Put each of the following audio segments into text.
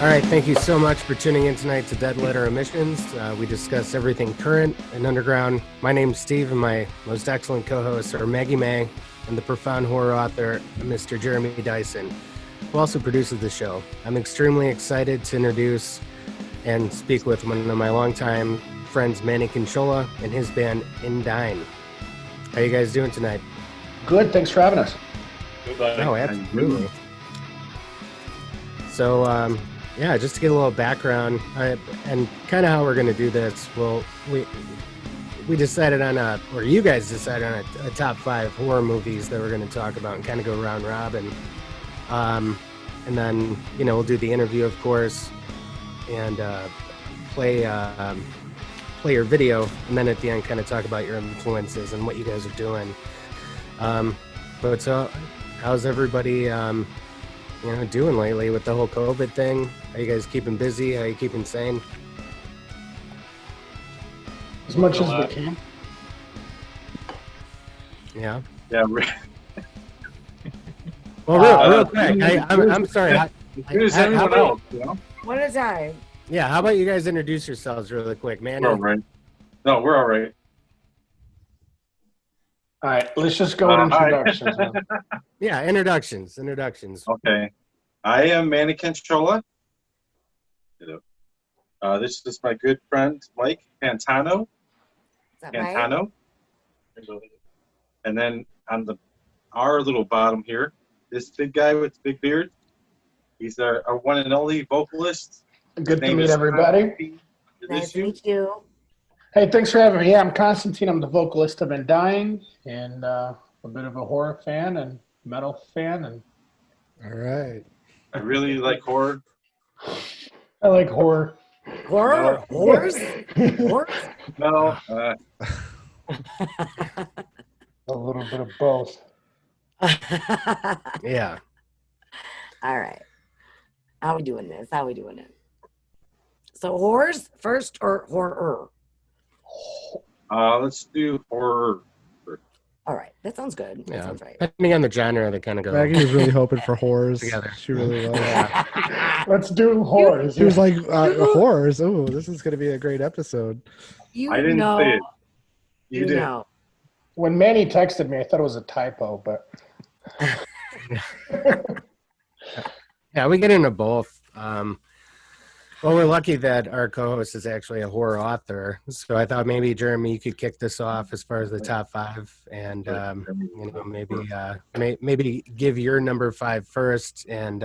All right, thank you so much for tuning in tonight to Dead Letter Emissions. We discuss everything current and underground. My name's Steve, and my most excellent co-hosts are Maggie May and the profound horror author, Mr. Jeremy Dyson, who also produces the show. I'm extremely excited to introduce and speak with one of my longtime friends, Manny Conchola, and his band, Indign. How you guys doing tonight? Good, thanks for having us. Goodbye. Oh, absolutely. So, yeah, just to get a little background and kind of how we're going to do this. Well, we decided on or you guys decided on a top 5 horror movies that we're going to talk about and kind of go round robin. And then, we'll do the interview, of course, and play your video, and then at the end kind of talk about your influences and what you guys are doing. But so how's everybody doing lately with the whole COVID thing? Are you guys keeping busy? How are you keeping sane? As much as we can. Yeah. Yeah. Well, real quick. I'm sorry. Who's everyone else? What is I? Yeah. How about you guys introduce yourselves really quick, man? We're all right. No, we're all right. All right, let's just go with introductions. Man. Yeah, introductions. Okay. I am Manny Conchola. This is my good friend, Mike Pantano. Is that right? And then on our little bottom here, this big guy with the big beard. He's our one and only vocalist. Good to meet everybody. Nice to meet you. Hey, thanks for having me. Yeah, I'm Constantine. I'm the vocalist of Indign and a bit of a horror fan and metal fan. And all right. I really like horror. I like horror. Horror? No. Horrors? Horrors? No. A little bit of both. Yeah. All right. How we doing this? So horrors first or horror? Let's do horror. All right. That sounds good. That sounds right. Depending on the genre, they kind of go. Maggie was really hoping for horrors together. She really was. Let's do horrors. She was like, horrors? Oh, this is going to be a great episode. You I didn't know, say it. You did. know. When Manny texted me, I thought it was a typo, but Yeah, we get into both. Well, we're lucky that our co-host is actually a horror author, so I thought maybe Jeremy, you could kick this off as far as the top 5, and maybe give your number 5 first, and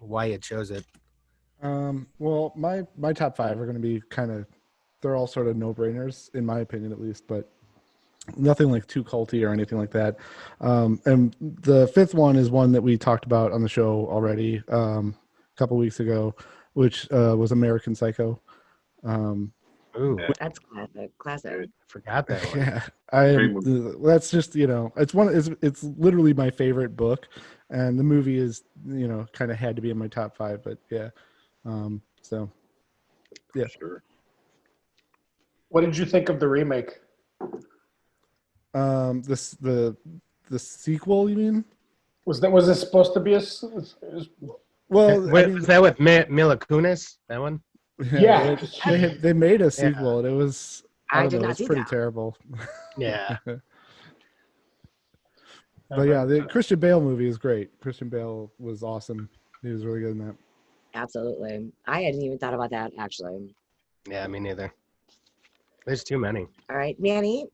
why you chose it. Well, my top 5 are going to be they're all sort of no-brainers in my opinion, at least, but nothing like too culty or anything like that. And the 5th one is one that we talked about on the show already a couple weeks ago, which was American Psycho. Ooh, That's classic. forgot that one. Yeah, that's just it's literally my favorite book, and the movie is kind of had to be in my top 5. But yeah, so yeah. Sure. what did you think of the remake? The sequel, you mean? Was this supposed to be a? Well, Was that with Mila Kunis? That one? Yeah. they made a sequel, and it was I did know, not it's see pretty that. terrible. Yeah. But yeah, the Christian Bale movie is great. Christian Bale was awesome. He was really good in that. Absolutely. I hadn't even thought about that, actually. Yeah, me neither. There's too many. All right, Manny,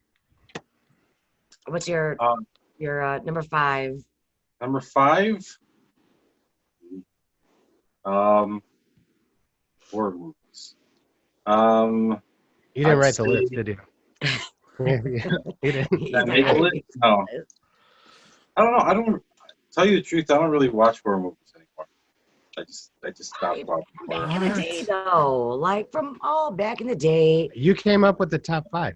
what's your number 5? Number 5. Horror movies. You didn't write the list, did you? You didn't. Did I make a list? No. I don't know. I don't tell you the truth. I don't really watch horror movies anymore. I just stopped watching horror. Back in the day, though, like from back in the day. You came up with the top 5.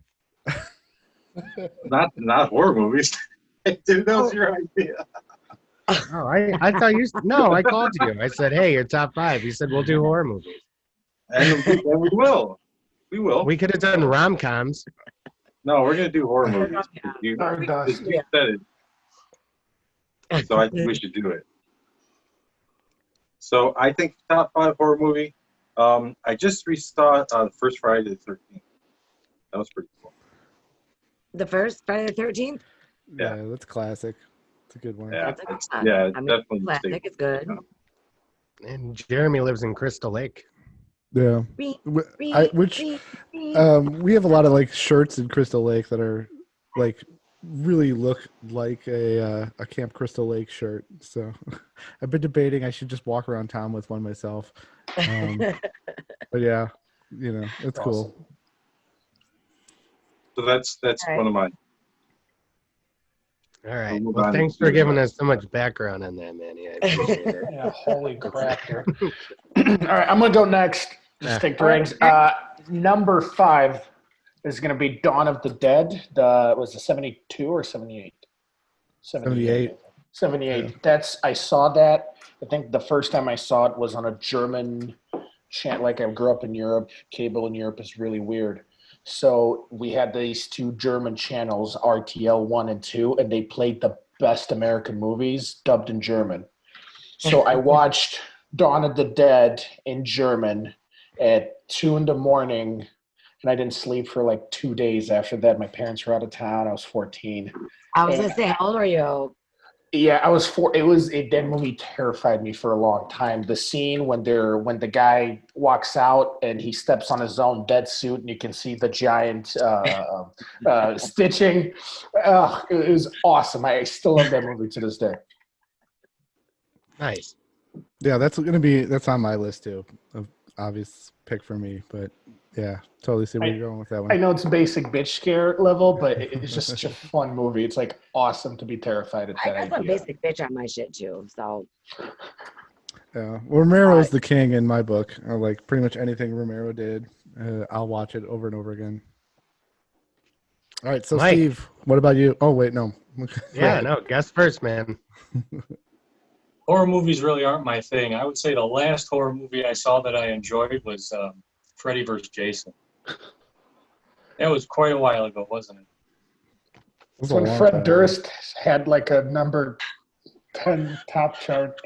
Not horror movies. Dude, that was your idea. Oh, I thought you. No, I called you. I said, "Hey, your top 5." You said, "We'll do horror movies." And we will. We will. We could have done rom-coms. No, we're gonna do horror movies. You said it. So I think we should do it. So I think top 5 horror movie. I just resaw the first Friday the 13th. That was pretty cool. The first Friday the 13th. Yeah. Yeah, that's classic. It's a good one. Yeah, That's a good it's, one. yeah, I it's mean, definitely classic. It's good. And Jeremy lives in Crystal Lake. Yeah. Beep, Which beep, beep. we have a lot of like shirts in Crystal Lake that are like really look like a Camp Crystal Lake shirt. So I've been debating I should just walk around town with one myself. But yeah, it's cool. Awesome. So that's All right. one of mine. All right. We'll move Well, on. thanks for giving us so much background on that, Manny. I appreciate it. Yeah, holy crap here. All right, I'm going to go next. Just take the All reins. Number 5 is going to be Dawn of the Dead. Was it 72 or 78? 78. 78. I saw that. I think the first time I saw it was on a German channel. Like, I grew up in Europe. Cable in Europe is really weird. So we had these 2 German channels, RTL 1 and 2, and they played the best American movies dubbed in German. So I watched Dawn of the Dead in German at 2 in the morning, and I didn't sleep for like 2 days after that. My parents were out of town. I was 14. I was gonna say, how old are you? Yeah, I was 4. That movie terrified me for a long time. The scene when the guy walks out and he steps on his own dead suit and you can see the giant stitching. It was awesome. I still love that movie to this day. Nice. Yeah, that's on my list too. Of obvious pick for me, but yeah, totally see where you're going with that one. I know it's basic bitch scare level, but it's just such a fun movie. It's like awesome to be terrified at I that got some idea. basic bitch on my shit too. So Yeah, Romero's the king in my book. Like pretty much anything Romero did, I'll watch it over and over again. All right, so Mike. Steve, what about you? Oh wait, no. Yeah, no, guess first, man. Horror movies really aren't my thing. I would say the last horror movie I saw that I enjoyed was Freddy vs. Jason. That was quite a while ago, wasn't it? It was It's a when long Fred time. Durst had like a number 10 top chart.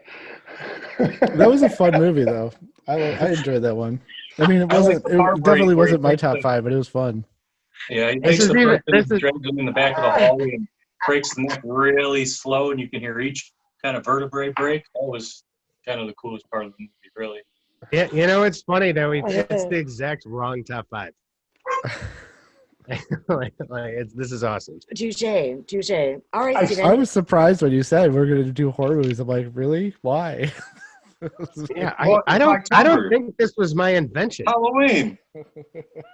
That was a fun movie, though. I enjoyed that one. I mean, it I like wasn't. the It part where definitely he wasn't my takes top the- 5, but it was fun. Yeah, he This takes is the even- person this and is- drags him in the back of the hallway and breaks the neck really slow, and you can hear each kind of vertebrae break. That was kind of the coolest part of the movie, really. Yeah, it's funny that we it's the exact wrong top 5. This is awesome. touche. All right, I Steven. I was surprised when you said we're going to do horror movies. I'm like, really? Why? Yeah, Well, I it's don't October. think this was my invention. Halloween.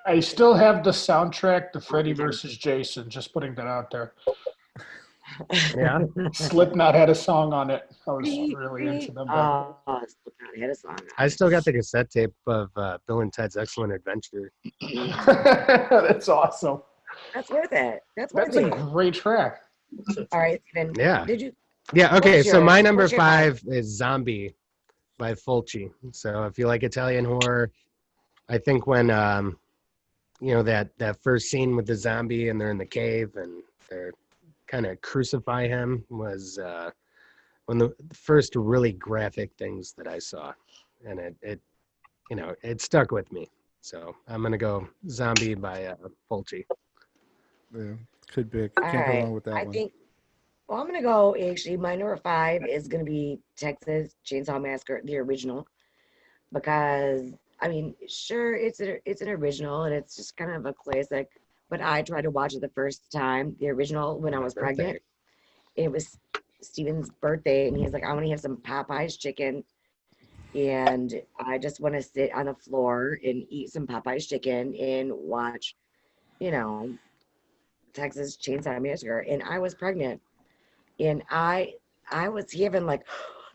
I still have the soundtrack to Freddy vs. Jason. Just putting that out there. Yeah. Slipknot had a song on it. I was really into them. Oh, Slipknot had a song. I still got the cassette tape of Bill and Ted's Excellent Adventure. That's awesome. That's worth it. That's That's a worth it. great track. All right, Steven. Yeah. Did you? Yeah, okay, What's so my yours? number What's your 5 is Zombie by Fulci. So if you like Italian horror, I think when that first scene with the zombie and they're in the cave and they're kind of crucify him was one of the first really graphic things that I saw, and it stuck with me. So I'm gonna go Zombie by Fulci. Yeah, could be. All Can't go right. wrong with that I one. think. Well, I'm gonna go. Actually, my number 5 is gonna be Texas Chainsaw Massacre, the original, because I mean, sure, it's an original and it's just kind of a classic. But I tried to watch it the first time, the original, when I was pregnant. It was Steven's birthday, and he's like, "I want to have some Popeyes chicken," and I just want to sit on the floor and eat some Popeyes chicken and watch, Texas Chainsaw Massacre. And I was pregnant, and I was having like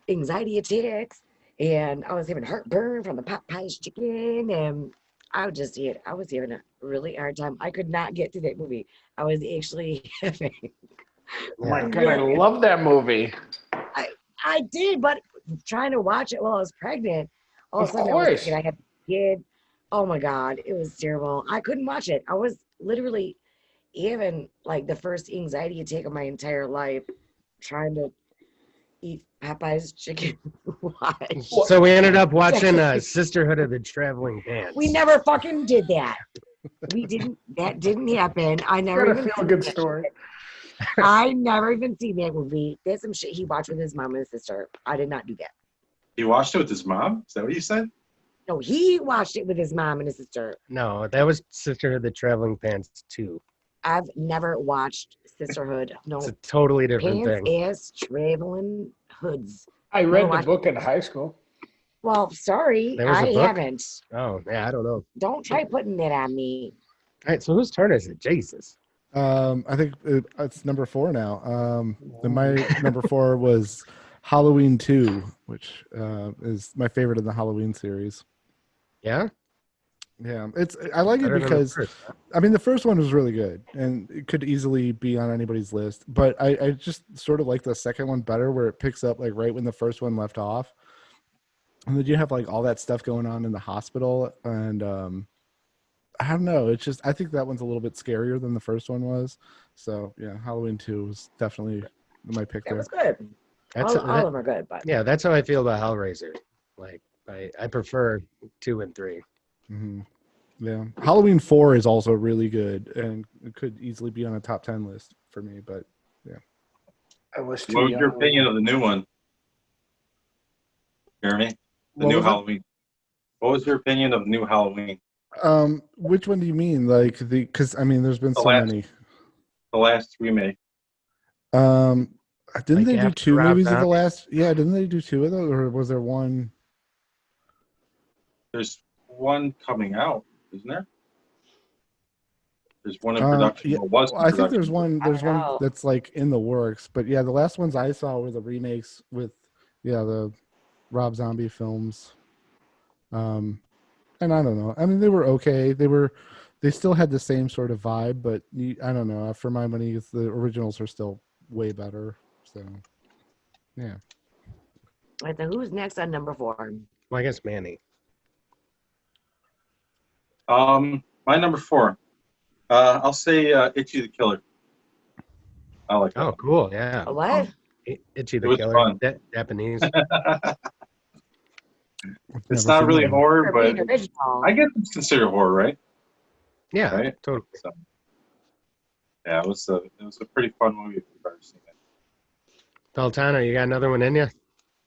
anxiety attacks, and I was having heartburn from the Popeyes chicken, and I was having a really hard time. I could not get through that movie. I was actually having. Oh my God, I love that movie. I did, but trying to watch it while I was pregnant, all of a Of sudden I was course. thinking I had a kid. Oh my God, it was terrible. I couldn't watch it. I was literally having like the first anxiety attack of my entire life, trying to eat Popeye's chicken. Watch. So we ended up watching Sisterhood of the Traveling Pants. We never fucking did that. We didn't. That didn't happen. I never Got a even. feel good story. I never even seen that movie. There's some shit he watched with his mom and his sister. I did not do that. He watched it with his mom? Is that what you said? No, he watched it with his mom and his sister. No, that was Sisterhood of the Traveling Pants 2. I've never watched Sisterhood. No, It's a totally different pants thing. ass traveling hoods. I read No, the book in high school. Well, sorry, There was a I book? haven't. Oh, yeah, I don't know. Don't try putting that on me. All right, so whose turn is it? Jesus. I think it's number 4 now. And my number 4 was Halloween 2, which is my favorite in the Halloween series. Yeah? Yeah, I like it Better than the because first. I mean the first one was really good and it could easily be on anybody's list, but I just sort of like the second one better, where it picks up like right when the first one left off, and then you have like all that stuff going on in the hospital, and I don't know, it's just I think that one's a little bit scarier than the first one was. So yeah, Halloween 2 was definitely my pick That there. was good. That's All of them are good, but yeah, that's how I feel about Hellraiser. Like, I prefer 2 and 3. Hmm. Yeah, Halloween 4 is also really good and it could easily be on a top 10 list for me, but I was too What was young. your opinion of the new one? Jeremy? The What new was it? Halloween. What was your opinion of new Halloween? Which one do you mean? Like because I mean, there's been The so last- many. The last remake. Didn't Like they do after 2 Rob movies of the Zombie? last? Yeah, didn't they do 2 of those, or was there one? There's one coming out, isn't there? There's one in production. Yeah, Or was in I think production. there's one. I There's don't one know. that's like in the works. But yeah, the last ones I saw were the remakes with, the Rob Zombie films. And I don't know. I mean, they were okay. They still had the same sort of vibe, but I don't know. For my money, the originals are still way better. So, yeah. All right, so who's next on number 4? Well, I guess Manny. My number 4. I'll say Itchy the Killer. I like that. Oh, cool. Yeah. A what? Itchy It the was Killer. fun. Japanese. It's Never not seen really that one. horror, For but being original. I guess it's considered horror, right? Yeah, Right? totally. So, yeah, it was a pretty fun movie if you've ever seen it. Peltano, you got another one in you?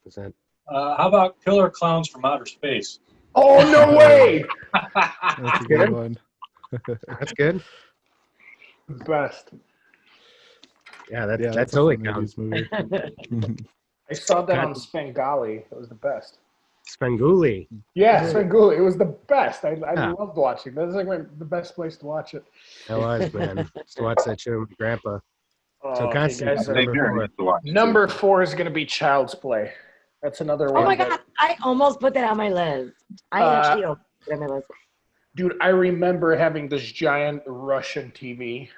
Is that How about Killer Clowns from Outer Space? Oh, no way! That's a good one. that's good? Best. Yeah, that Yeah, that that's a totally fun counts. 80s movie. I saw that on Svengali. It was the best. Spenguli. Yeah, Svengoolie. It was the best. I Yeah. loved watching. That was like the best place to watch it. That was, man. Just to watch that show with my grandpa. So Okay, Constantine, guys, number Same here. I 4. used to watch it, too. number 4 is going to be Child's Play. That's another Oh one. my that- god, I almost put that on my list. I actually don't put it on my list. Dude, I remember having this giant Russian TV.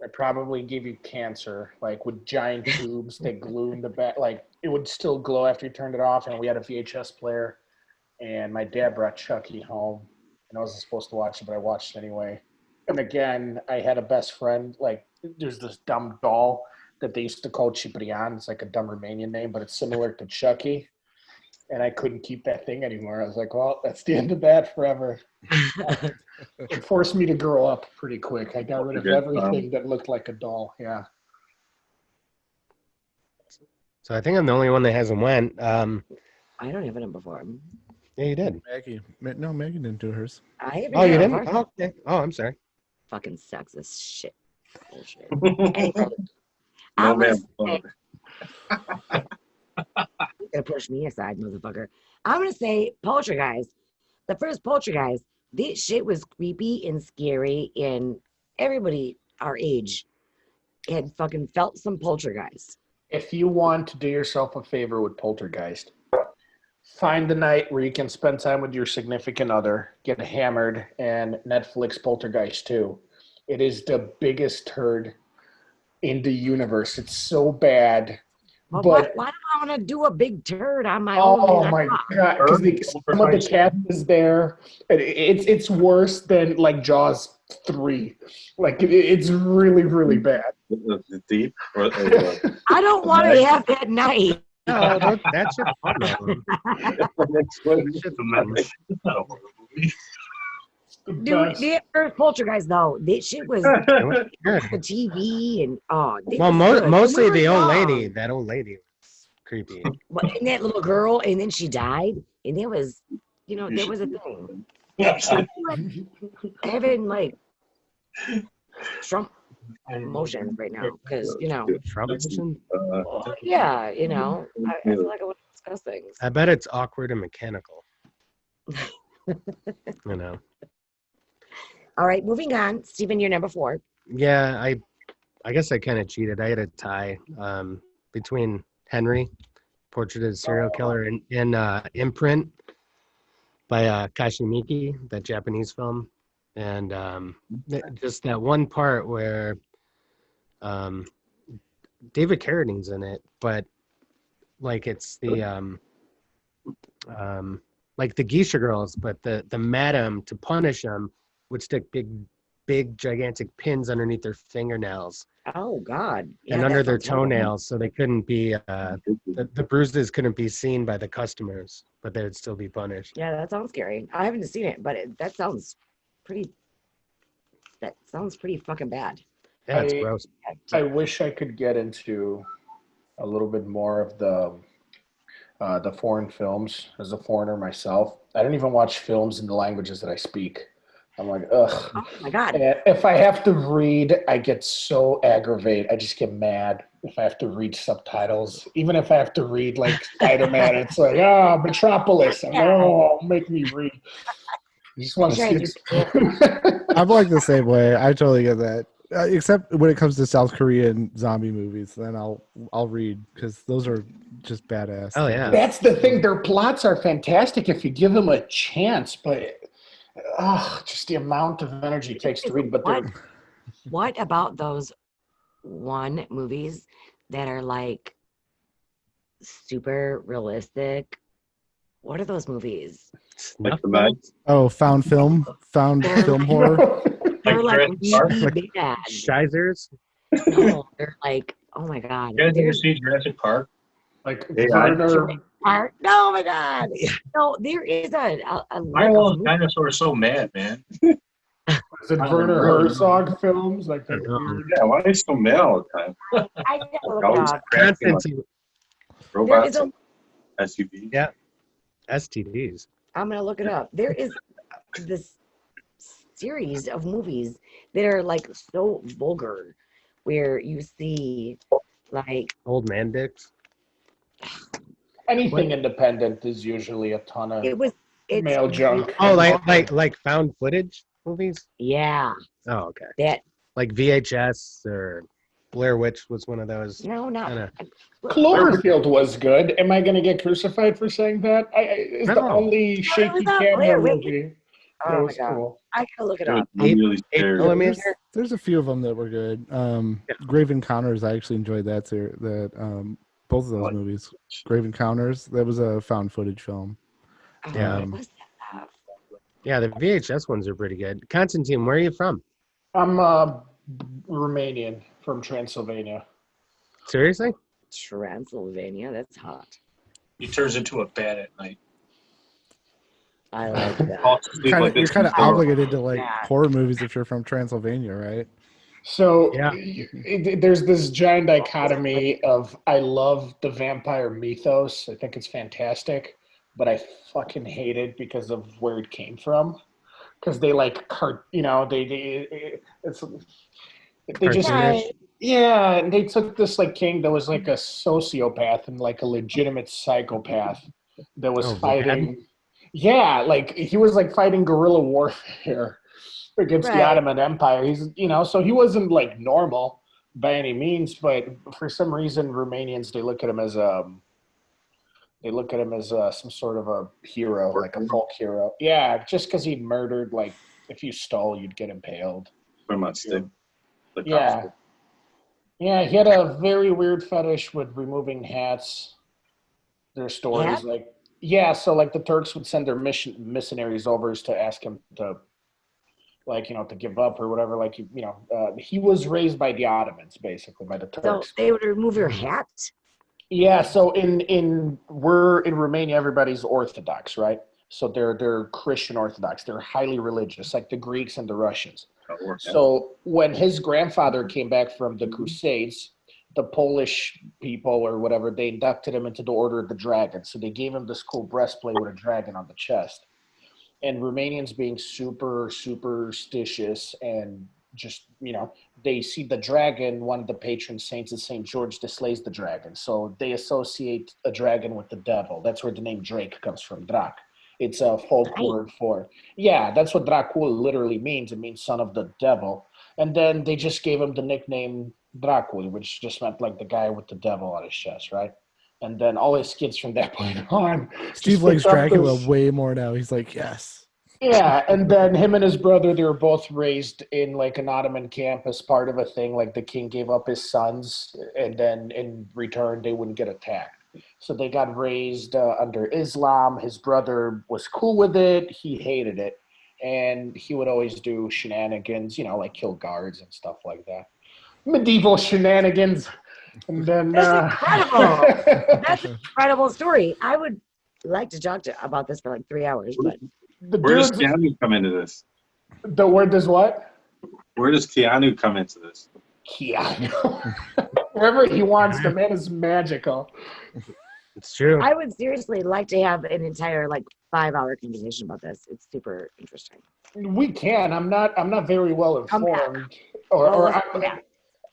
I probably gave you cancer, like with giant tubes that glue in the back. Like it would still glow after you turned it off. And we had a VHS player. And my dad brought Chucky home. And I wasn't supposed to watch it, but I watched it anyway. And again, I had a best friend. Like there's this dumb doll that they used to call Ciprian. It's like a dumb Romanian name, but it's similar to Chucky. And I couldn't keep that thing anymore. I was like, well, that's the end of that forever. It forced me to grow up pretty quick. I got rid of everything that looked like a doll. Yeah. So I think I'm the only one that hasn't went. I don't have a number 4. Yeah, you did. Maggie. No, Maggie didn't do hers. I have Oh, you a didn't? number 4. Oh, okay. Oh, I'm sorry. Fucking sexist shit. Bullshit. No Anyway, I'm gonna man. say, gonna push me aside, motherfucker. I'm gonna say Poltergeist. The first Poltergeist, this shit was creepy and scary, and everybody our age had fucking felt some poltergeist. If you want to do yourself a favor with Poltergeist, find the night where you can spend time with your significant other, get hammered, and Netflix Poltergeist 2. It is the biggest turd in the universe. It's so bad. Well, But why do I want to do a big turd on my own? oh my god! Because some of the cast is there. It's worse than like Jaws 3. Like it's really really bad. The deep or the I don't want to have that night. No, that shit's fun. Though. next one. That shit's fun. It's not a horror movie. Dude, the first Poltergeist though, that shit was It was good. the TV and they Well, was good. mostly We were the old young. lady. That old lady was creepy. And that little girl, and then she died, and it was, there was a thing. Having like Trump emotions right now, because Trump mentioned? yeah, I feel like I want to discuss things. I bet it's awkward and mechanical. All right, moving on. Stephen, you're number 4. Yeah, I guess I kind of cheated. I had a tie between Henry, Portrait of a Serial Killer, and Imprint by Kashi Miike, that Japanese film. And just that one part where David Carradine's in it, but like it's the like the geisha girls, but the madam, to punish them, would stick big gigantic pins underneath their fingernails Oh God. Yeah, and that under their sounds horrible. toenails, so they couldn't be the bruises couldn't be seen by the customers, but they would still be punished. Yeah, that sounds scary. I haven't seen it, but that sounds pretty fucking bad. Yeah, it's gross. I wish I could get into a little bit more of the foreign films as a foreigner myself. I don't even watch films in the languages that I speak. I'm like, ugh. Oh my God. And if I have to read, I get so aggravated. I just get mad if I have to read subtitles. Even if I have to read like Spider-Man, it's like, Metropolis. Make me read. I just want to see. I'm like the same way. I totally get that. Except when it comes to South Korean zombie movies, then I'll read because those are just badass. Oh yeah. That's the thing. Their plots are fantastic if you give them a chance, but just the amount of energy it takes to read. But What about those movies that are like super realistic? What are those movies? Like the Meg. Oh, found film horror. They're like Jurassic really bad. Shizers. No, they're like, oh my God. You guys ever see Jurassic Park? like Yeah, Werner, No, my God. No, there is a My little dinosaur is so mad, man. is it Werner Herzog films? Like that weird. Yeah, why are you so mad all the time? I gotta look it Always up. crashing like Constantine. robots a- and SUVs. Yeah. STDs. I'm gonna look it up. There is this series of movies that are like so vulgar, where you see like Old man dicks. Anything independent is usually a ton of it's male junk. Oh, like found footage movies. yeah, Oh, okay. that Like VHS or Blair Witch was one of those. no, not Kinda. Cloverfield was good. Am I going to get crucified for saying that? It's the No. only shaky not camera Blair Witch. movie. That oh my was God, cool. I gotta look it I'm up. really Eight scared. millimeter. There's a few of them that were good. Grave Encounters, I actually enjoyed that too. Both of those What? movies. Grave Encounters, that was a found footage film. Oh, Yeah. what was that? Yeah, the VHS ones are pretty good. Constantine, where are you from? I'm Romanian from Transylvania. Seriously? Transylvania, that's hot. He turns into a bat at night. I like that. Falls asleep like You're this kind of before. obligated to like Yeah. horror movies if you're from Transylvania, right? So Yeah. there's this giant dichotomy of I love the vampire mythos. I think it's fantastic, but I fucking hate it because of where it came from. Because they like they just Cartoonish. yeah, and they took this like king that was like a sociopath and like a legitimate psychopath that was Oh, fighting. Yeah, like he was like fighting guerrilla warfare against the Right. Ottoman Empire. He's so he wasn't like normal by any means, but for some reason Romanians they look at him as some sort of a hero, like a folk hero. Yeah, just because he murdered, like if you stole, you'd get impaled. Put him on stick. The Yeah. cops. Yeah, he had a very weird fetish with removing hats. Their stories, so like the Turks would send their missionaries over to ask him to like, to give up or whatever. Like, he was raised by the Ottomans, basically, by the So Turks. they would remove your hat. Yeah, so we're in Romania, everybody's Orthodox, right? So they're Christian Orthodox. They're highly religious, like the Greeks and the Russians. So when his grandfather came back from the Crusades, the Polish people or whatever, they inducted him into the Order of the Dragon. So they gave him this cool breastplate with a dragon on the chest. And Romanians being super superstitious and just they see the dragon. One of the patron saints is Saint George that slays the dragon, so they associate a dragon with the devil. That's where the name Drake comes from, Drak. It's a folk Right. word for, yeah, that's what Dracul literally means. It means son of the devil. And then they just gave him the nickname Dracul, which just meant like the guy with the devil on his chest, right? And then all his kids from that point on Steve just likes picked up Dracula this. way more now. He's like, yes. Yeah, and then him and his brother, they were both raised in like an Ottoman camp as part of a thing. Like the king gave up his sons, and then in return, they wouldn't get attacked. So they got raised under Islam. His brother was cool with it. He hated it. And he would always do shenanigans, like kill guards and stuff like that. Medieval shenanigans. And then. That's incredible. That's an incredible story. I would like to talk about this for like 3 hours, but Where does Keanu come into this? The word does what? Where does Keanu come into this? Keanu. Wherever he wants, the man is magical. It's true. I would seriously like to have an entire like 5-hour conversation about this. It's super interesting. We can. I'm not very well Come back. informed, or Come back.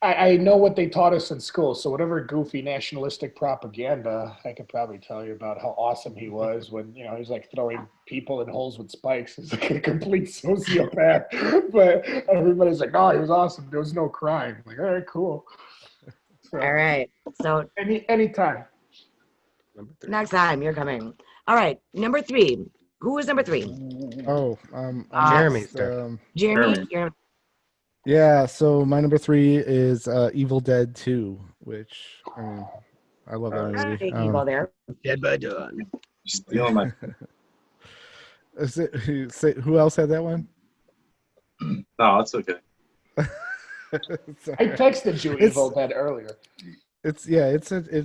I know what they taught us in school. So whatever goofy nationalistic propaganda, I could probably tell you about how awesome he was when he's like throwing people in holes with spikes. He's like a complete sociopath. But everybody's like, "Oh, he was awesome. There was no crime." Like, all right, cool. So, All right. So anytime. next time you're coming. All right. Number 3. Who is number 3? Oh, Jeremy's next, turn. Jeremy. Jeremy. You're yeah, so my number 3 is Evil Dead 2, which I love that not movie. you go there. Dead by Dawn. Stealing my. Who else had that one? No, it's okay. Sorry. I texted you Evil Dead earlier. It's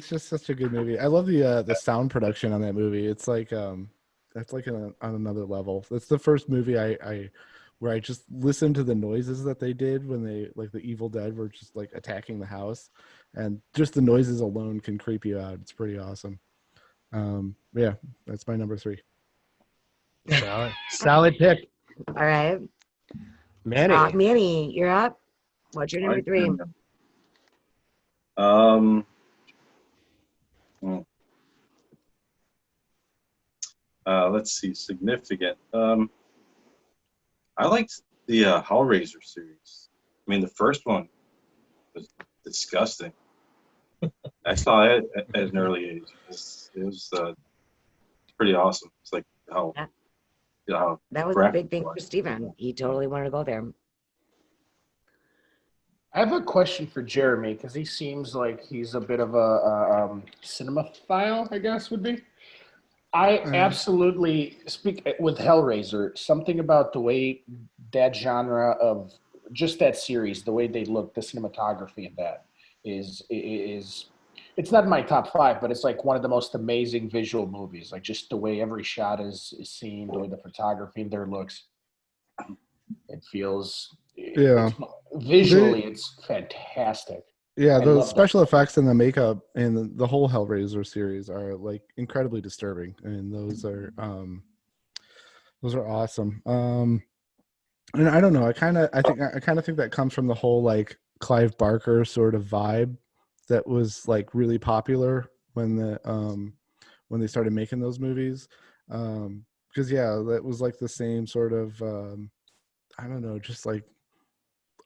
just such a good movie. I love the sound production on that movie. It's like that's like on another level. It's the first movie I where I just listened to the noises that they did when they like the Evil Dead were just like attacking the house, and just the noises alone can creep you out. It's pretty awesome. Yeah, that's my number 3. Solid pick, All right. Manny. Manny, you're up. What's your number 3? Let's see. Significant. I liked the Hellraiser series. I mean, the first one was disgusting. I saw it at an early age. It was pretty awesome. It's like how That was a big thing for Steven. He totally wanted to go there. I have a question for Jeremy because he seems like he's a bit of a cinemaphile, I guess would be. I absolutely speak with Hellraiser. Something about the way that genre of just that series, the way they look, the cinematography in that is it's not my top 5, but it's like one of the most amazing visual movies. Like just the way every shot is seen, the way the photography in there looks. It feels visually it's fantastic. Yeah, I the love special effects and the makeup and the whole Hellraiser series are like incredibly disturbing, and those are awesome. And I don't know, I kind of think that comes from the whole like Clive Barker sort of vibe that was like really popular when they started making those movies. Because that was like the same sort of I don't know, just like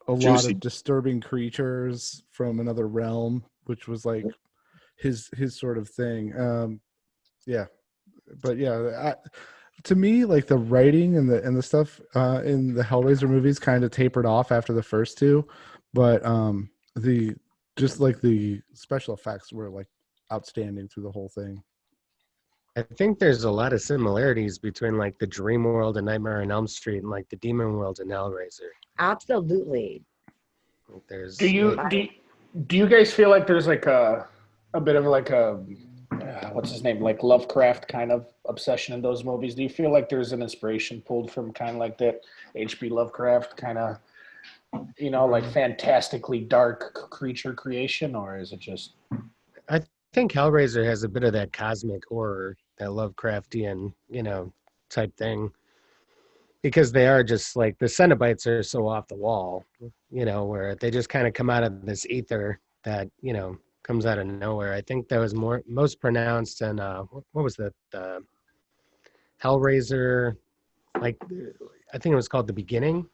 a lot of disturbing creatures from another realm, which was like his sort of thing. To me, like the writing and the stuff in the Hellraiser movies kind of tapered off after the first 2, but the special effects were like outstanding through the whole thing. I think there's a lot of similarities between like the Dream World and Nightmare on Elm Street and like the Demon World and Hellraiser. Absolutely. Like, there's Do you guys feel like there's like a bit of like a what's his name, like Lovecraft kind of obsession in those movies? Do you feel like there's an inspiration pulled from kind of like that H.P. Lovecraft kind of, like fantastically dark creature creation, or is it just? I think Hellraiser has a bit of that cosmic horror, that Lovecraftian, type thing. Because they are just like the Cenobites are so off the wall, where they just kind of come out of this ether that, comes out of nowhere. I think that was most pronounced in what was that? Hellraiser, like I think it was called The Beginning,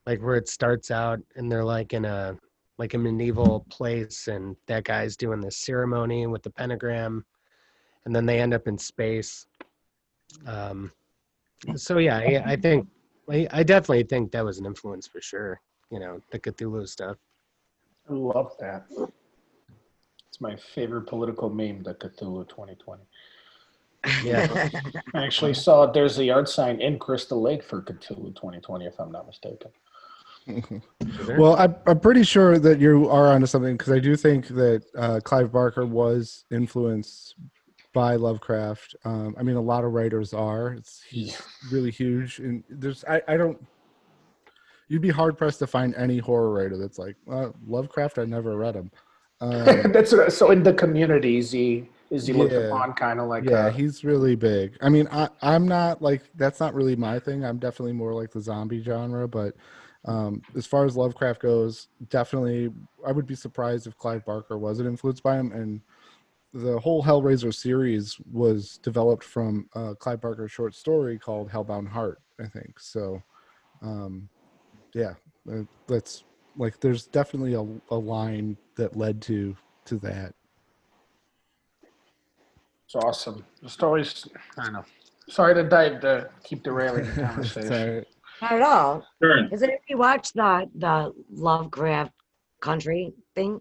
like where it starts out and they're like in a medieval place and that guy's doing this ceremony with the pentagram and then they end up in space. So yeah, I think I definitely think that was an influence for sure. The Cthulhu stuff. I love that. It's my favorite political meme, the Cthulhu 2020. Yeah. I actually saw there's a yard sign in Crystal Lake for Cthulhu 2020, if I'm not mistaken. Well, I'm pretty sure that you are onto something because I do think that Clive Barker was influenced by Lovecraft. I mean, a lot of writers are. He's really huge, and I don't. You'd be hard pressed to find any horror writer that's like Lovecraft. I never read him. That's what, so in the community, is he looked Yeah. upon kind of like? Yeah, he's really big. I mean, I'm not like that's not really my thing. I'm definitely more like the zombie genre, but as far as Lovecraft goes, definitely I would be surprised if Clive Barker wasn't influenced by him. And the whole Hellraiser series was developed from Clive Barker's short story called Hellbound Heart, I think. So, yeah, that's like there's definitely a line that led to that. It's awesome. The stories, I don't know. Sorry to keep derailing the conversation. Sorry. Not at all. Sure. Has anybody watched the Lovecraft Country thing?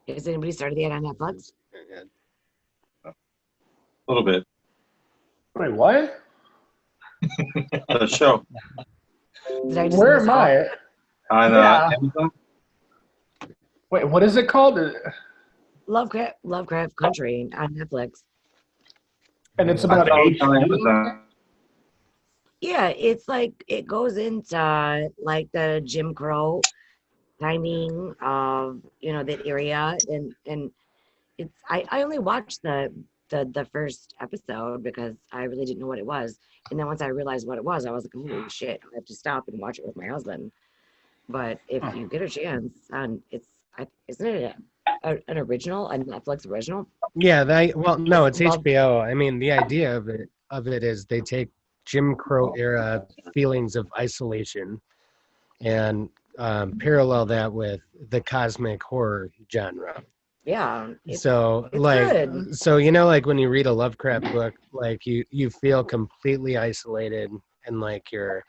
Has anybody started that on Netflix? A little bit. Wait, what? The show Did I just Where miss am out? I? on Yeah. Amazon. Wait, what is it called? Lovecraft Country on Netflix. And it's I about thought it was on HP. Amazon. Yeah, it's like it goes into like the Jim Crow timing of that area, and it's I only watched the first episode because I really didn't know what it was, and then once I realized what it was, I was like, holy shit, I have to stop and watch it with my husband. But if you get a chance, isn't it an original, a Netflix original? Yeah, no, it's Love- HBO. I mean, the idea of it is they take Jim Crow era feelings of isolation and parallel that with the cosmic horror genre. Yeah. So it's like good. so like when you read a Lovecraft book, like you feel completely isolated and like you're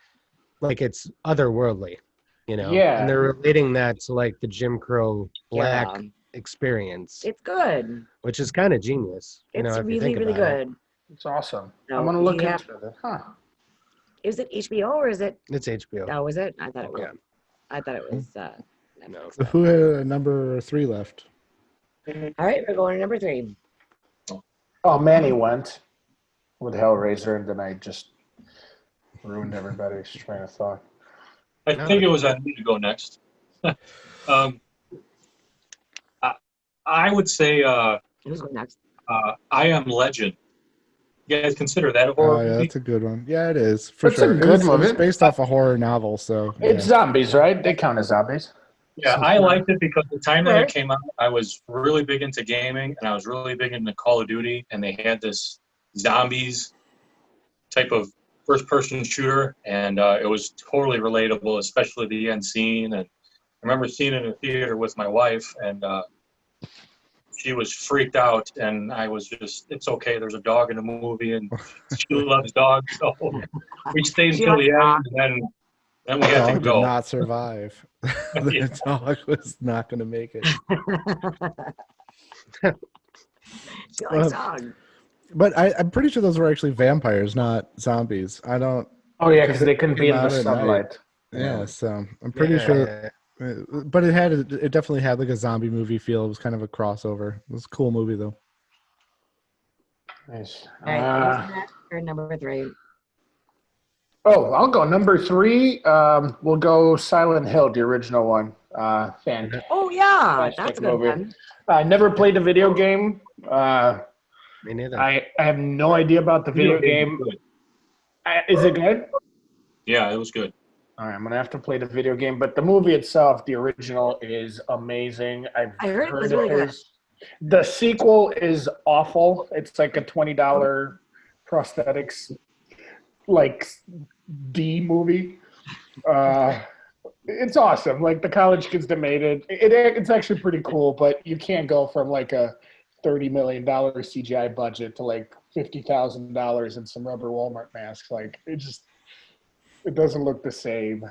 like it's otherworldly, Yeah. and they're relating that to like the Jim Crow black Yeah. experience, It's good. which is kind of genius. It's if you really, think really about it. good. It's awesome. No, I'm going to look you into it. Huh. Is it HBO or is it? It's HBO. Oh, is it? I thought it was. Yeah. I thought it was. No. So who had number 3 left? All right, we're going to number 3. Oh, Manny went with Hellraiser, and then I just ruined everybody's train of thought. I think it was on me to go next. I would say Who's going next? I Am Legend. You guys consider that a horror Oh yeah, movie? that's a good one. Yeah, it is for That's a sure. good It movie. was based off a horror novel, so yeah. It's zombies, right? They count as zombies. Yeah, I liked it because the time that Sure. it came out, I was really big into gaming and I was really big into Call of Duty, and they had this zombies type of first-person shooter, and it was totally relatable, especially the end scene. And I remember seeing it in a theater with my wife, and she was freaked out, and I was just, it's okay, there's a dog in the movie, and she loves dogs, so we stayed She until the likes end, and then The we had to dog did go. not survive. Yeah. The dog was not going to make it. She likes dogs. But I'm pretty sure those were actually vampires, not zombies. I don't. Oh yeah, 'Cause because they couldn't be came in the out at night. sunlight. Yeah, so I'm pretty Yeah, sure. yeah. But it definitely had like a zombie movie feel. It was kind of a crossover. It was a cool movie though. Nice. All right, who's next for number 3? I'll go number 3. We'll go Silent Hill, the original one. Fantastic Oh yeah, that's a good movie. one. I never played the video game. Me neither. I have no idea about the video game. Good. Is it good? Yeah, it was good. All right, I'm gonna have to play the video game, but the movie itself, the original, is amazing. I heard it was that really good. the sequel is awful. It's like a $20 prosthetics, like D movie. It's awesome. Like the college kids that made it, it's actually pretty cool. But you can't go from like a $30 million CGI budget to like $50,000 and some rubber Walmart masks. Like it doesn't look the same.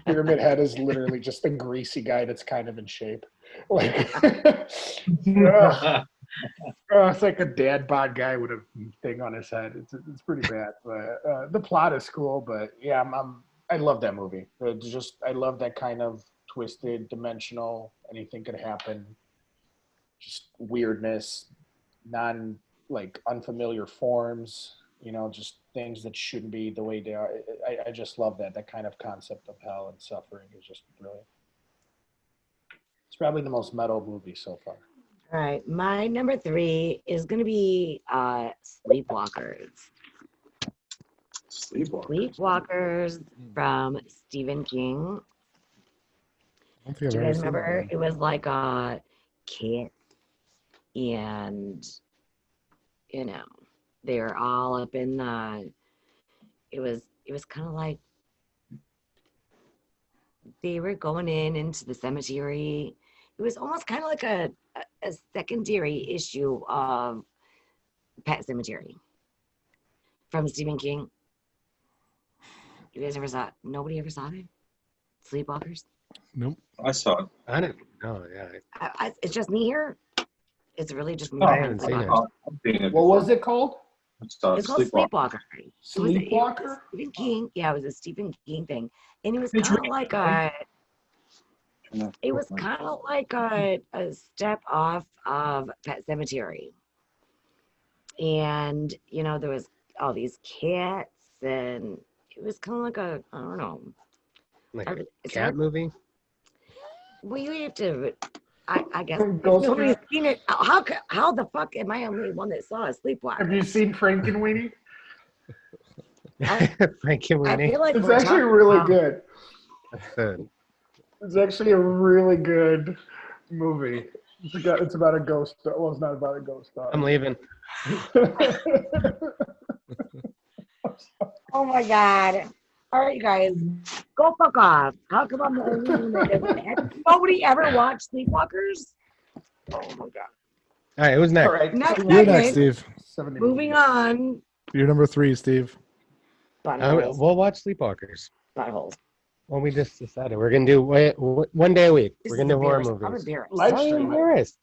Pyramid Head is literally just a greasy guy that's kind of in shape. Like, it's like a dad bod guy with a thing on his head. It's pretty bad. But the plot is cool. But yeah, I love that movie. I love that kind of twisted, dimensional. Anything could happen. Just weirdness, like unfamiliar forms. Just things that shouldn't be the way they are. I just love that kind of concept of hell and suffering is just brilliant. It's probably the most metal movie so far. All right, my number 3 is going to be Sleepwalkers. Sleepwalkers from Stephen King. I don't think Do I've you ever guys seen that remember? one. It was like a kid, and they were all up in the. It was kind of like they were going into the cemetery. It was almost kind of like a secondary issue of Pet Cemetery from Stephen King. You guys ever saw it? Nobody ever saw it? Sleepwalkers? Nope. I saw it. I didn't know. Yeah, It's just me here. It's really just me. I here. haven't seen it. I've seen it What before. was it called? It's called Sleepwalker. It was Sleepwalker? Stephen King. Yeah, it was a Stephen King thing, and it was It's kind of really like funny. it was kind of like a step off of Pet Cemetery, and there was all these cats, and it was kind of like I don't know, like a it's cat hard- movie. Well, you have to. I guess if Ghost nobody's Cat? seen it. How the fuck am I the only one that saw a Sleepwalker? Have you seen Frankenweenie? Frankie I Weenie. feel like It's we're actually talking really about- good. Uh, It's actually a really good movie. It's about a ghost. Well, it's not about a ghost dog. I'm leaving. Oh my god! All right, you guys, go fuck off. How come I'm the only one that nobody ever watched Sleepwalkers? Oh my god! All right, who's next? All right. Next You're segment. next, Steve. 70 Moving on. You're number 3, Steve. Buttholes. We'll watch Sleepwalkers. Buttholes. Well, we just decided we're gonna do one day a week. This We're is gonna do horror embarrassing. I'm movies. embarrassed. Live Why are you stream it. embarrassed?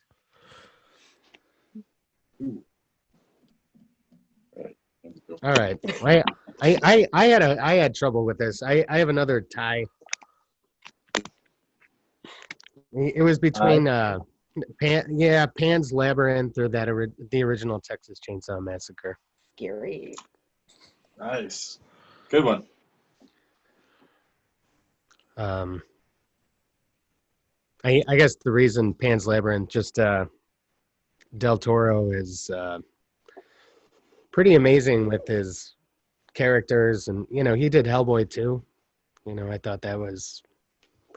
All right. I had trouble with this. I have another tie. It was between Pan's Labyrinth or the original Texas Chainsaw Massacre. Scary. Nice. Good one. I guess the reason Pan's Labyrinth, just Del Toro is pretty amazing with his characters, and he did Hellboy too. I thought that was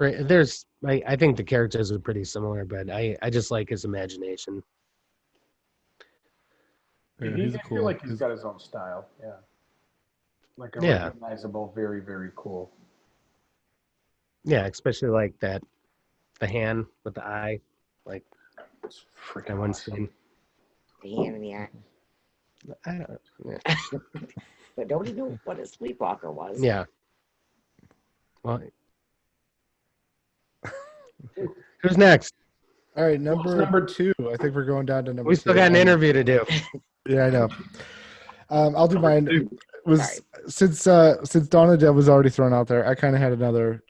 I think the characters are pretty similar, but I just like his imagination. Yeah, I feel like he's got his own style. Yeah. Like a recognizable, very, very cool. Yeah, especially like the hand with the eye, like It's freaking that one awesome. scene. The hand in the eye. I don't. Yeah. But nobody knew what a sleepwalker was. Yeah. Well, who's next? All right, number 2. I think we're going down to number 2. We still got an interview to do. Yeah, I know. I'll do mine. Two. Was since Dawn of the Dead was already thrown out there, I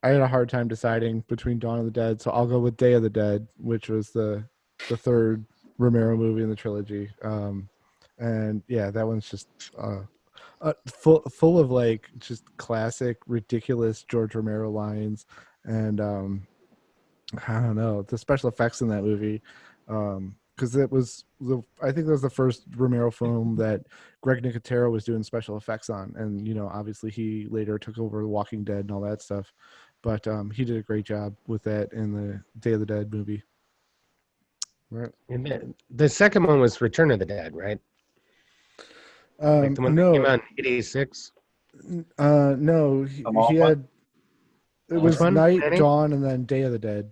had a hard time deciding between Dawn of the Dead, so I'll go with Day of the Dead, which was the third Romero movie in the trilogy. And yeah, that one's just full of like just classic ridiculous George Romero lines, and I don't know, the special effects in that movie, because I think that was the first Romero film that Greg Nicotero was doing special effects on, and obviously he later took over The Walking Dead and all that stuff, but he did a great job with that in the Day of the Dead movie. Right. And the second one was Return of the Dead, right? Like the one that came No, out in '86. no, Come on, he had it Which was one, Night, Manny? Dawn, and then Day of the Dead.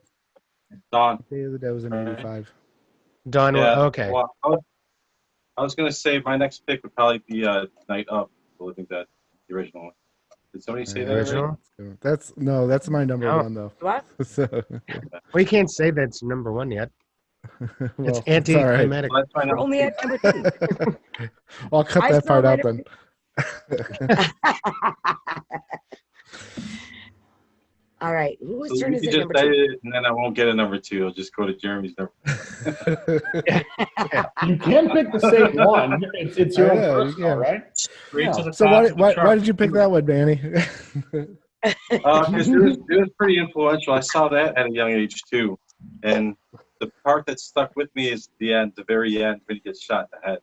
Dawn. Day of the Dead was in Right. '85. Dawn. Yeah. Okay. Well, I was gonna say my next pick would probably be Night Up, the Living Dead, the original one. Did somebody say that already? Original. That's my number No. one though. What? So, We can't say that's number one yet. well, It's all right. anticlimactic. Well, that's my We're number only two. at number 2. I'll cut I that saw part my out then. All right. Whose So turn you is can it? just Number say 2. it, and then I won't get a number two. I'll just go to Jeremy's number. You can pick the same one. It's your I own know, you personal, can. right? Straight Yeah. to the So top of the why chart. did you pick that one, Danny? Because it was pretty influential. I saw that at a young age too, and the part that stuck with me is the end, the very end when he gets shot in the head.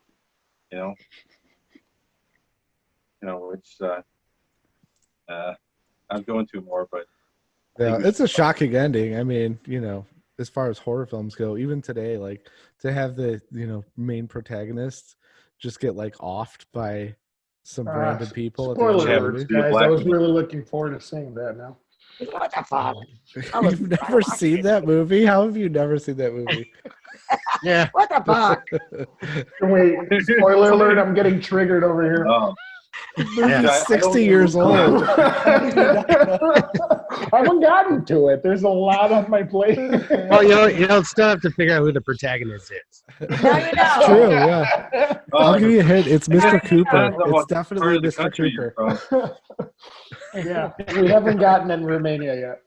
Which I'm going to more, but Yeah, it's a shocking ending. I mean, as far as horror films go, even today, like to have the main protagonist just get like offed by some random people at the end of Spoiler the Yeah, alerts, movie. the guys. black I was one. really looking forward to seeing that now. What the fuck? I was- You've never seen that movie? How have you never seen that movie? Yeah. What the fuck? Wait, spoiler alert! I'm getting triggered over here. Oh, The movie's Yeah, I 60 don't- years old. I haven't gotten to it. There's a lot on my plate. Well, you'll still have to figure out who the protagonist is. Now you know. It's true, yeah. I'll give you a hint. It's Mr. Cooper. depends on It's what definitely part of the Mr. country you're Cooper. from. Yeah, we haven't gotten in Romania yet.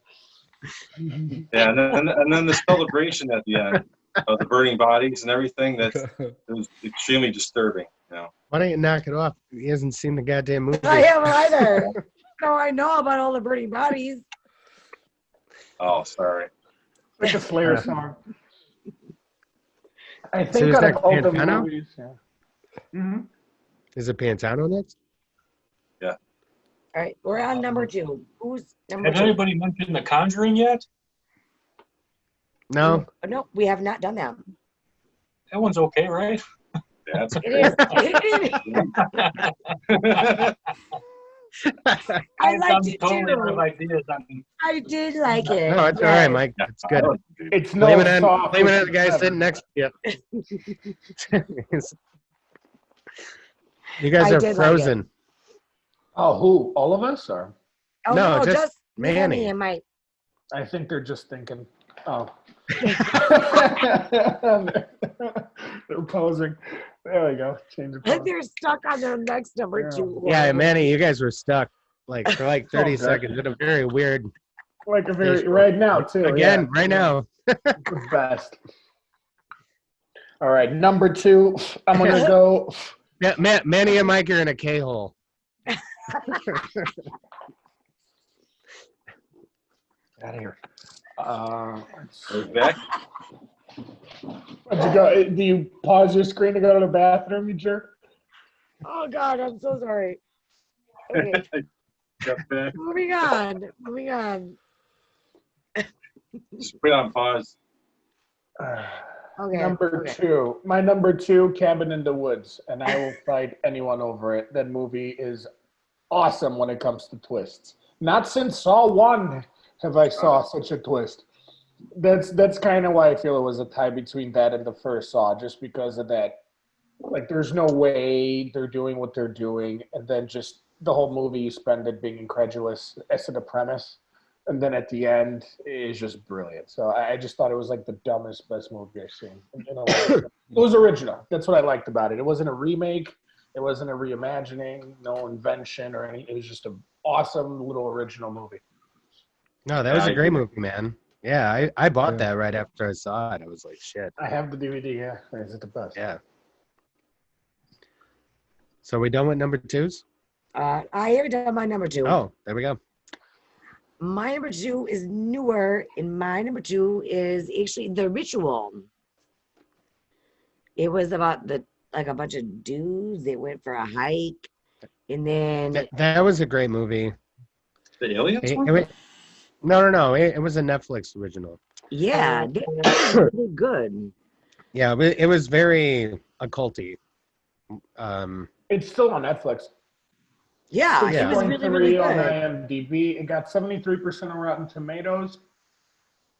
Yeah, and then the celebration at the end of the burning bodies and everything. It was extremely disturbing. Why don't you knock it off? He hasn't seen the goddamn movie. I haven't either. No, I know about all the burning bodies. Oh, sorry. Like a Slayer song. I So think is out that of all the Pantano? movies, yeah. Mm-hmm. Is it Pantano next? All right, we're on number 2. Who's number Has 2? anybody mentioned The Conjuring yet? No. No, we have not done that. That one's okay, right? Yeah, that's It is. I liked it totally out of too. ideas. I did like it. No, it's all right, Mike. It's good. It's no Blame it on soft. the guy sitting next to you. You guys I are did like frozen. Oh, who? All of us? Or Oh, No, no, just just Manny. Manny and Mike. I think they're just thinking. Oh. They're posing. There we go. Change the I think pose. they're stuck on their next number Yeah. 2. Yeah, Manny, you guys were stuck for like 30 Okay. seconds in a very weird. Like a very right now too. Again, yeah. right now. The best. All right, number 2. I'm gonna go. Yeah, Manny and Mike are in a K-hole. Out of here. Okay. Where'd you go? Do you pause your screen to go to the bathroom, you jerk? Oh, God, I'm so sorry. Okay, Got back. moving on. Moving on. Just put it on pause. Okay. Number okay. 2. My number 2, Cabin in the Woods, and I will fight anyone over it. That movie is awesome when it comes to twists. Not since Saw 1 have I saw such a twist. That's kind of why I feel it was a tie between that and the first Saw, just because of that. Like, there's no way they're doing what they're doing, and then just the whole movie you spend it being incredulous as to the premise. And then at the end, it's just brilliant. So I just thought it was like the dumbest, best movie I've seen in a long time. It was original. That's what I liked about it. It wasn't a remake. It wasn't a reimagining, no invention or anything. It was just an awesome little original movie. No, that was I a great agree. movie, man. Yeah, I bought Yeah. that right after I saw it. I was like, shit. I have the DVD. Yeah, is it the best? Yeah. So we done with number twos? I haven't done my number two. Oh, there we go. My number two is newer, and my number two is actually The Ritual. It was about a bunch of dudes that went for a hike, and then That was a great movie. The aliens It- one? it wa- no. It was a Netflix original. yeah, that was really good. Yeah, but it was very occulty. It's still on Netflix. Yeah, Yeah. it was really, really 6.3 on good. IMDb. It got 73% on Rotten Tomatoes.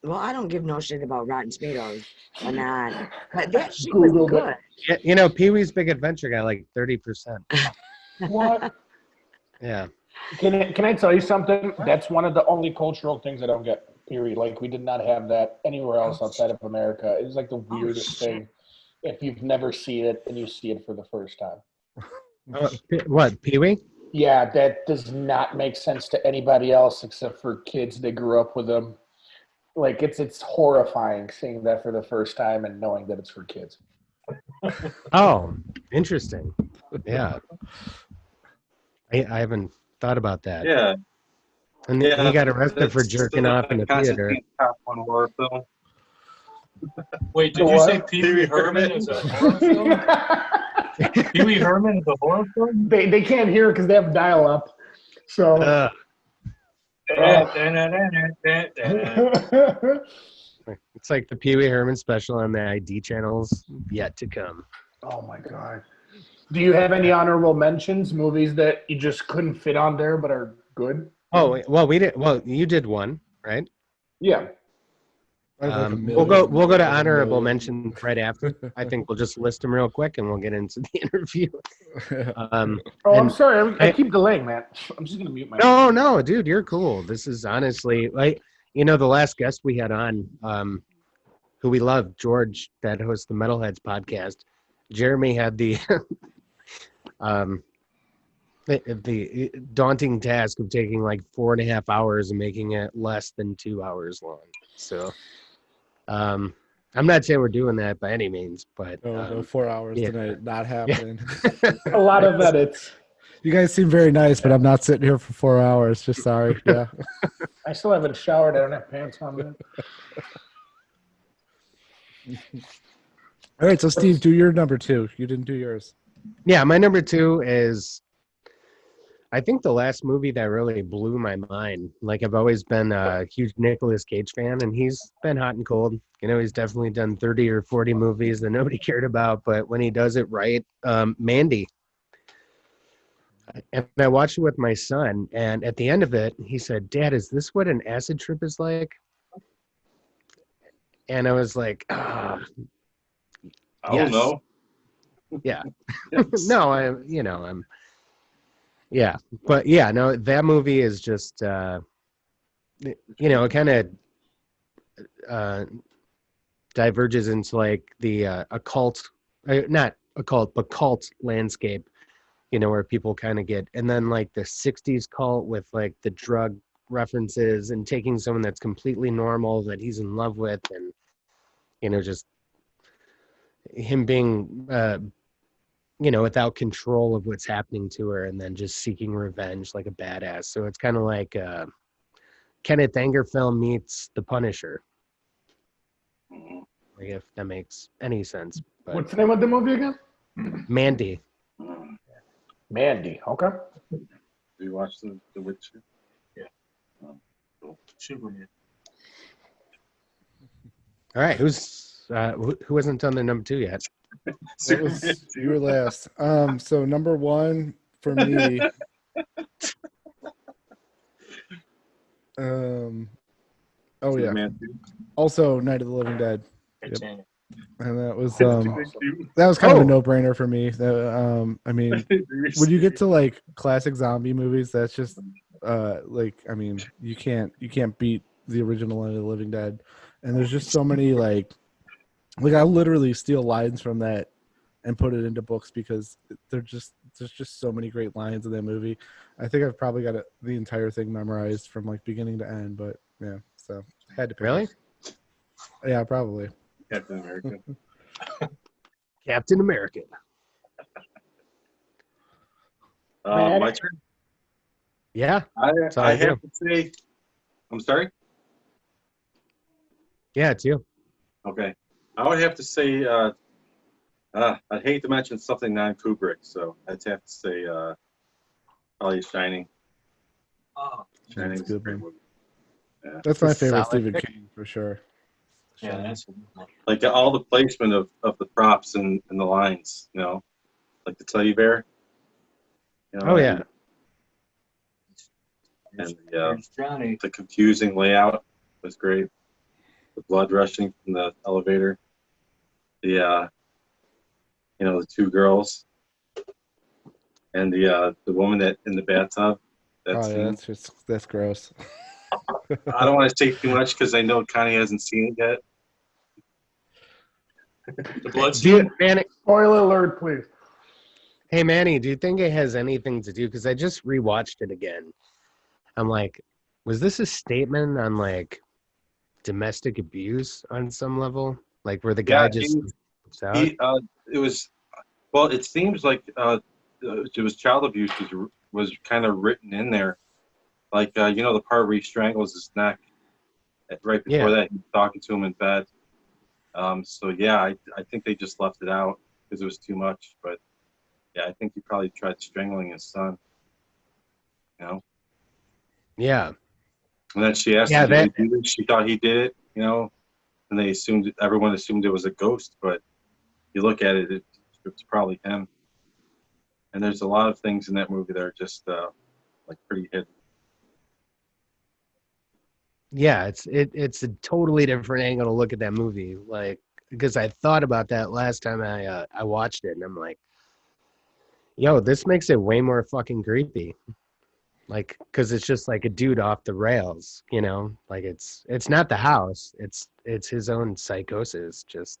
Well, I don't give no shit about Rotten Tomatoes or not, but that shit was Googled good. it. You know, Pee-wee's Big Adventure got like 30%. What? Yeah. Can I tell you something? That's one of the only cultural things I don't get. Period. Like we did not have that anywhere else outside of America. It was like the weirdest thing. If you've never seen it and you see it for the first time. What, Pee-wee? Yeah, that does not make sense to anybody else except for kids that grew up with them. Like it's horrifying seeing that for the first time and knowing that it's for kids. Oh, interesting. Yeah. I haven't thought about that. Yeah. And Yeah. he got arrested for That's jerking off in the theater. Constantine's top one horror film. Wait, did you say Pee Wee Herman is a horror film? Pee Wee Herman is a horror film? They can't hear because they have dial up. So Ugh. It's like the Pee Wee Herman special on the ID channels yet to come. oh my god. Do you have any honorable mentions, movies that you just couldn't fit on there but are good? Oh, well, we did. Well, you did one, right? Yeah. I have like a We'll go million. to honorable mention right after. I think we'll just list them real quick and we'll get into the interview. Oh, I'm And- sorry. I keep delaying, man. I'm just gonna mute my. No, dude, you're cool. This is honestly like, you know, the last guest we had on, who we love, George, that hosts the Metalheads podcast. Jeremy had the the daunting task of taking like 4.5 hours and making it less than 2 hours long. So I'm not saying we're doing that by any means, but No, 4 hours yeah. tonight, not happening. A lot of edits. You guys seem very nice, but I'm not sitting here for 4 hours. Just sorry. Yeah. I still haven't showered. I don't have pants on. Man. All right, so Steve, do your number two. You didn't do yours. yeah, my number two is, I think the last movie that really blew my mind. Like, I've always been a huge Nicolas Cage fan, and he's been hot and cold. You know, he's definitely done 30 or 40 movies that nobody cared about, but when he does it right, Mandy. And I watched it with my son, and at the end of it, he said, "Dad, is this what an acid trip is like?" And I was like, I Yes. don't know. yeah. Yes. No, I'm yeah, but yeah, no, that movie is just it kind of diverges into like the occult, not occult, but cult landscape, where people kind of get, and then like the 60s cult with like the drug references and taking someone that's completely normal that he's in love with, and just him being without control of what's happening to her, and then just seeking revenge like a badass. So it's kind of like Kenneth Anger film meets The Punisher, like, if that makes any sense. But What's the name of the movie again? Mandy. Mandy. Okay. Do you watch The Witcher? Superman. All right, who hasn't done their number two yet? That was your last. So number one for me. Oh yeah. Superman 2. Also, Night of the Living Dead, Titanic. and that was kind of a no-brainer for me. I mean, when you get to like classic zombie movies, that's just Like, I mean, you can't beat the original Night of the Living Dead. And there's just so many like I literally steal lines from that and put it into books because there's just so many great lines in that movie. I think I've probably got the entire thing memorized from like beginning to end. But yeah, so had to pick Really? it. Yeah, probably. Captain America. Captain America. My turn. Yeah. I I do. have to say, I'm sorry. Yeah, it's you. Okay, I would have to say, I'd hate to mention something non-Kubrick, so I'd have to say, probably Shining. Oh, Shining That's a is a good great one. movie. That's a my favorite solid Stephen pick. King for sure. yeah, that's Like all the placement of the props and the lines, like the teddy bear. Oh yeah. And There's Johnny. the confusing layout was great. The blood rushing from the elevator. The the two girls and the woman that in the bathtub. That Oh yeah, scene. that's gross. I don't want to say too much because I know Connie hasn't seen it yet. The blood Do you, scene? Manny, Spoiler alert, please. hey Manny, do you think it has anything to do? Because I just rewatched it again. I'm like, was this a statement on like domestic abuse on some level? Like where the guy Yeah, just flips out? it was. Well, it seems like it was child abuse was kind of written in there, like the part where he strangles his neck. Right before Yeah. that, he's talking to him in bed. So yeah, I think they just left it out because it was too much. But yeah, I think he probably tried strangling his son. Yeah. And then she asked Yeah, him, "Did that he do this?" She thought he did it. And everyone assumed it was a ghost. But you look at it, it's probably him. And there's a lot of things in that movie that are just like pretty hidden. yeah, it's a totally different angle to look at that movie. Like because I thought about that last time I watched it and I'm like, yo, this makes it way more fucking creepy. Like because it's just like a dude off the rails, like it's not the house, it's his own psychosis. Just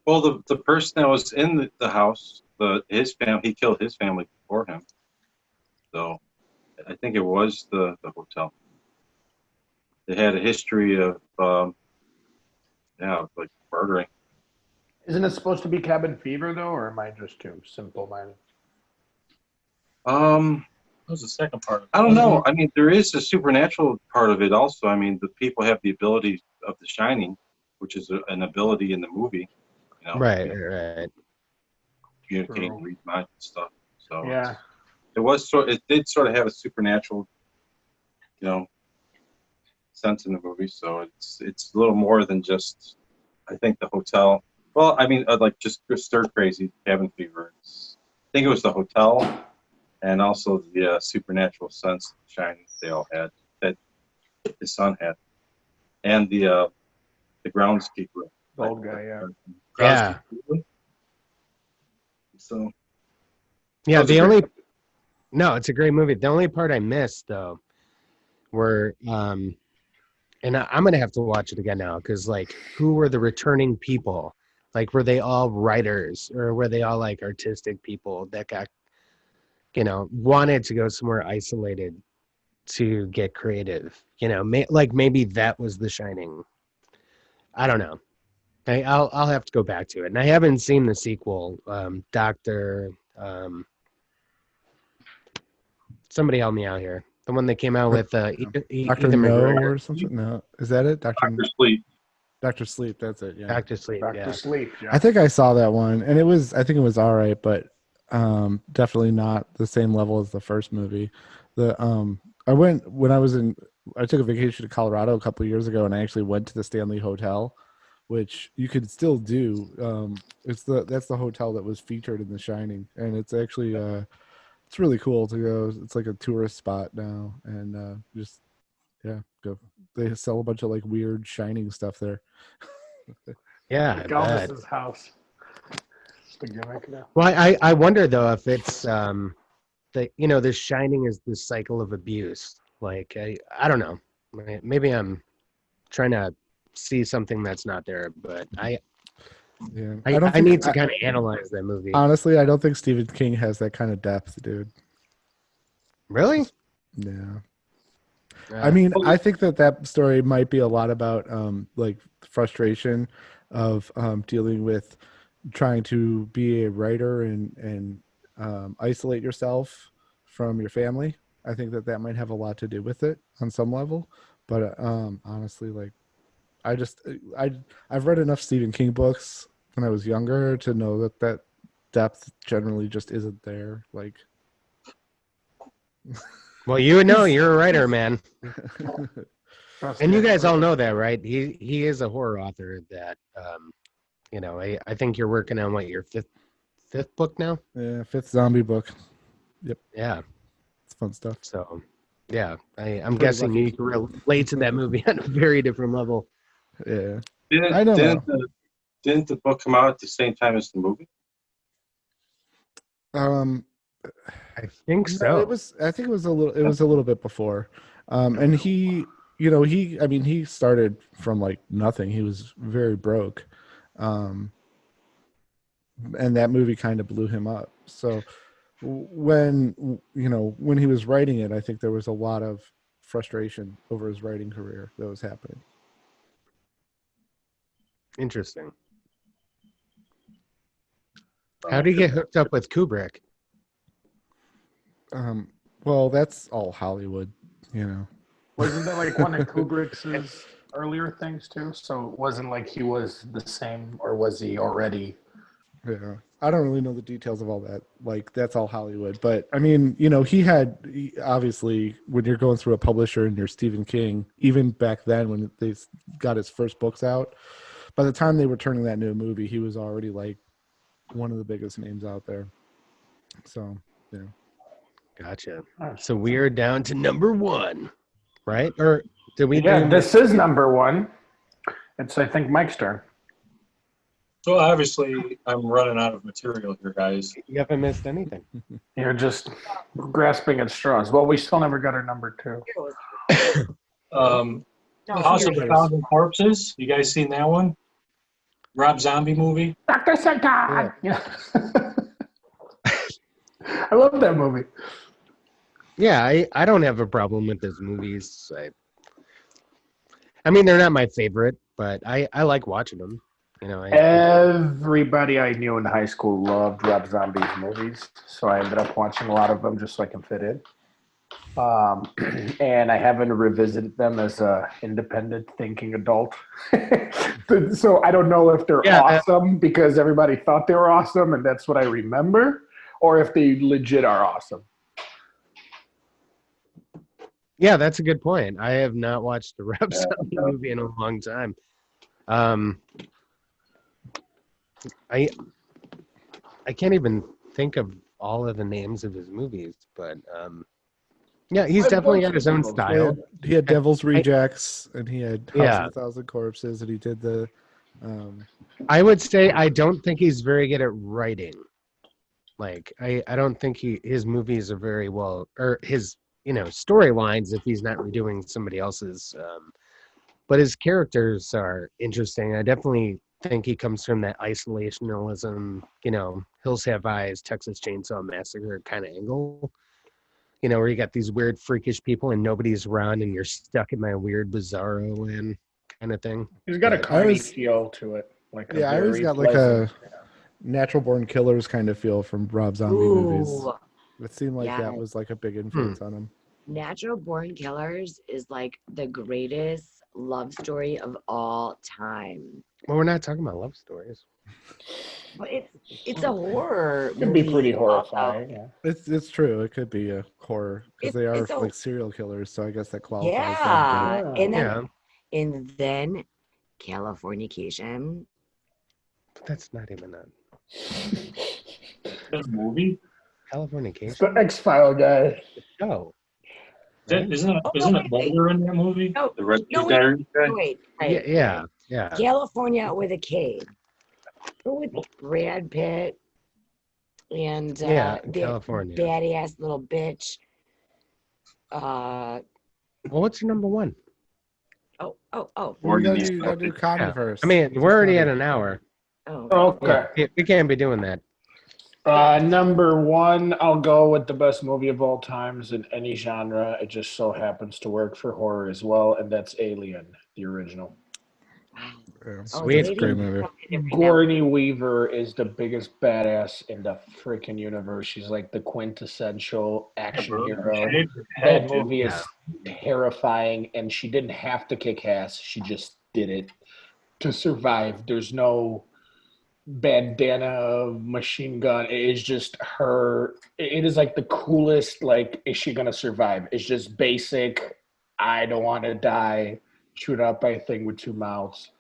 Well, the person that was in the house, his family, he killed his family before him. So I think it was the hotel. They had a history of like murdering. Isn't it supposed to be cabin fever though, or am I just too simple-minded? That was the second part of it. I don't know. I mean, there is a supernatural part of it also. I mean, the people have the ability of the Shining, which is an ability in the movie. right. Communicate True. and read minds and stuff. So Yeah. it did sort of have a supernatural, sense in the movie. So it's a little more than just, I think, the hotel. Well, I mean, like just stir crazy cabin fever. I think it was the hotel and also the supernatural sense of Shining they all had, that his son had, and the groundskeeper. The old guy, yeah. Yeah. So Yeah, that was a great movie. no, it's a great movie. The only part I missed though were and I'm gonna have to watch it again now because like who were the returning people? Like were they all writers or were they all like artistic people that got wanted to go somewhere isolated to get creative? Like maybe that was The Shining. I don't know. I'll have to go back to it. And I haven't seen the sequel, Doctor. Somebody help me out here. The one that came out with Dr. Ethan No McGregor. or something. No, is that it? Dr. Sleep. Dr. Sleep. That's it. Yeah. Doctor Sleep. Back Yeah. to sleep. Yeah. I think I saw that one, and I think it was all right, but definitely not the same level as the first movie. I went when I took a vacation to Colorado a couple of years ago, and I actually went to the Stanley Hotel, which you could still do. That's the hotel that was featured in The Shining, and it's actually it's really cool to go. It's like a tourist spot now, and just go. They sell a bunch of like weird Shining stuff there. Yeah. I Like bet. Elvis's house. Just a gimmick now. Well, I wonder though if it's the Shining is the cycle of abuse. Like I don't know. Maybe I'm trying to see something that's not there, but Yeah, I don't I think. need to kind of analyze that movie. Honestly, I don't think Stephen King has that kind of depth, dude. Really? Yeah. I mean, I think that story might be a lot about like frustration of dealing with trying to be a writer and isolate yourself from your family. I think that might have a lot to do with it on some level. But honestly, like I just I've read enough Stephen King books when I was younger to know that depth generally just isn't there. Like, well, you would know. You're a writer, man. Trust And me. you guys all know that, right? He is a horror author that I think you're working on what, your fifth book now? yeah, fifth zombie book. Yeah. It's fun stuff. So yeah, I'm Pretty guessing lucky. you can relate to that movie on a very different level. Yeah, Didn't I don't didn't know. didn't the book come out at the same time as the movie? Um, I think no, so. it was. I think it was a little. It was a little bit before. And he, I mean, he started from like nothing. He was very broke, um, and that movie kind of blew him up. So when he was writing it, I think there was a lot of frustration over his writing career that was happening. Interesting. How did he get hooked up with Kubrick? Well, that's all Hollywood, you know. Wasn't that like one of Kubrick's earlier things too? So it wasn't like he was the same, or was he already? Yeah, I don't really know the details of all that. Like, that's all Hollywood. But I mean, obviously, when you're going through a publisher and you're Stephen King, even back then when they got his first books out, by the time they were turning that into a movie, he was already like one of the biggest names out there. So, yeah. Gotcha. So we're down to number one, right? Or did we? Yeah, this is number one. It's, I think, Mike's turn. So obviously, I'm running out of material here, guys. You haven't missed anything. You're just grasping at straws. Well, we still never got our number two. Um, No, House here of it a is. Thousand Corpses. You guys seen that one? Rob Zombie movie. Dr. Satan! Yeah. I love that movie. Yeah, I don't have a problem with those movies. I mean, they're not my favorite, but I like watching them. Everybody I knew in high school loved Rob Zombie's movies, so I ended up watching a lot of them just so I can fit in. And I haven't revisited them as a independent thinking adult. So I don't know if they're awesome because everybody thought they were awesome and that's what I remember, or if they legit are awesome. Yeah, that's a good point. I have not watched a Rob Zombie movie in a long time. I can't even think of all of the names of his movies, but yeah, he's definitely got his own style. He had Devil's Rejects, and he had House of Yeah. a Thousand Corpses, and he did the. I would say I don't think he's very good at writing. Like I don't think his movies are very well, or his storylines if he's not redoing somebody else's. But his characters are interesting. I definitely think he comes from that isolationism, Hills Have Eyes, Texas Chainsaw Massacre kind of angle. Where you got these weird, freakish people and nobody's around, and you're stuck in my weird, bizarro land kind of thing. He's got a carny feel to it. I always got like a Natural Born Killers kind of feel from Rob Zombie movies. It seemed like that was like a big influence on him. Natural Born Killers is like the greatest love story of all time. Well, we're not talking about love stories. But it's a horror. It could be pretty horrifying. Yeah. It's true. It could be a horror because they are like serial killers. So I guess that qualifies. Yeah, them, and then Californication. But that's not even a movie. Californication. It's the X-File guy. Oh. Right? Isn't it Mulder in that movie? No, The Red no, Diary guy? wait. Yeah. California with a K. With Brad Pitt and the California. badass little bitch. Well, what's your number one? Oh. You More than gotta these do, you gotta do fuckers. Connie Yeah. first. I mean, we're already at an hour. Oh. Okay. Yeah, we can't be doing that. Number one, I'll go with the best movie of all times in any genre. It just so happens to work for horror as well, and that's Alien, the original. Wow. Yeah. Oh, Sweet. it's It's a great waiting. movie. Right now. Sigourney Weaver is the biggest badass in the freaking universe. She's like the quintessential action bro. hero. Shave your That head, dude. movie is terrifying, and she didn't have to kick ass. She just did it to survive. There's no bandana machine gun. It is just her. It is like the coolest. Like, is she gonna survive? It's just basic. I don't want to die. Shoot up by a thing with two mouths,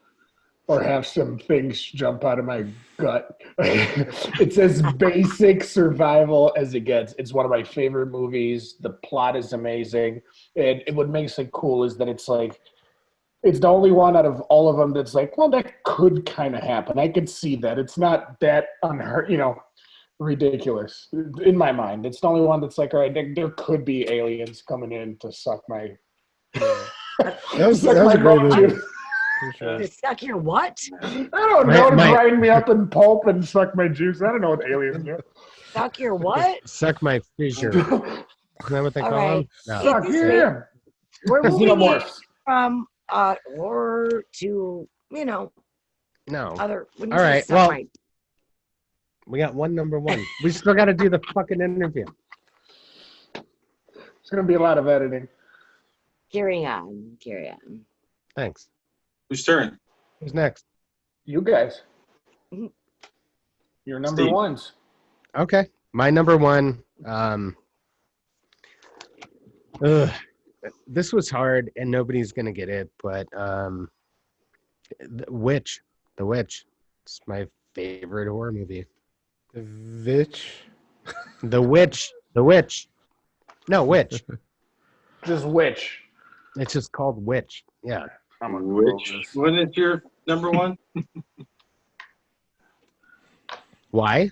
or have some things jump out of my gut. It's as basic survival as it gets. It's one of my favorite movies. The plot is amazing, and what makes it cool is that it's like it's the only one out of all of them that's like, well, that could kind of happen. I could see that. It's not that ridiculous in my mind. It's the only one that's like, all right, there could be aliens coming in to suck my That was suck a my great butt, movie. dude. For sure. To suck your what? I don't My- know, to my- grind me up in pulp and suck my juice. I don't know what aliens do. Suck your what? Suck my fissure. Isn't that what they All call right. them? No. Suck, yeah. We're moving it Xenomorphs. from horror to No. other. When All right, suck well- my- We got one number one. We still got to do the fucking interview. It's gonna be a lot of editing. carry on. Thanks. Whose turn? Who's next? You guys. Mhm. Your number Steve. ones. Okay. My number one. This was hard and nobody's going to get it, but The Witch. The Witch. It's my favorite horror movie. The Vitch. The Witch. The Witch. No, Witch. Just which? It's just called Witch. Yeah. I'm gonna Google Which this. one is your number one? Why?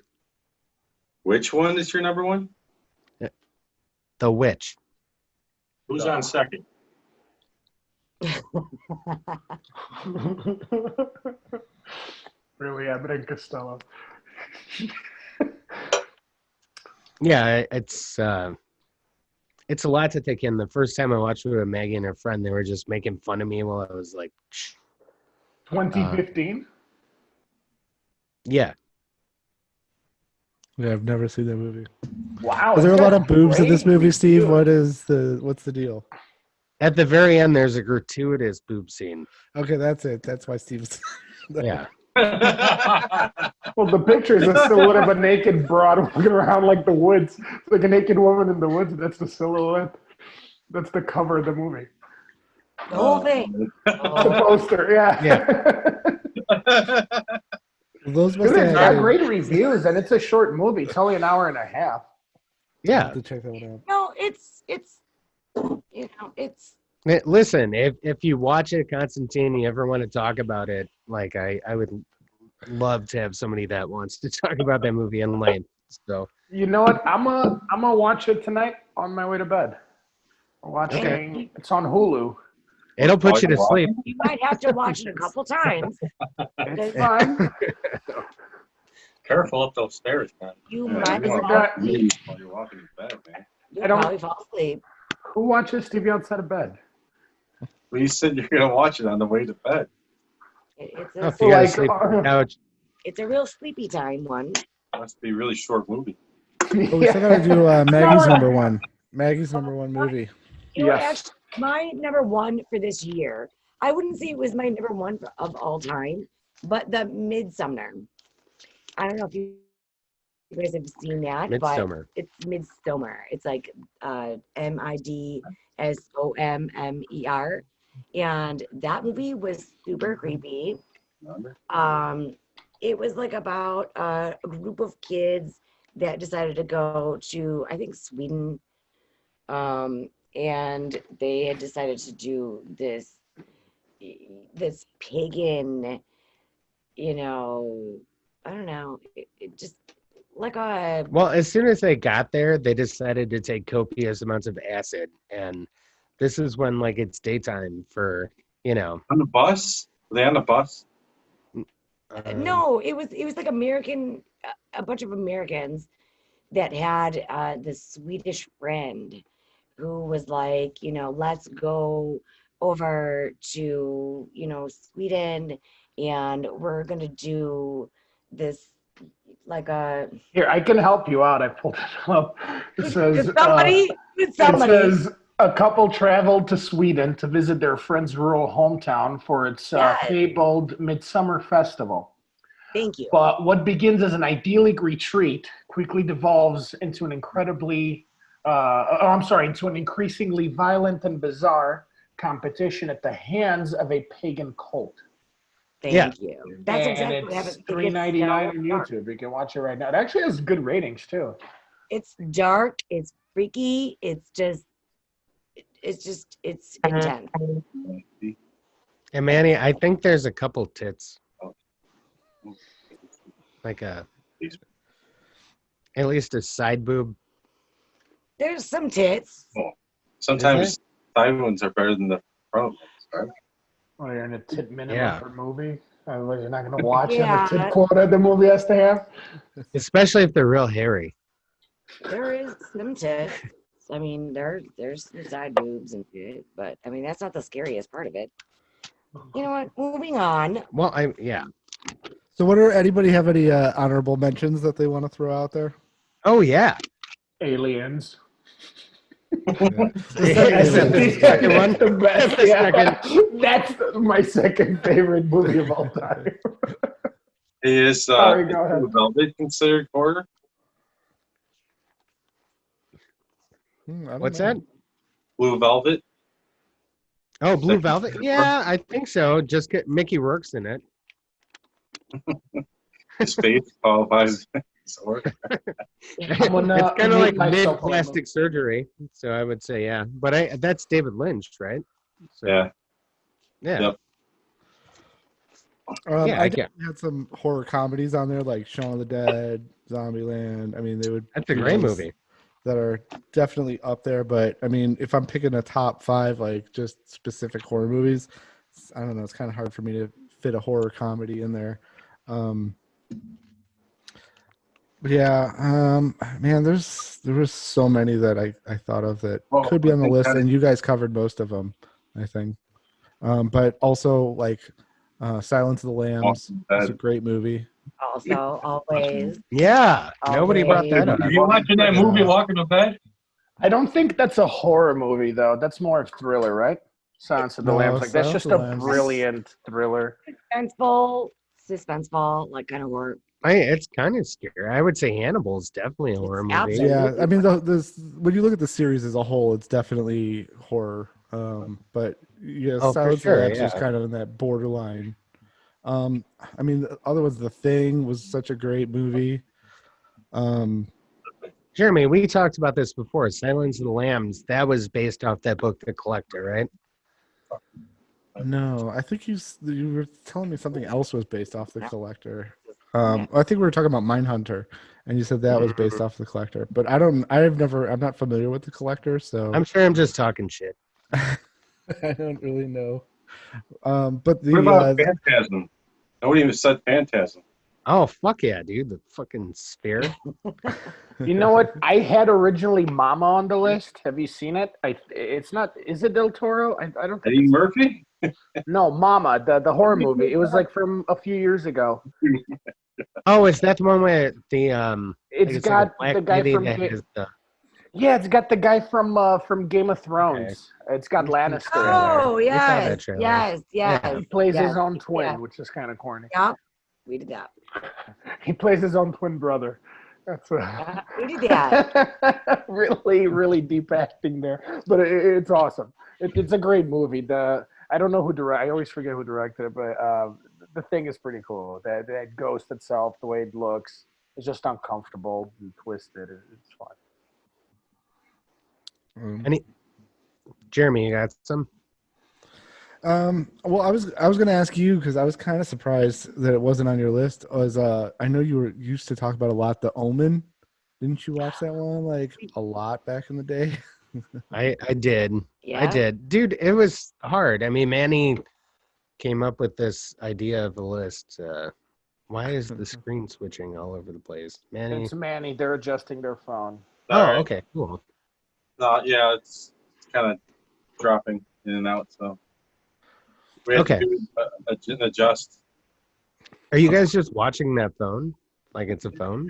Which one is your number one? The Witch. Who's on second? Really, Abbott and Costello. Yeah, it's a lot to take in. The first time I watched it with Maggie and her friend, they were just making fun of me while I was like, 2015. yeah. Yeah, I've never seen that movie. Wow. Is there a it's lot got of boobs in this great movie, Steve? reviews. What's the deal? At the very end, there's a gratuitous boob scene. Okay, that's it. That's why Steve's. Yeah. Well, the picture is a silhouette of a naked broad walking around like the woods. It's like a naked woman in the woods. That's the silhouette. That's the cover of the movie. The whole thing. The poster, yeah. Those must Dude, have it's got had- great reviews, and it's a short movie. It's only an hour and a half. I'll Yeah. have to check that one out. No, it's Listen, if you watch it, Constantine, you ever want to talk about it, like I would love to have somebody that wants to talk about that movie in length. So You know what? I'm gonna watch it tonight on my way to bed. I'm watching. Okay. It's on Hulu. it'll put you to sleep. you might have to watch it a couple times. It's fine. Careful up those stairs, man. You Yeah, might you as wanna well. walk in while you're walking to bed, man. You'll I don't- probably fall asleep. Who watches TV outside of bed? Well, you said you're gonna watch it on the way to bed. It's Oh, a if you gotta Like, sleep on the couch. it's a real sleepy time one. Must be a really short movie. But we still gotta do Maggie's number one. Maggie's number one movie. You know, Yes. actually, my number one for this year, I wouldn't say it was my number one of all time, but the Midsummer. I don't know if you guys have seen that, but Midsummer. it's Midsummer. It's like Midsommer. And that movie was super creepy. Remember? It was like about a group of kids that decided to go to, I think, Sweden. And they had decided to do this pagan, I don't know, it just like a Well, as soon as they got there, they decided to take copious amounts of acid, and This is when like it's daytime for On the bus? Were they on the bus? No, it was like American, a bunch of Americans that had this Swedish friend who was like, let's go over to, Sweden, and we're gonna do this like a Here, I can help you out. I pulled it up. It says, could somebody it says a couple traveled to Sweden to visit their friend's rural hometown for its Yes. fabled Midsummer Festival. thank you. But what begins as an idyllic retreat quickly devolves into into an increasingly violent and bizarre competition at the hands of a pagan cult. Thank you. That's And exactly what it's happens. $3.99 on dark. YouTube. You can watch it right now. It actually has good ratings too. It's dark, it's freaky, it's intense. And Manny, I think there's a couple tits. Like at least a side boob. There's some tits. Sometimes side ones are better than the front ones, right? Oh, you're in a tit minimum Yeah. per movie? Otherwise, you're not going to watch Yeah. the tit quota the movie has to have? Especially if they're real hairy. There is some tits. I mean, there's some side boobs and shit, but I mean that's not the scariest part of it. You know what? Moving on. Well, So, anybody have any honorable mentions that they want to throw out there? Oh yeah. Aliens. Is that the second one? The best, The yeah. second. That's my second favorite movie of all time. Is Sorry, go ahead. Blue Velvet considered horror? I don't What's know. that? Blue Velvet? Oh, Blue Velvet. Yeah, I think so. Just get Mickey Rourke's in it. His face qualifies as horror. It's kind of like mid-plastic surgery, so I would say yeah. But that's David Lynch, right? So, Yeah. Yeah. Yep. Yeah, I definitely had some horror comedies on there, like Shaun of the Dead, Zombieland. I mean, they would. That's a be great ones movie. that are definitely up there. But I mean, if I'm picking a top 5, like just specific horror movies, I don't know. It's kind of hard for me to fit a horror comedy in there. But yeah, man, there was so many that I thought of that could be on the list, and you guys covered most of them, I think. But also like Silence of the Lambs is a great movie. Also, always. Yeah, nobody brought that up. Are you watching that movie Walking to Bed? I don't think that's a horror movie, though. That's more of thriller, right? Silence of the No, Lambs. Like, that's Silence just of the a Lambs. brilliant thriller. Suspenseful, like kind of work. It's kind of scary. I would say Hannibal is definitely a horror movie. Absolutely. Yeah, I mean, when you look at the series as a whole, it's definitely horror. But yeah, Oh, for Silence of sure, the Lambs is yeah. kind of in that borderline. I mean, the other ones, The Thing was such a great movie. Jeremy, we talked about this before. Silence of the Lambs, that was based off that book, The Collector, right? No, I think you were telling me something else was based off The Collector. I think we were talking about Mindhunter, and you said that was based off The Collector. But I'm not familiar with The Collector, so I'm sure I'm just talking shit. I don't really know. But What about Phantasm? Nobody even said Phantasm. Oh, fuck yeah, dude. The fucking sphere. You know what? I had originally Mama on the list. Have you seen it? It's not. Is it Del Toro? I don't think. Eddie Murphy? No, Mama, the horror movie. It was like from a few years ago. Oh, is that the one where the It's got the guy from. Yeah, it's got the guy from Game of Thrones. Okay. It's got Lannister. Oh, in yes, there. yes. Yeah. He plays his own twin, which is kind of corny. Yep, we did that. He plays his own twin brother. That's we did that. really, really deep acting there, but it's awesome. It's a great movie. I don't know who directed. I always forget who directed it, but The Thing is pretty cool. That ghost itself, the way it looks, is just uncomfortable and twisted. It's fun. Jeremy, you got some? Well, I was going to ask you because I was kind of surprised that it wasn't on your list. I know you were used to talk about a lot The Omen. Didn't you watch that one like a lot back in the day? I did. Yeah. I did. Dude, it was hard. I mean, Manny came up with this idea of a list. Why is the screen switching all over the place? Manny. It's Manny. They're adjusting their phone. Oh, All right. okay, cool. Yeah, it's kind of dropping in and out, so we have Okay. to adjust. Are you guys just watching that phone? Like it's a phone?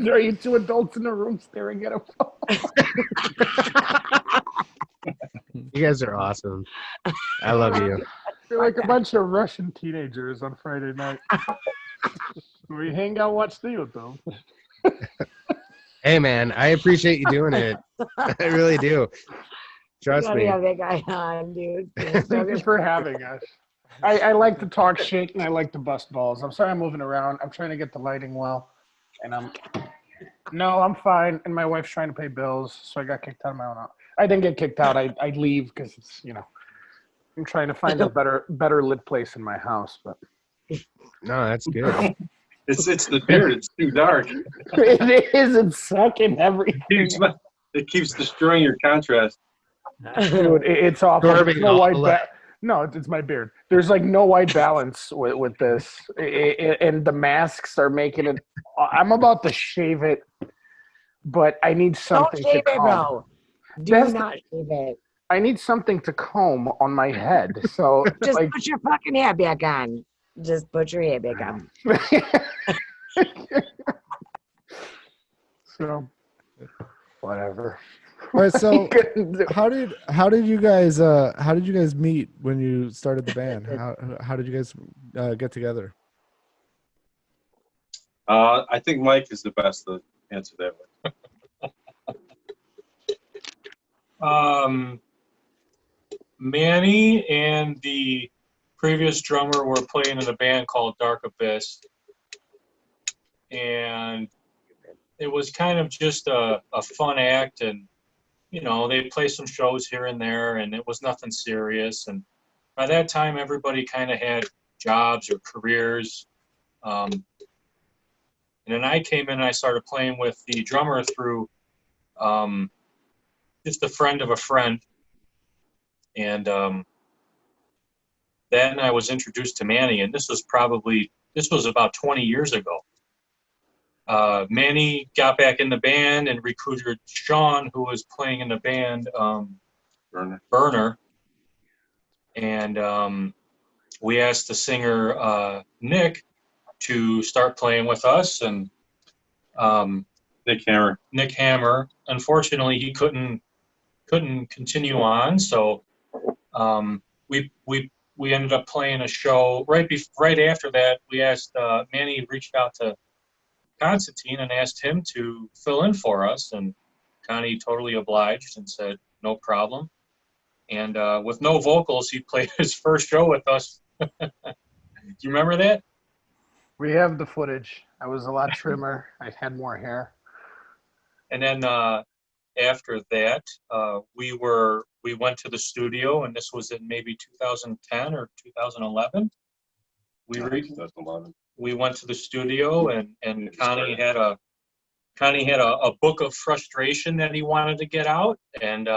Are you two adults in the room staring at a phone? You guys are awesome. I love you. You're like a bunch of Russian teenagers on Friday night. We hang out, watch the film. Hey, man, I appreciate you doing it. I really do. Trust Gotta me. have that guy on, dude. Thank you for having us. I like to talk shit and I like to bust balls. I'm sorry I'm moving around. I'm trying to get the lighting well. And I'm fine. And my wife's trying to pay bills, so I got kicked out of my own house. I didn't get kicked out. I leave because it's, I'm trying to find a better lit place in my house. But No, that's good. It's the beard. It's too dark. it is. It's sucking everything. It keeps destroying your contrast. Dude, it's awful. Absorbing There's no all white the- No, it's my beard. There's like no white balance with this, and the masks are making it. I'm about to shave it, but I need Don't something shave to it, comb. bro. Do That's- not shave it. I need something to comb on my head. So Just like, put your fucking hair back on. Just put your hair back on. so whatever. All right, so Couldn't do- how did you guys meet when you started the band? How did you guys get together? I think Mike is the best to answer that one. Manny and the previous drummer were playing in a band called Dark Abyss. And it was kind of just a fun act. And, they'd play some shows here and there, and it was nothing serious. And by that time, everybody kind of had jobs or careers. And then I came in and I started playing with the drummer through just a friend of a friend. And then I was introduced to Manny, and this was about 20 years ago. Manny got back in the band and recruited Sean, who was playing in the band, Burner. And we asked the singer, Nick, to start playing with us. And Nick Hammer. Unfortunately, he couldn't continue on. So we ended up playing a show right after that. We asked Manny reached out to Constantine and asked him to fill in for us, and Connie totally obliged and said no problem. And with no vocals, he played his first show with us. Do you remember that? We have the footage. I was a lot trimmer. I had more hair. And then after that, we went to the studio, and this was in maybe 2010 or 2011. We went to the studio, and Connie had a book of frustration that he wanted to get out, and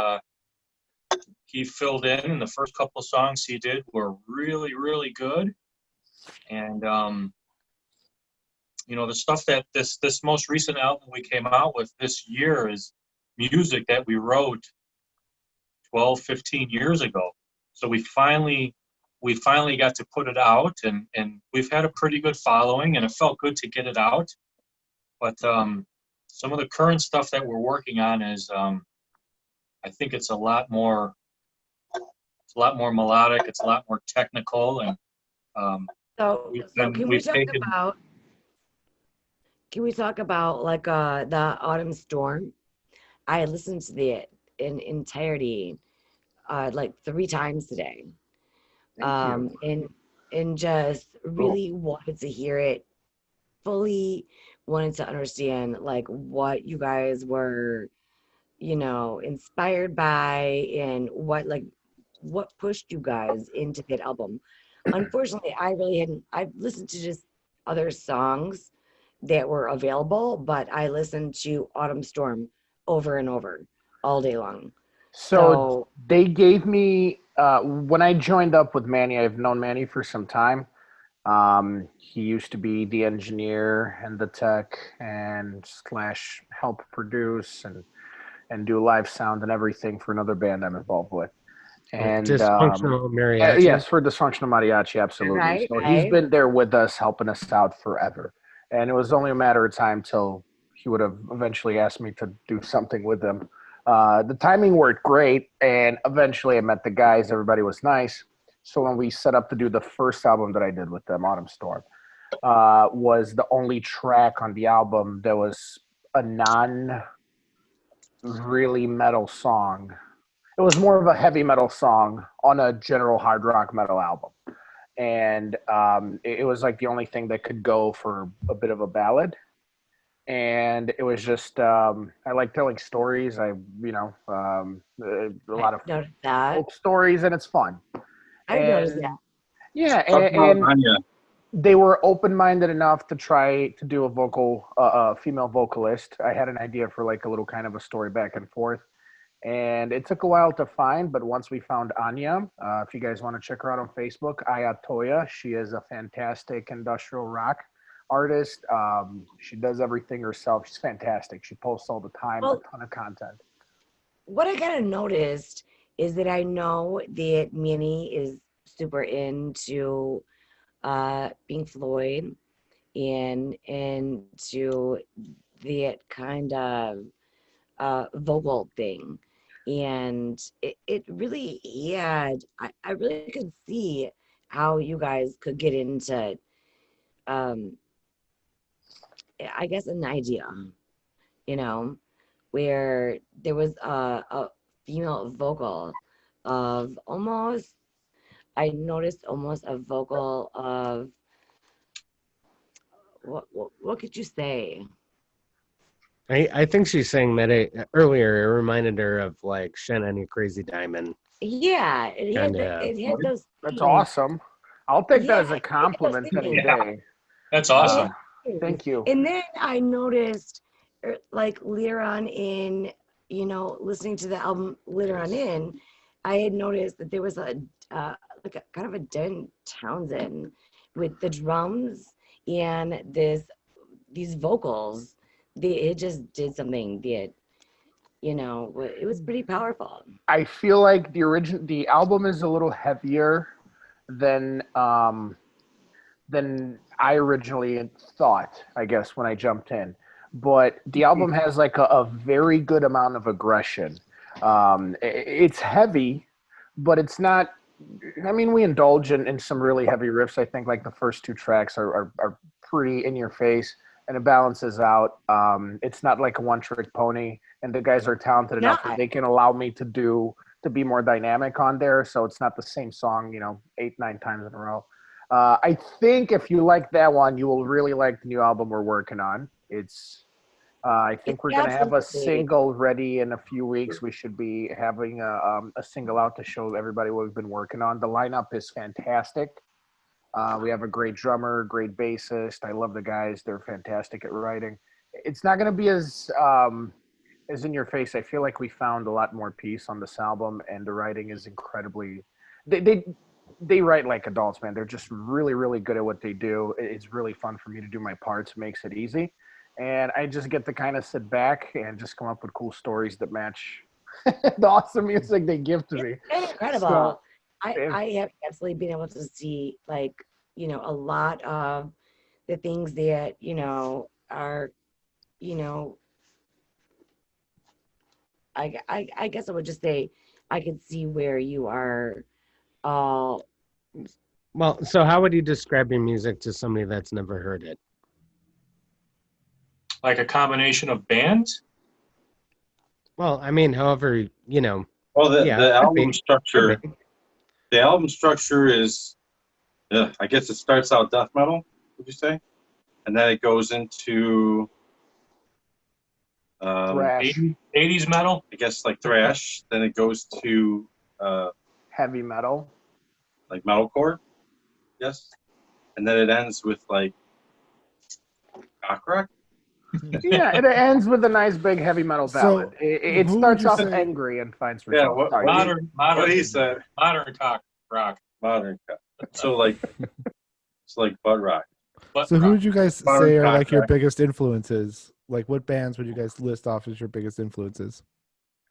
he filled in. And the first couple of songs he did were really, really good. And the stuff that this most recent album we came out with this year is music that we wrote 12, 15 years ago. So we finally got to put it out, and we've had a pretty good following, and it felt good to get it out. But some of the current stuff that we're working on is, I think it's a lot more melodic. It's a lot more technical, and So can we talk about like the Autumn Storm? I listened to it in entirety like 3 times today. And just really wanted to hear it fully, wanted to understand like what you guys were, inspired by, and what pushed you guys into that album. Unfortunately, I've listened to just other songs that were available, but I listened to Autumn Storm over and over all day long. So they gave me when I joined up with Manny. I've known Manny for some time. He used to be the engineer and the tech and slash help produce and do live sound and everything for another band I'm involved with. And Dysfunctional mariachi. yes, for Dysfunctional Mariachi, absolutely. Right, So he's right. been there with us, helping us out forever. And it was only a matter of time till he would have eventually asked me to do something with him. The timing worked great, and eventually I met the guys. Everybody was nice. So when we set up to do the first album that I did with them, Autumn Storm, was the only track on the album that was a non really metal song. It was more of a heavy metal song on a general hard rock metal album. And it was like the only thing that could go for a bit of a ballad. And it was just, I like telling stories. A lot of Noticed that. folk stories, and it's fun. I noticed that. And yeah, Talk about and Anya. they were open-minded enough to try to do a female vocalist. I had an idea for like a little kind of a story back and forth, and it took a while to find. But once we found Anya, if you guys want to check her out on Facebook, Aya Toya, she is a fantastic industrial rock artist. She does everything herself. She's fantastic. She posts all the time, Well, a ton of content. what I kind of noticed is that I know that Minnie is super into Pink Floyd and to that kind of vocal thing. And it really had, I really could see how you guys could get into, um, I guess, an idea, you know, where there was a female vocal of almost, I noticed almost a vocal of, what could you say? I think she's saying that earlier. It reminded her of like Shen and Crazy Diamond. Yeah, Kinda. it had those That's things. awesome. I'll take that Yeah, as a it had those compliment any things. day. That's It awesome. had things. Thank you. And then I noticed, like later on in, listening to the album later on in, I had noticed that there was like a kind of a Den Townsend with the drums and these vocals. It just did something that, it was pretty powerful. I feel like the album is a little heavier than I originally thought, I guess, when I jumped in. But the album has like a very good amount of aggression. It's heavy, but it's not. I mean, we indulge in some really heavy riffs. I think like the first two tracks are pretty in your face, and it balances out. It's not like a one trick pony, and the guys are talented enough that Not. they can allow me to be more dynamic on there. So it's not the same song, 8, 9 times in a row. I think if you like that one, you will really like the new album we're working on. I think we're going to have a Absolutely. single ready in a few weeks. We should be having a single out to show everybody what we've been working on. The lineup is fantastic. We have a great drummer, great bassist. I love the guys. They're fantastic at writing. It's not going to be as in your face. I feel like we found a lot more peace on this album, and the writing is incredibly. They write like adults, man. They're just really, really good at what they do. It's really fun for me to do my parts. It makes it easy. And I just get to kind of sit back and just come up with cool stories that match the awesome music they give to me. It's incredible. So, I have absolutely been able to see, like, a lot of the things that, are, I guess I would just say I could see where you are all. Well, so how would you describe your music to somebody that's never heard it? Like a combination of bands. Well, I mean, however, Well, the, yeah, the could be, album structure. could be. The album structure is, I guess it starts out death metal. Would you say? And then it goes into thrash, 80s metal. I guess like thrash. Then it goes to heavy metal. like metalcore. Yes. And then it ends with like rock rock. Yeah, and it ends with a nice big heavy metal So, ballad. It who would starts you off say- angry and finds Yeah, resolve. what- Sorry. what- Modern, What he said, modern rock. modern. So like, it's like butt rock. But So who rock. would you guys Modern say are like your contract. biggest influences? Like what bands would you guys list off as your biggest influences?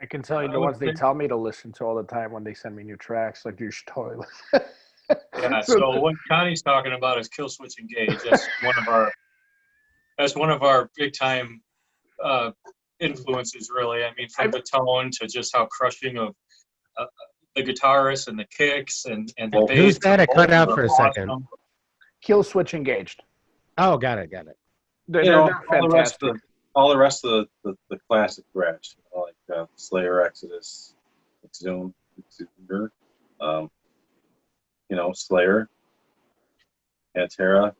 I can tell you the ones they tell me to listen to all the time when they send me new tracks. Like you should totally listen. Yeah, so what Connie's talking about is Kill Switch Engage. That's one of our big time influences, really. I mean, from the tone to just how crushing of the guitarist and the kicks and the Oh, bass. who's that? I cut out are for a second. awesome. Kill Switch Engaged. Oh, got it. They're, You know, they're fantastic. all the rest of the classic thrash, like Slayer, Exodus, Exhumer, Slayer, Pantera.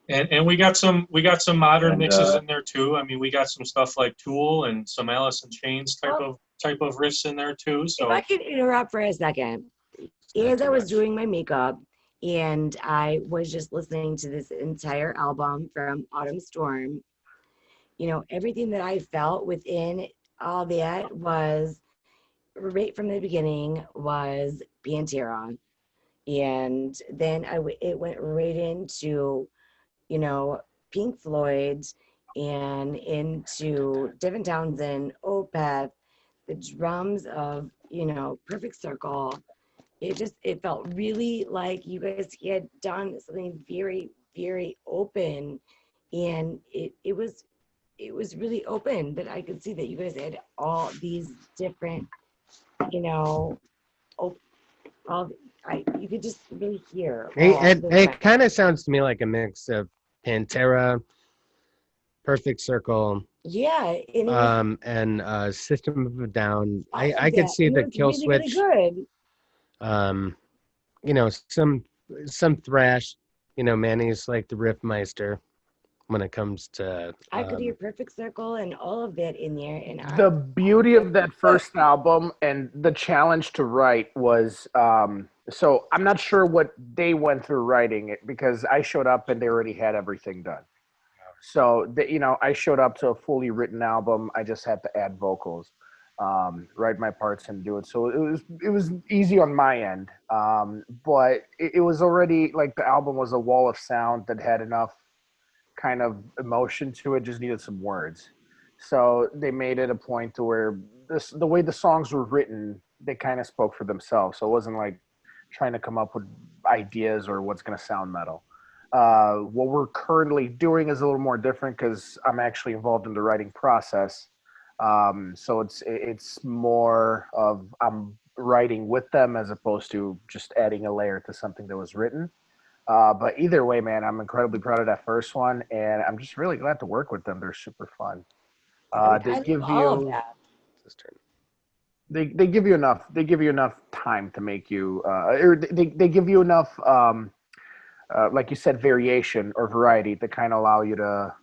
And we got some modern And, mixes in there too. I mean, we got some stuff like Tool and some Alice in Chains type of riffs in there too. If So I could interrupt for a second, as I was doing my makeup and I was just listening to this entire album from Autumn Storm, everything that I felt within all that was right from the beginning was Pantera. And then it went right into, Pink Floyd and into Devin Townsend, Opeth, the drums of, Perfect Circle. It felt really like you guys had done something very, very open, and it was really open, but I could see that you guys had all these different, you could just really hear. It kind of sounds to me like a mix of Pantera, Perfect Circle, Yeah, and and System of a Down. all of I could that, see and it the was Kill really, Switch. really good. Some thrash. Manny's like the riff meister when it comes to. I could hear Perfect Circle and all of that in there, and The beauty of that first album and the challenge to write was so I'm not sure what they went through writing it because I showed up and they already had everything done. So I showed up to a fully written album. I just had to add vocals, write my parts and do it. So it was easy on my end. But it was already like the album was a wall of sound that had enough kind of emotion to it, just needed some words. So they made it a point to where the way the songs were written, they kind of spoke for themselves. So it wasn't like trying to come up with ideas or what's going to sound metal. What we're currently doing is a little more different because I'm actually involved in the writing process. So it's more of I'm writing with them as opposed to just adding a layer to something that was written. But either way, man, I'm incredibly proud of that first one, and I'm just really glad to work with them. They're super fun. They give all of you that. they give you enough. They give you enough time to make you, or they give you enough, like you said, variation or variety to kind of allow you to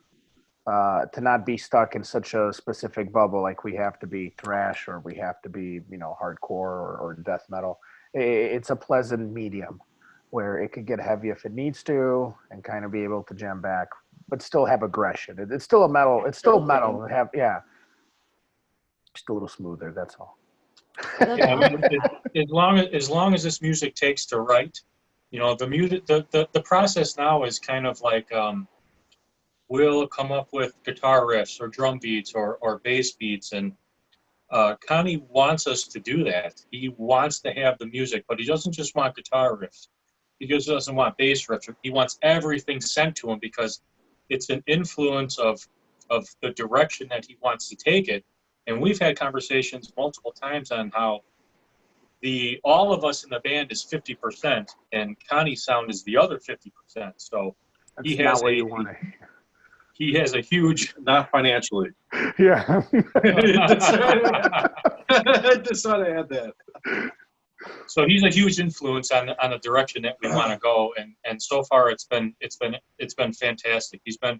not be stuck in such a specific bubble. Like we have to be thrash or we have to be, hardcore or death metal. It's a pleasant medium where it could get heavy if it needs to, and kind of be able to jam back, but still have aggression. It's still a metal. It's still metal. Just a little smoother. That's all. yeah, I mean, as long as this music takes to write, the music, the process now is kind of like we'll come up with guitar riffs or drum beats or bass beats, and Connie wants us to do that. He wants to have the music, but he doesn't just want guitar riffs. He just doesn't want bass riffs. He wants everything sent to him because it's an influence of the direction that he wants to take it. And we've had conversations multiple times on how all of us in the band is 50%, and Connie's sound is the other 50%. So That's not where you want it. He has a huge, Not financially. Yeah. I just thought I had that. so he's a huge influence on the direction that we want to go. And so far it's been fantastic. He's been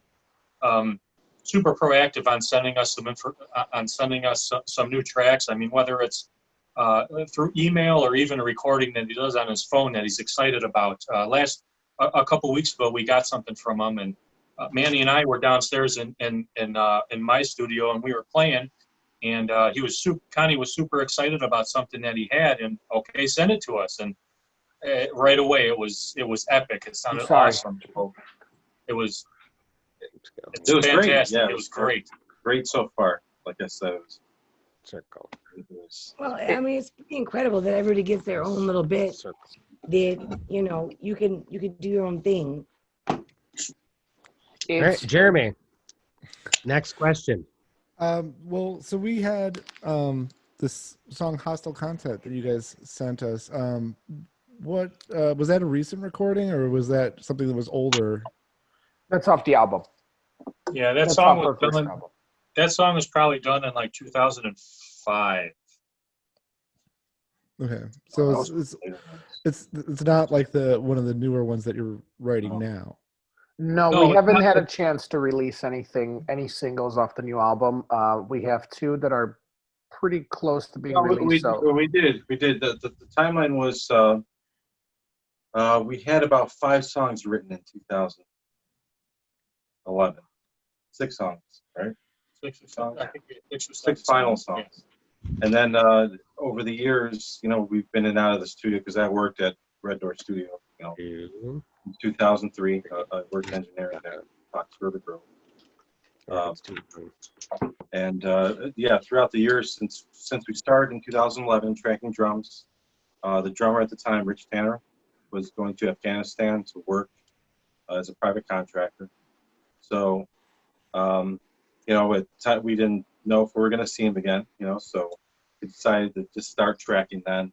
super proactive on sending us some new tracks. I mean, whether it's through email or even a recording that he does on his phone that he's excited about. A couple weeks ago, we got something from him, and Manny and I were downstairs in my studio, and we were playing. And Connie was super excited about something that he had, and okay, send it to us. And right away, it was epic. It sounded awesome. So it was great. Fantastic. Yeah, it was great. Great so far. Like I said, Circle. Well, I mean, it's pretty incredible that everybody gets their own little bit. That you can do your own thing. All right, Jeremy. Next question. Well, so we had this song "Hostile Content" that you guys sent us. What was that a recent recording, or was that something that was older? That's off the album. Yeah, That's off our first album. That song was probably done in like 2005. Okay, so it's not like one of the newer ones that you're writing now. No, we haven't had a chance to release any singles off the new album. We have two that are pretty close to being released. We did. The timeline was we had about 5 songs written in 2011. 6 songs, right? 6 songs. I think it was 6 final songs. Yeah. And then over the years, we've been in and out of the studio because I worked at Red Door Studio, in 2003. I worked engineering at Fox River Grove. Throughout the years since we started in 2011 tracking drums, the drummer at the time, Rich Tanner, was going to Afghanistan to work as a private contractor. So, we didn't know if we were going to see him again, so we decided to just start tracking then.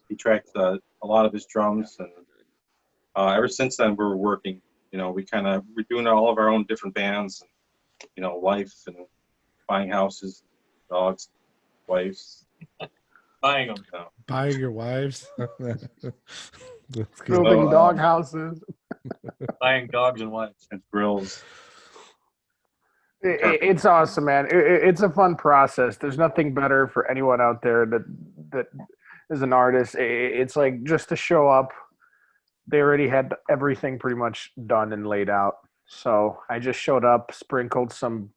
He tracked a lot of his drums, and ever since then we're working. We're doing all of our own different bands, and, life and buying houses, dogs, wives. Buying them. Buying your wives. Building dog houses. Buying dogs and wives. And grills. It's awesome, man. It's a fun process. There's nothing better for anyone out there that is an artist. It's like just to show up. They already had everything pretty much done and laid out. So I just showed up, sprinkled some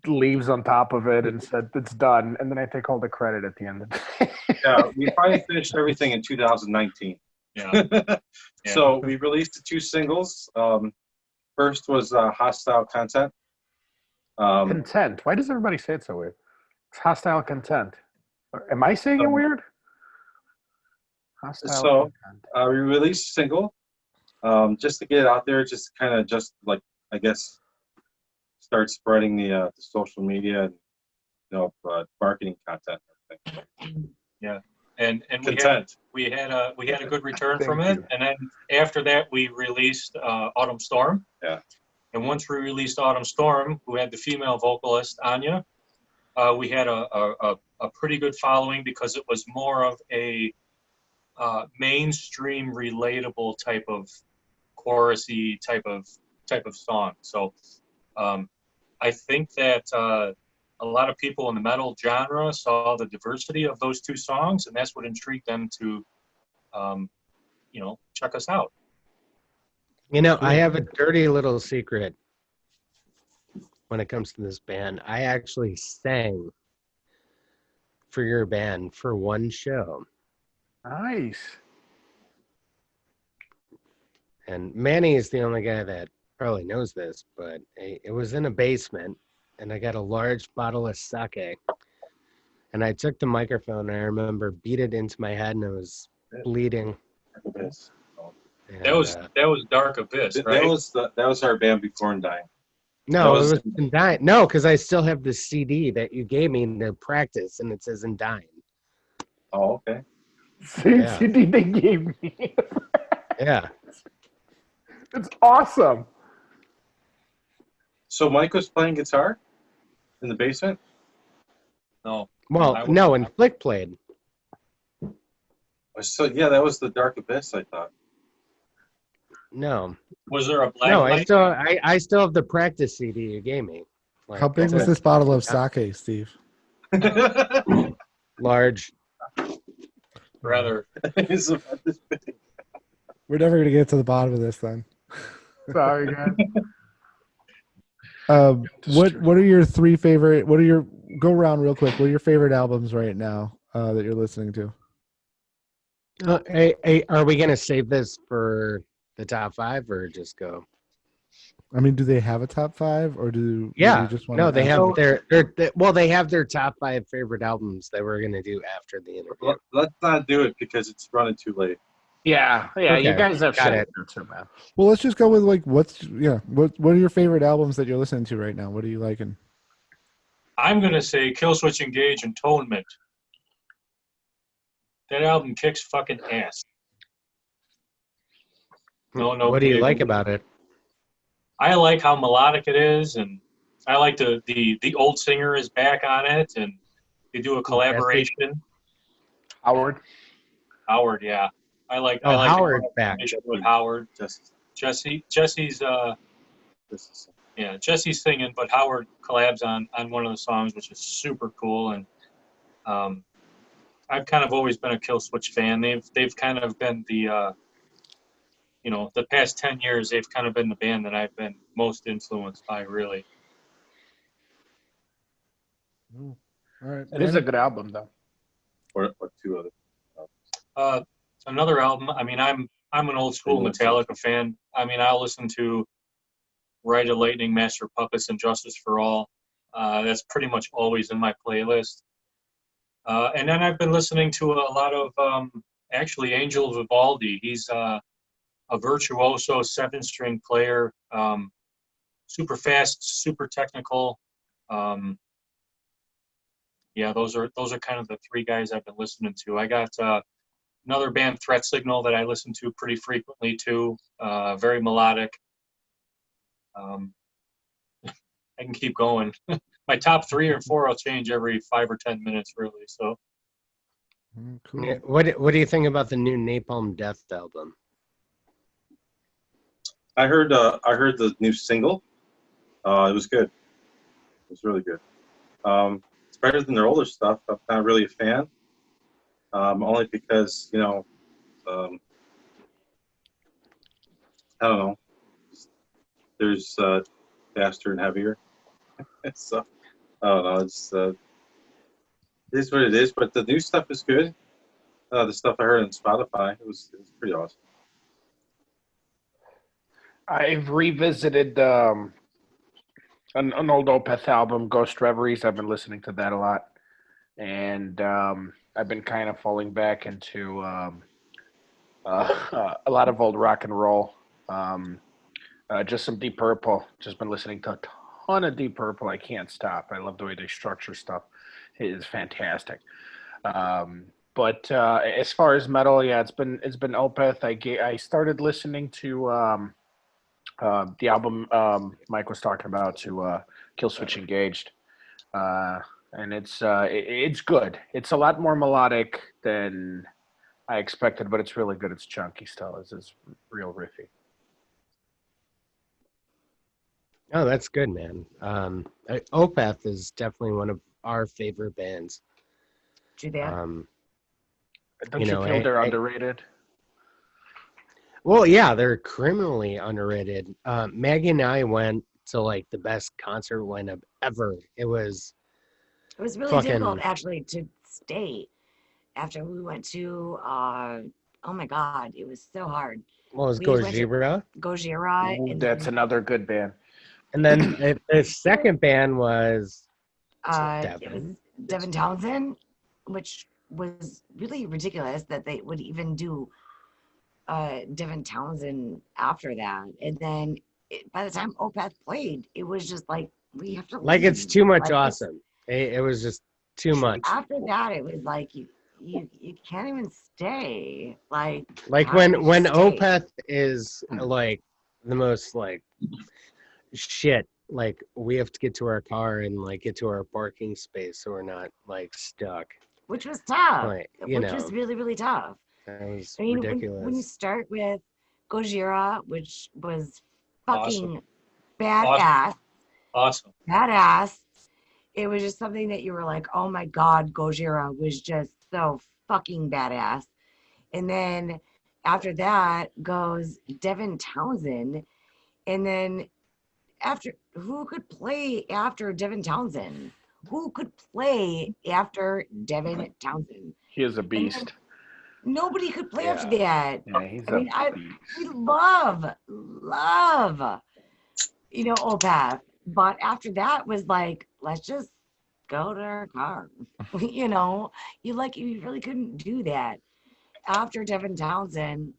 leaves on top of it, and said it's done. And then I take all the credit at the end of the day. Yeah, we finally finished everything in 2019. Yeah. So we released the 2 singles. First was Hostile Content. Content. Why does everybody say it so weird? It's Hostile Content. Am I saying it weird? Hostile Content. We released a single just to get it out there, just kind of I guess, start spreading the social media and marketing content. Yeah, and Content. we had a good return from it, and then after that we released Autumn Storm. Yeah. And once we released Autumn Storm, who had the female vocalist, Anya, we had a pretty good following because it was more of a mainstream relatable type of chorusy type of song. So I think that a lot of people in the metal genre saw the diversity of those 2 songs, and that's what intrigued them to check us out. I have a dirty little secret when it comes to this band. I actually sang for your band for one show. Nice. And Manny is the only guy that probably knows this, but it was in a basement, and I got a large bottle of sake, and I took the microphone, and I remember beat it into my head, and it was bleeding. And, that was Dark Abyss, right? That was our band before Indign. No, it was Indign. No, because I still have the CD that you gave me to practice, and it says Indign. Oh, okay. CD they gave me. Yeah. It's awesome. So Mike was playing guitar in the basement? No. Well, no, and Flick played. So that was the Dark Abyss, I thought. No. Was there a black? No, light? I still have the practice CD you gave me. How big was this bottle of sake, Steve? Large. Rather. We're never gonna get to the bottom of this then. Sorry, guys. What are your three favorite? What are your go around real quick? What are your favorite albums right now that you're listening to? Hey, are we gonna save this for the top five or just go? I mean, do they have a top five, or do we Yeah, just want no, to they ask? have So- well, they have their top five favorite albums that we're gonna do after the interview. Let's not do it because it's running too late. Yeah, you Okay, guys have got said it. it too, man. Well, let's just go with like what are your favorite albums that you're listening to right now? What are you liking? I'm gonna say Killswitch Engage Atonement. That album kicks fucking ass. No, What do you kidding. like about it? I like how melodic it is, and I like the old singer is back on it, and they do a collaboration. Howard. Howard, yeah, I like Oh, the Howard's back. collaboration with Howard. Just, Jesse's just yeah, Jesse's singing, but Howard collabs on one of the songs, which is super cool. And I've kind of always been a Killswitch fan. They've kind of been the the past 10 years, they've kind of been the band that I've been most influenced by, really. All right, It is a good album, though. or two other. Another album. I mean, I'm an old school Metallica fan. I mean, I'll listen to Ride of Lightning, Master of Puppets, and Justice for All. That's pretty much always in my playlist. And then I've been listening to a lot of actually Angel Vivaldi. He's a virtuoso 7-string player, super fast, super technical. Yeah, those are kind of the three guys I've been listening to. I got another band, Threat Signal, that I listen to pretty frequently too. Very melodic. I can keep going. My top 3 or 4 will change every 5 or 10 minutes, really. So. Cool. Yeah, what do you think about the new Napalm Death album? I heard the new single. It was good. It was really good. It's better than their older stuff. I'm not really a fan. Only because I don't know. There's faster and heavier. So I don't know. It is what it is. But the new stuff is good. The stuff I heard on Spotify, it was pretty awesome. I've revisited an old Opeth album, Ghost Reveries. I've been listening to that a lot. And I've been kind of falling back into a lot of old rock and roll. Just some Deep Purple. Just been listening to a ton of Deep Purple. I can't stop. I love the way they structure stuff. It is fantastic. But as far as metal, yeah, it's been Opeth. I started listening to the album Mike was talking about, to Killswitch Engaged, and it's good. It's a lot more melodic than I expected, but it's really good. It's chunky still. It's real riffy. Oh, that's good, man. Opeth is definitely one of our favorite bands. Do that. Don't you feel they're underrated? Well, yeah, they're criminally underrated. Maggie and I went to like the best concert lineup ever. It was really fucking- difficult actually to stay after we went to. Oh my God, it was so hard. What was We went to Gojira? Gojira, Ooh, and that's another good band. And then the second band was it was Devin Townsend, which was really ridiculous that they would even do Devin Townsend after that. And then by the time Opeth played, it was just like, we have to like leave. it's too much Like, awesome. It was just too much. After that, it was like you can't even stay. Like how when do you when stay? Opeth is like the most like shit, like we have to get to our car and like get to our parking space so we're not like stuck. Which was tough. Like, Which was really, really tough. that was I mean, ridiculous. when you start with Gojira, which was Awesome. fucking badass, Awesome. badass, it was just something that you were like, oh my God, Gojira was just so fucking badass. And then after that goes Devin Townsend. And then after who could play after Devin Townsend? Who could play after Devin Townsend? He is a And beast. nobody could play after Yeah. that. Yeah, he's I mean, a we beast. love, Opath. But after that was like, let's just go to our car. You really couldn't do that. After Devin Townsend,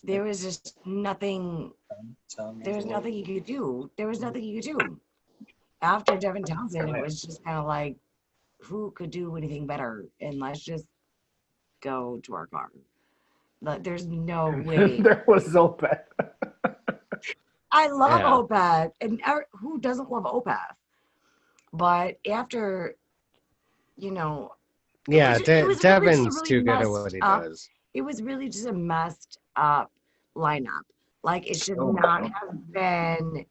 there was just nothing. There was nothing you could do. There was nothing you could do. After Devin Townsend, it was just kind of like, who could do anything better? And let's just go to our car. There's no way. There was Opeth. I love Yeah. Opath, and who doesn't love Opath? But after, Yeah, it was really just a Devin's really too good at messed what he up. does. It was really just a messed up lineup. Like it should not have been.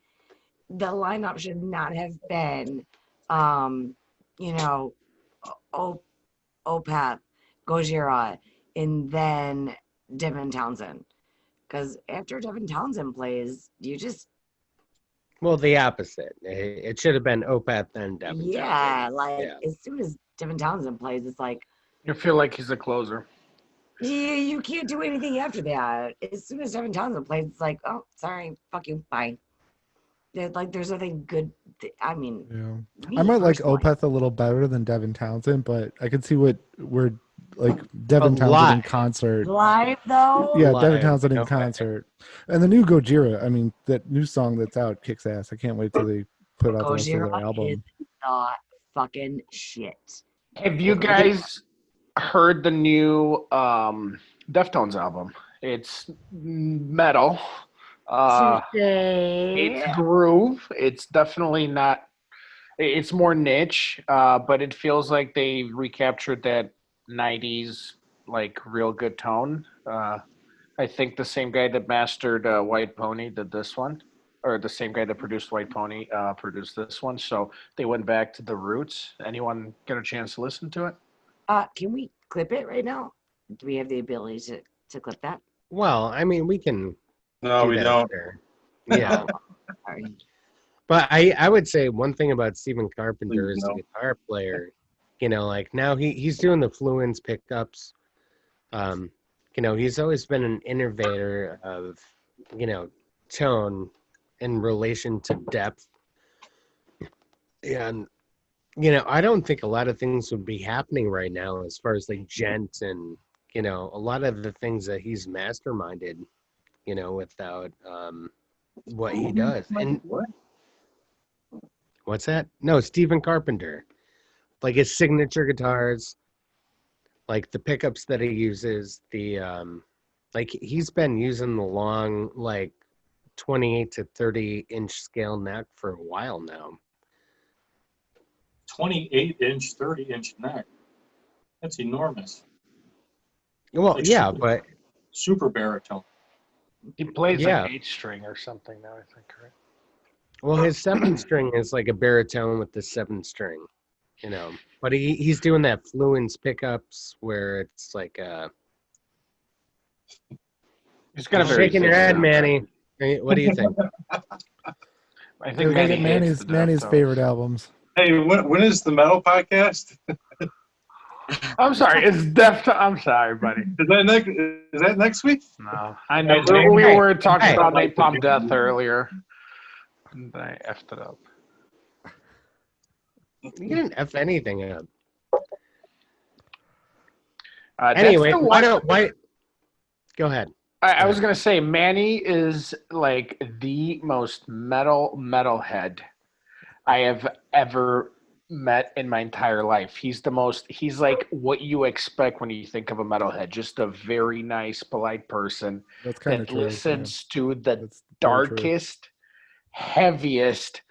The lineup should not have been, you know, Opath, Gojira, and then Devin Townsend. Because after Devin Townsend plays, you just Well, the opposite. It should have been Opath then Devin Townsend. like Yeah. as soon as Devin Townsend plays, it's like You feel like he's a closer. you can't do anything after that. As soon as Devin Townsend plays, it's like, oh, sorry, fuck you, bye. There's nothing good. I mean, Yeah. me I might like personally, Opeth a little better than Devin Townsend, but I could see where Devin But Townsend in live. concert. live though. Yeah, Devin Live, Townsend in no way. concert. And the new Gojira, I mean, that new song that's out kicks ass. I can't wait till they put out the rest of their Gojira is album. the fucking shit. Have you guys heard the new Deftones album? It's metal. It's groove. It's definitely not. It's more niche, but it feels like they recaptured that '90s like real good tone. I think the same guy that mastered White Pony did this one, or the same guy that produced White Pony produced this one. So they went back to the roots. Anyone get a chance to listen to it? Can we clip it right now? Do we have the ability to clip that? Well, I mean, we can No, do we that. don't. Sure. Yeah. Sorry. But I would say one thing about Stephen Carpenter Please as a no. guitar player, like now he's doing the fluence pickups. He's always been an innovator of, tone in relation to depth. And, I don't think a lot of things would be happening right now as far as like gent and, a lot of the things that he's masterminded, without what he does. And What? what's that? No, Stephen Carpenter. Like his signature guitars, like the pickups that he uses, like he's been using the long, like 28 to 30-inch scale neck for a while now. 28-inch, 30-inch neck. That's enormous. Well, Like yeah, super- but Super baritone. He plays Yeah. an 8-string or something now, I think, right? well, his 7-string is like a baritone with the 7-string, But he's doing that fluence pickups where it's like He's got a very shaking your thick head, sound. Manny. What do you think? I We're think gonna get Manny hates Manny's the Deftones. favorite albums. Hey, when is the metal podcast? I'm sorry, it's I'm sorry, buddy. Is that next week? No, I know. Hey, We hey, were talking hey. about Napalm Death earlier. And I effed it up. You didn't F anything up. That's Anyway, the why one- go ahead. I was gonna say Manny is like the most metalhead I have ever met in my entire life. He's like what you expect when you think of a metalhead, just a very nice, polite person That's kind that of true. listens to the That's very true. darkest, heaviest.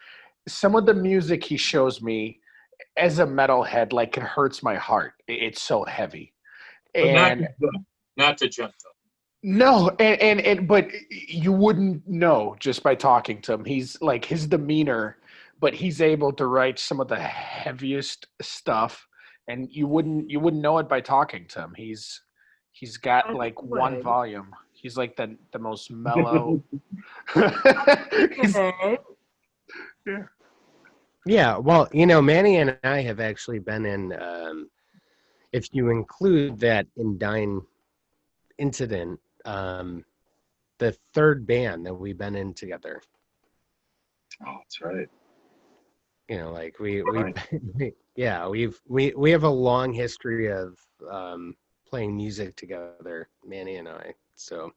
Some of the music he shows me as a metalhead, like it hurts my heart. It's so heavy. But And not to jump though. no, and but you wouldn't know just by talking to him. He's like his demeanor, but he's able to write some of the heaviest stuff, and you wouldn't know it by talking to him. He's got like one would. volume. He's like the most mellow. Okay. Yeah, well, you know, Manny and I have actually been in, if you include that Indign incident, the third band that we've been in together. Oh, that's right. You know, like Right. yeah, we have a long history of playing music together, Manny and I. So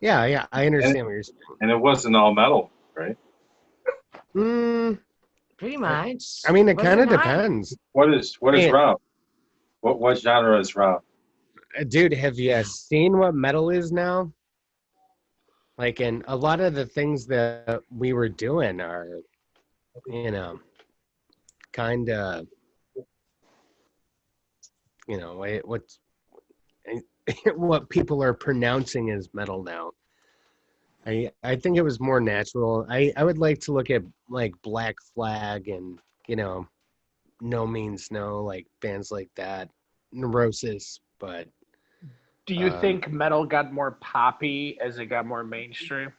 yeah, I And, understand what you're saying. and it wasn't all metal, right? Mm, Pretty I, much. I mean, it Was kind it of not? depends. What is And rock? What genre is rock? dude, have you seen what metal is now? Like, and a lot of the things that we were doing are, you know, kind of, you know, what's what people are pronouncing as metal now. I think it was more natural. I would like to look at like Black Flag and, you know, No Means No, like bands like that, Neurosis, but Do you um, think metal got more poppy as it got more mainstream?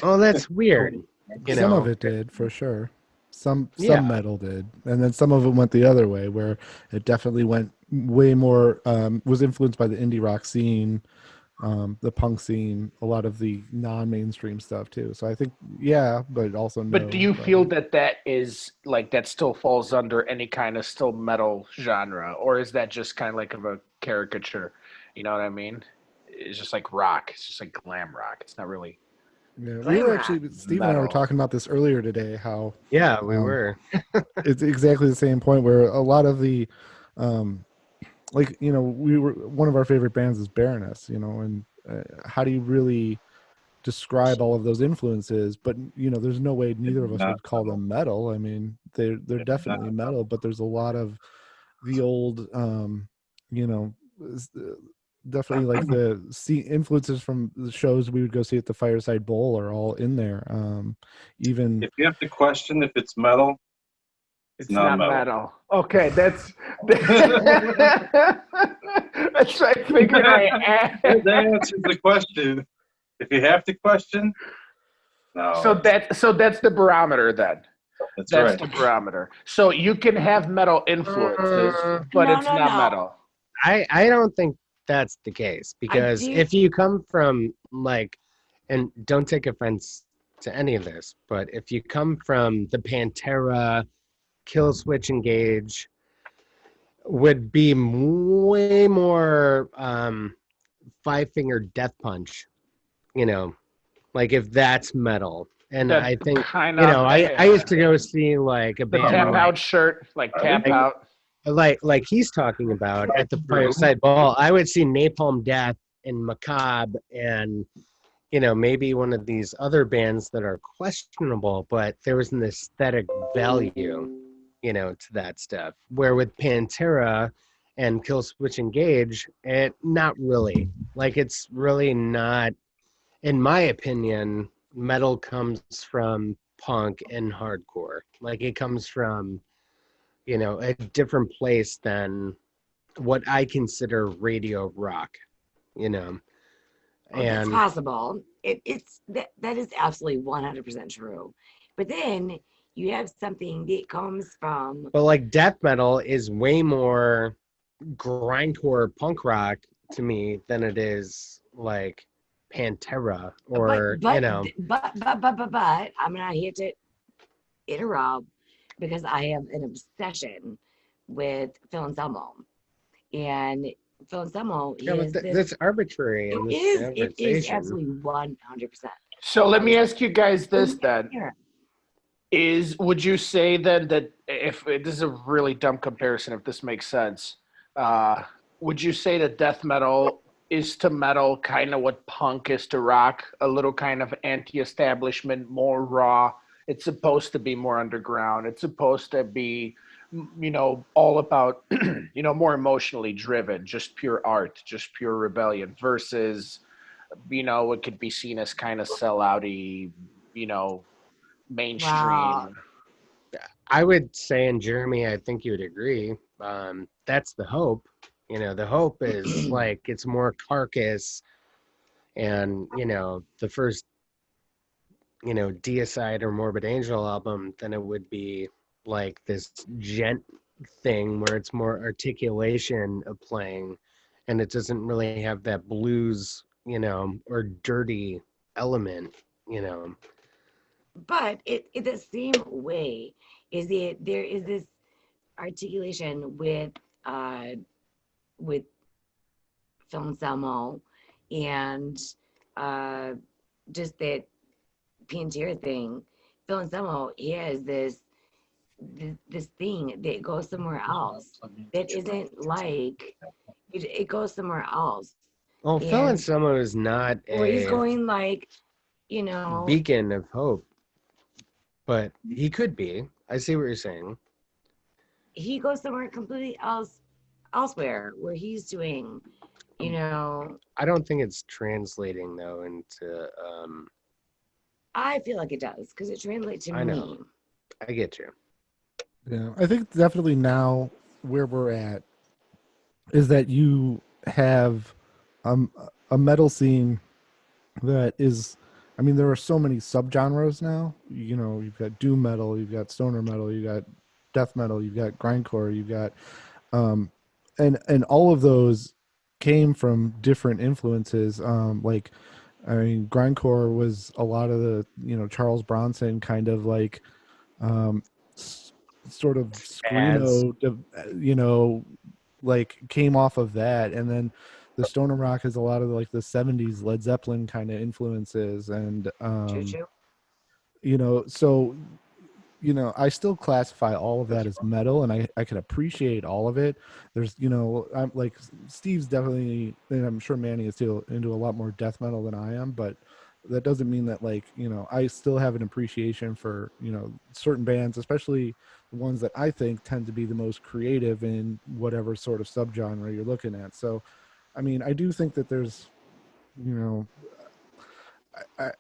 oh, that's weird. You Some of know, it did for sure. Some yeah, metal did, and then some of it went the other way, where it definitely went way more. Was influenced by the indie rock scene, the punk scene, a lot of the non-mainstream stuff too. So I think yeah, but also But do no, you feel probably. that that is like that still falls under any kind of still metal genre, or is that just kind of like of a caricature? You know what I mean? It's just like rock. It's just like glam rock. It's not really Yeah, we Glam were rock. actually Steve and I were metal. talking about this earlier today. How yeah, we um, were. it's exactly the same point where a lot of the um, like we were one of our favorite bands is Baroness, and how do you really describe all of those influences? But there's no way neither of us Not would call metal. them metal. I mean, they're Not definitely metal, but there's a lot of the old you know s- uh, definitely like the influences from the shows we would go see at the Fireside Bowl are all in there. Even If you have to question if it's metal, it's It's not not metal. metal. Okay, that's that's what I figured. That answers the question. If you have to question, no, So that's the barometer then. that's That's right. the barometer. So you can have metal influences, Uh, but No, it's no, not no. metal. I don't think that's the case I because do. if you come from like, and don't take offense to any of this, but if you come from the Pantera, Kill Switch Engage, would be way more Five Finger Death Punch, you know, like if that's metal. And That I think, kind you of know, I used to go see like a the band tap Well, out shirt, like I would tap like think out. like he's talking about at the true. Fireside Ball. I would see Napalm Death and Macabre and, you know, maybe one of these other bands that are questionable, but there was an aesthetic value, you know, to that stuff. Where with Pantera and Killswitch Engage, it not really. Like it's really not, in my opinion, metal comes from punk and hardcore. Like it comes from, you know, a different place than what I consider radio rock, you know. Oh, that's And possible. It's that is absolutely 100% true. But then you have something that comes from. but like death metal is way more grindcore punk rock to me than it is like Pantera But or, you but know, but I'm not here to interrupt because I have an obsession with Phil Anselmo. And Phil Anselmo, yeah, he but is this. that's arbitrary in this It is conversation. absolutely 100%. So let me 100%. ask you guys this then. Here. Would you say then that if this is a really dumb comparison, if this makes sense, uh, would you say that death metal is to metal kind of what punk is to rock, a little kind of anti-establishment, more raw? It's supposed to be more underground. It's supposed to be, all about, more emotionally driven, just pure art, just pure rebellion versus, it could be seen as kind of sellouty, Wow. mainstream. I would say, and Jeremy, I think you would agree, that's the hope. You know, the hope is like it's more Carcass and, you know, the first Deicide or Morbid Angel album, then it would be like this gent thing where it's more articulation of playing, and it doesn't really have that blues, or dirty element, you know. But it the same way there is this articulation uh with Phil Anselmo and uh just that Pantera thing. Phil Anselmo, he has this thing that goes somewhere else that isn't like it goes somewhere else. Well, Phil And Anselmo is not where he's a going like, you know, beacon of hope, but he could be. I see what you're saying. he goes somewhere completely elsewhere where he's doing, you know, I don't think it's translating though into. I feel like it does because it translates to I know. me. I get you. Yeah, I think definitely now where we're at is that you have um, a metal scene that is, I mean, there are so many subgenres now. You've got doom metal, you've got stoner metal, you got death metal, you've got grindcore, you've got, and all of those came from different influences. Like, I mean, grindcore was a lot of the Charles Bronson kind of like, sort of As screamo, like came off of that, and then the stoner rock has a lot of like the 70s Led Zeppelin kind of influences, and Choo choo. so I still classify all of that as metal, and I can appreciate all of it. There's I'm like Steve's definitely, and I'm sure Manny is still into a lot more death metal than I am, but that doesn't mean that like I still have an appreciation for certain bands, especially the ones that I think tend to be the most creative in whatever sort of subgenre you're looking at. So I mean, I do think that there's you know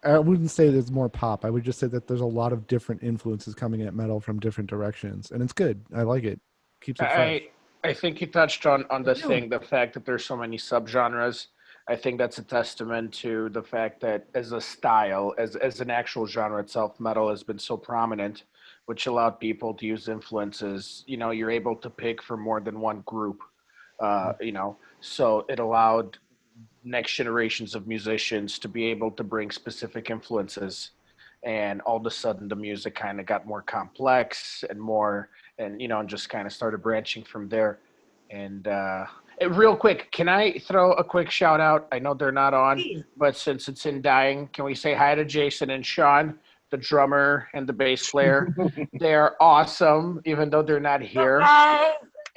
I wouldn't say there's more pop. I would just say that there's a lot of different influences coming at metal from different directions, and it's good. I like it. Keeps it fresh. I think you touched on the do. thing, the fact that there's so many subgenres. I think that's a testament to the fact that as a style, as an actual genre itself, metal has been so prominent, which allowed people to use influences. You're able to pick from more than one group. So it allowed next generations of musicians to be able to bring specific influences, and all of a sudden the music kind of got more complex and more, and just kind of started branching from there. And real quick, can I throw a quick shout out? I know they're not on, Please. but since it's in dying, can we say hi to Jason and Sean, the drummer and the bass player? They're awesome, even though they're not here.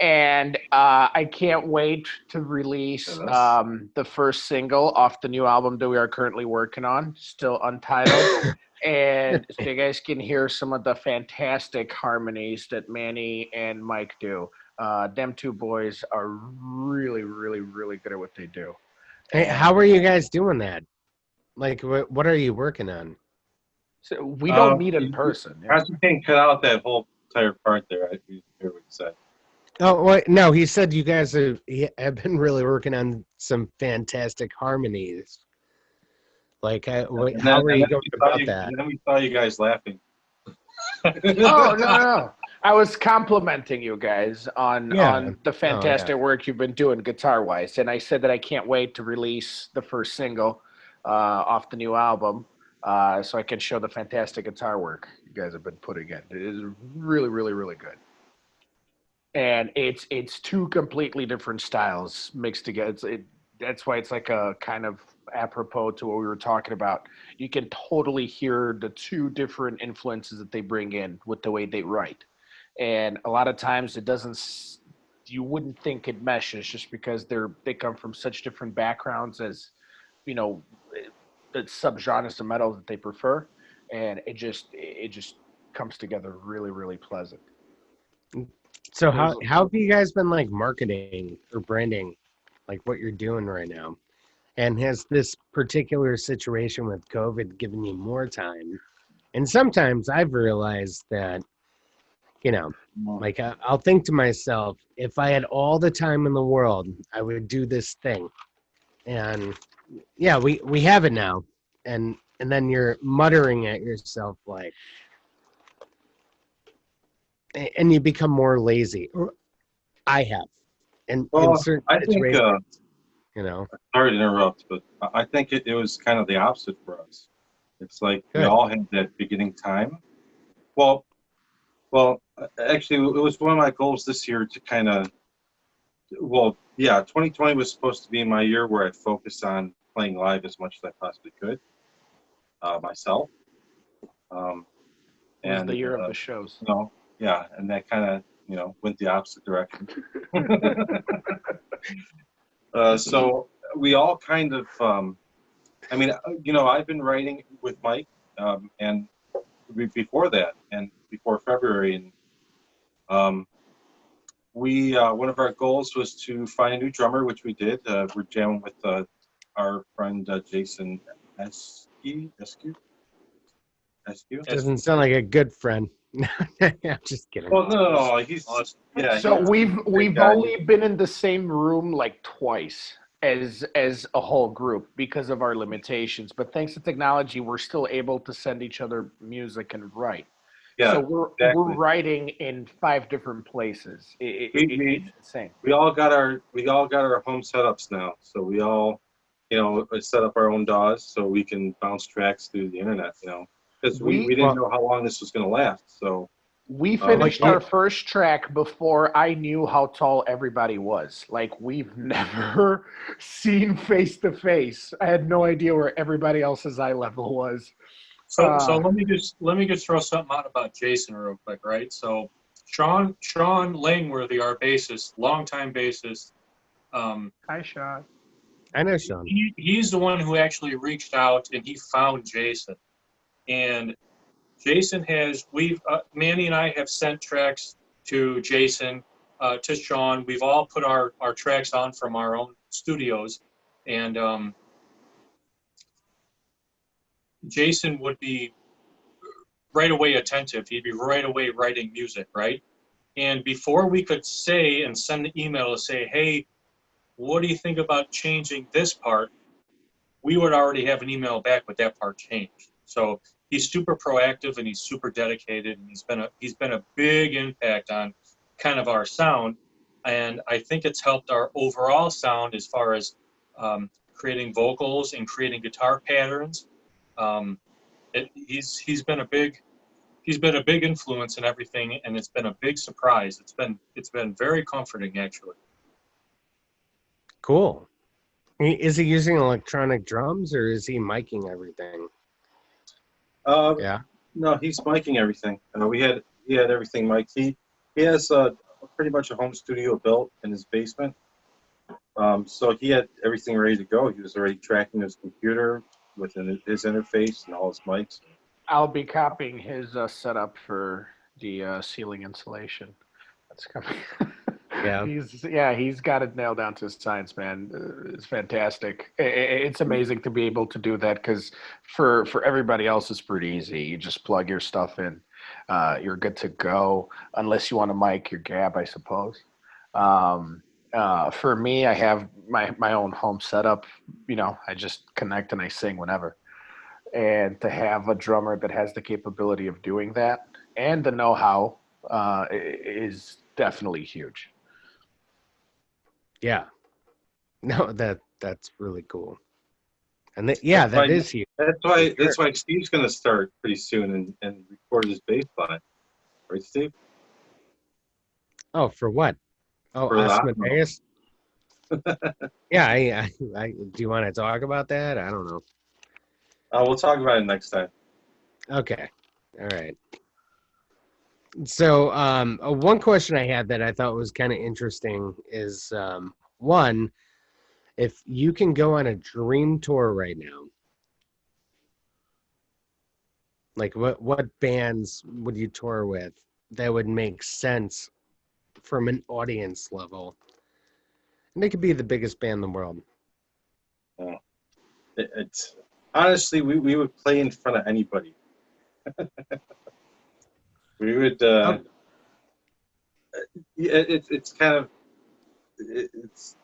And I can't wait to release the first single off the new album that we are currently working on, still untitled. And so you guys can hear some of the fantastic harmonies that Manny and Mike do. Them two boys are really, really, really good at what they do. Hey, how are you guys doing that? Like, what are you working on? So we don't meet in person. Perhaps we can cut out that whole entire part there. I hear what you said. Oh, wait, no, he said you guys have been really working on some fantastic harmonies. Like, And how then, are and you then going we saw about you, that? and then we saw you guys laughing. Oh, no. I was complimenting you guys on the fantastic work you've been doing guitar-wise. And I said that I can't wait to release the first single off the new album so I can show the fantastic guitar work you guys have been putting in. It is really, really, really good. And it's two completely different styles mixed together. That's why it's like a kind of apropos to what we were talking about. You can totally hear the two different influences that they bring in with the way they write. And a lot of times it doesn't, you wouldn't think it meshes just because they come from such different backgrounds as, you know, the subgenres of metal that they prefer. And it just comes together really, really pleasant. So how have you guys been like marketing or branding, like what you're doing right now? And has this particular situation with COVID given you more time? And sometimes I've realized that, like I'll think to myself, if I had all the time in the world, I would do this thing. And yeah, we have it now. And and then you're muttering at yourself like, and you become more lazy. Or I have, and in Well, certain I think, situations, you know, sorry to interrupt, but I think it was kind of the opposite for us. It's like we Good. all had that beginning time. Well, actually, it was one of my goals this year to kind of, well, yeah, 2020 was supposed to be my year where I focused on playing live as much as I possibly could myself. It was And, the year of the shows. yeah, and that kind of, went the opposite direction. So we all kind of, I mean, I've been writing with Mike, and before that, and before February, and one of our goals was to find a new drummer, which we did. We're jamming with our friend Jason Eskew. doesn't sound like a good friend. I'm just kidding. Well, no, he's Awesome. yeah. So he's a great we've guy. only been in the same room like twice as a whole group because of our limitations. But thanks to technology, we're still able to send each other music and write. Yeah, So we're exactly. writing in 5 different places. It's insane. We all got our home setups now, so we all set up our own DAWs so we can bounce tracks through the internet. Because we didn't know how long this was going to last. So We finished Like, our first track before I knew how tall everybody was. Like, we've never seen face to face. I had no idea where everybody else's eye level was. So let me just throw something out about Jason real quick, right? So Sean Langworthy, our bassist, longtime bassist, Hi, Sean. I know Sean. he's the one who actually reached out and he found Jason. And Jason Manny and I have sent tracks to Jason, to Sean. We've all put our tracks on from our own studios, and Jason would be right away attentive. He'd be right away writing music, right? And before we could say and send an email to say, hey, what do you think about changing this part? We would already have an email back with that part changed. So he's super proactive and he's super dedicated, and he's been a big impact on kind of our sound. And I think it's helped our overall sound as far as creating vocals and creating guitar patterns. He's been a big influence in everything, and it's been a big surprise. It's been very comforting, actually. Cool. Is he using electronic drums or is he miking everything? Yeah. No, he's miking everything. He had everything mic'd. He has pretty much a home studio built in his basement. So he had everything ready to go. He was already tracking his computer within his interface and all his mics. I'll be copying his setup for the ceiling insulation. That's coming. Yeah. He's got it nailed down to science, man. It's fantastic. It's amazing to be able to do that because for everybody else, it's pretty easy. You just plug your stuff in. You're good to go, unless you want to mic your gab, I suppose. For me, I have my own home setup. I just connect and I sing whenever. And to have a drummer that has the capability of doing that and the know-how is definitely huge. Yeah. No, that's really cool. And that is huge. That's why Steve's going to start pretty soon and record his bass line, right, Steve? Oh, for what? Oh, For the Asmodeus. Yeah. I do you want to talk about that? I don't know. We'll talk about it next time. Okay. All right. So, one question I had that I thought was kind of interesting is, one, if you can go on a dream tour right now, like what bands would you tour with that would make sense from an audience level? And it could be the biggest band in the world. It's honestly, we would play in front of anybody. We would. It's kind of. It's.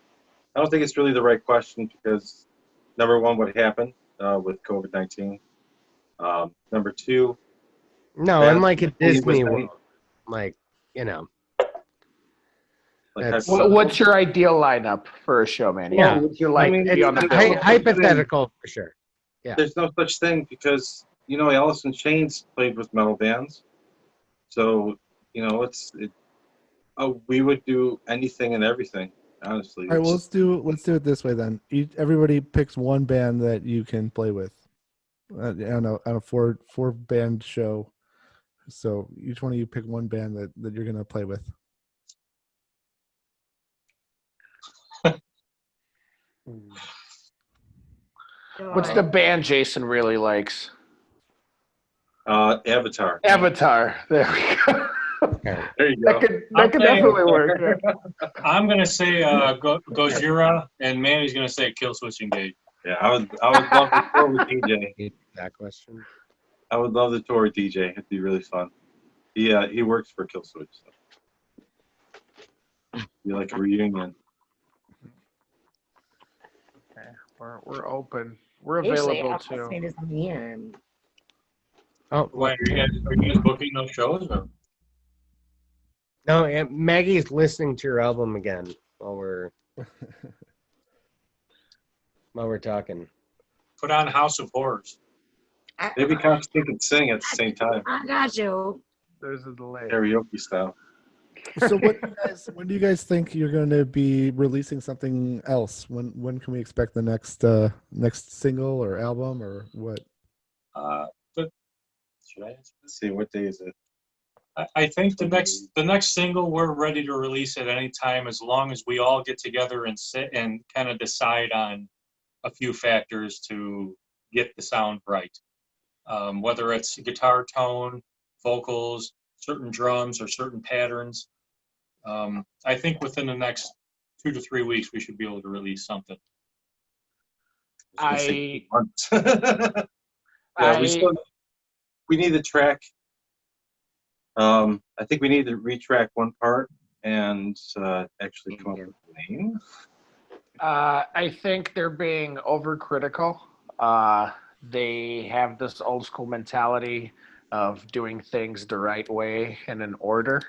I don't think it's really the right question because, number one, what happened with COVID-19, Number 2, No, Bad and like a Company was Disney any- World, like you know, like That's- I said, What's your ideal lineup for a show, man? Yeah. What would you like mean, to be on the it's bill? hypothetical for sure. there's no such thing because Alice in Chains played with metal bands, so we would do anything and everything. Honestly, All right, well, It's let's do it this way then. Everybody picks one band that you can play with on a four band show. So each one of you pick one band that you're gonna play with. What's the band Jason really likes? Avatar. Avatar. There we go. There you That go. could I'll definitely say- work. Yeah. I'm gonna say Gojira, and Manny's gonna say Kill Switch Engage. Yeah, I would love to tour with DJ. That question. I would love to tour with DJ. It'd be really fun. He works for Killswitch. So. Be like a reunion. We're open. We're Actually, available I'll too. say this on here. Oh, Why are you guys booking those shows? Or? no, and Maggie's listening to your album again while we're talking. Put on House of Horrors. Maybe Constantine can sing at the same time, I got you. There's a delay. karaoke style. So when do you guys think you're going to be releasing something else? When can we expect the next single or album or what? Should I answer? Let's see, what day is it? I think the next single we're ready to release at any time, as long as we all get together and sit and kind of decide on a few factors to get the sound right. Whether it's guitar tone, vocals, certain drums, or certain patterns. I think within the next 2 to 3 weeks we should be able to release something. I was gonna say 2 months. Yeah, we need to track. I think we need to retrack one part and actually come up with a name. I think they're being overcritical. They have this old school mentality of doing things the right way and in order.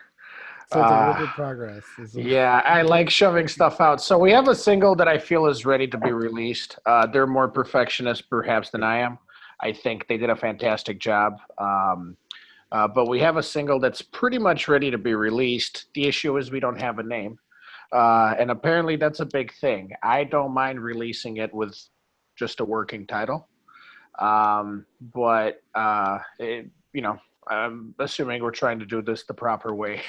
So it's a work in progress. Yeah, I like shoving stuff out. So we have a single that I feel is ready to be released. They're more perfectionist, perhaps, than I am. I think they did a fantastic job. But we have a single that's pretty much ready to be released. The issue is we don't have a name. And apparently that's a big thing. I don't mind releasing it with just a working title. But I'm assuming we're trying to do this the proper way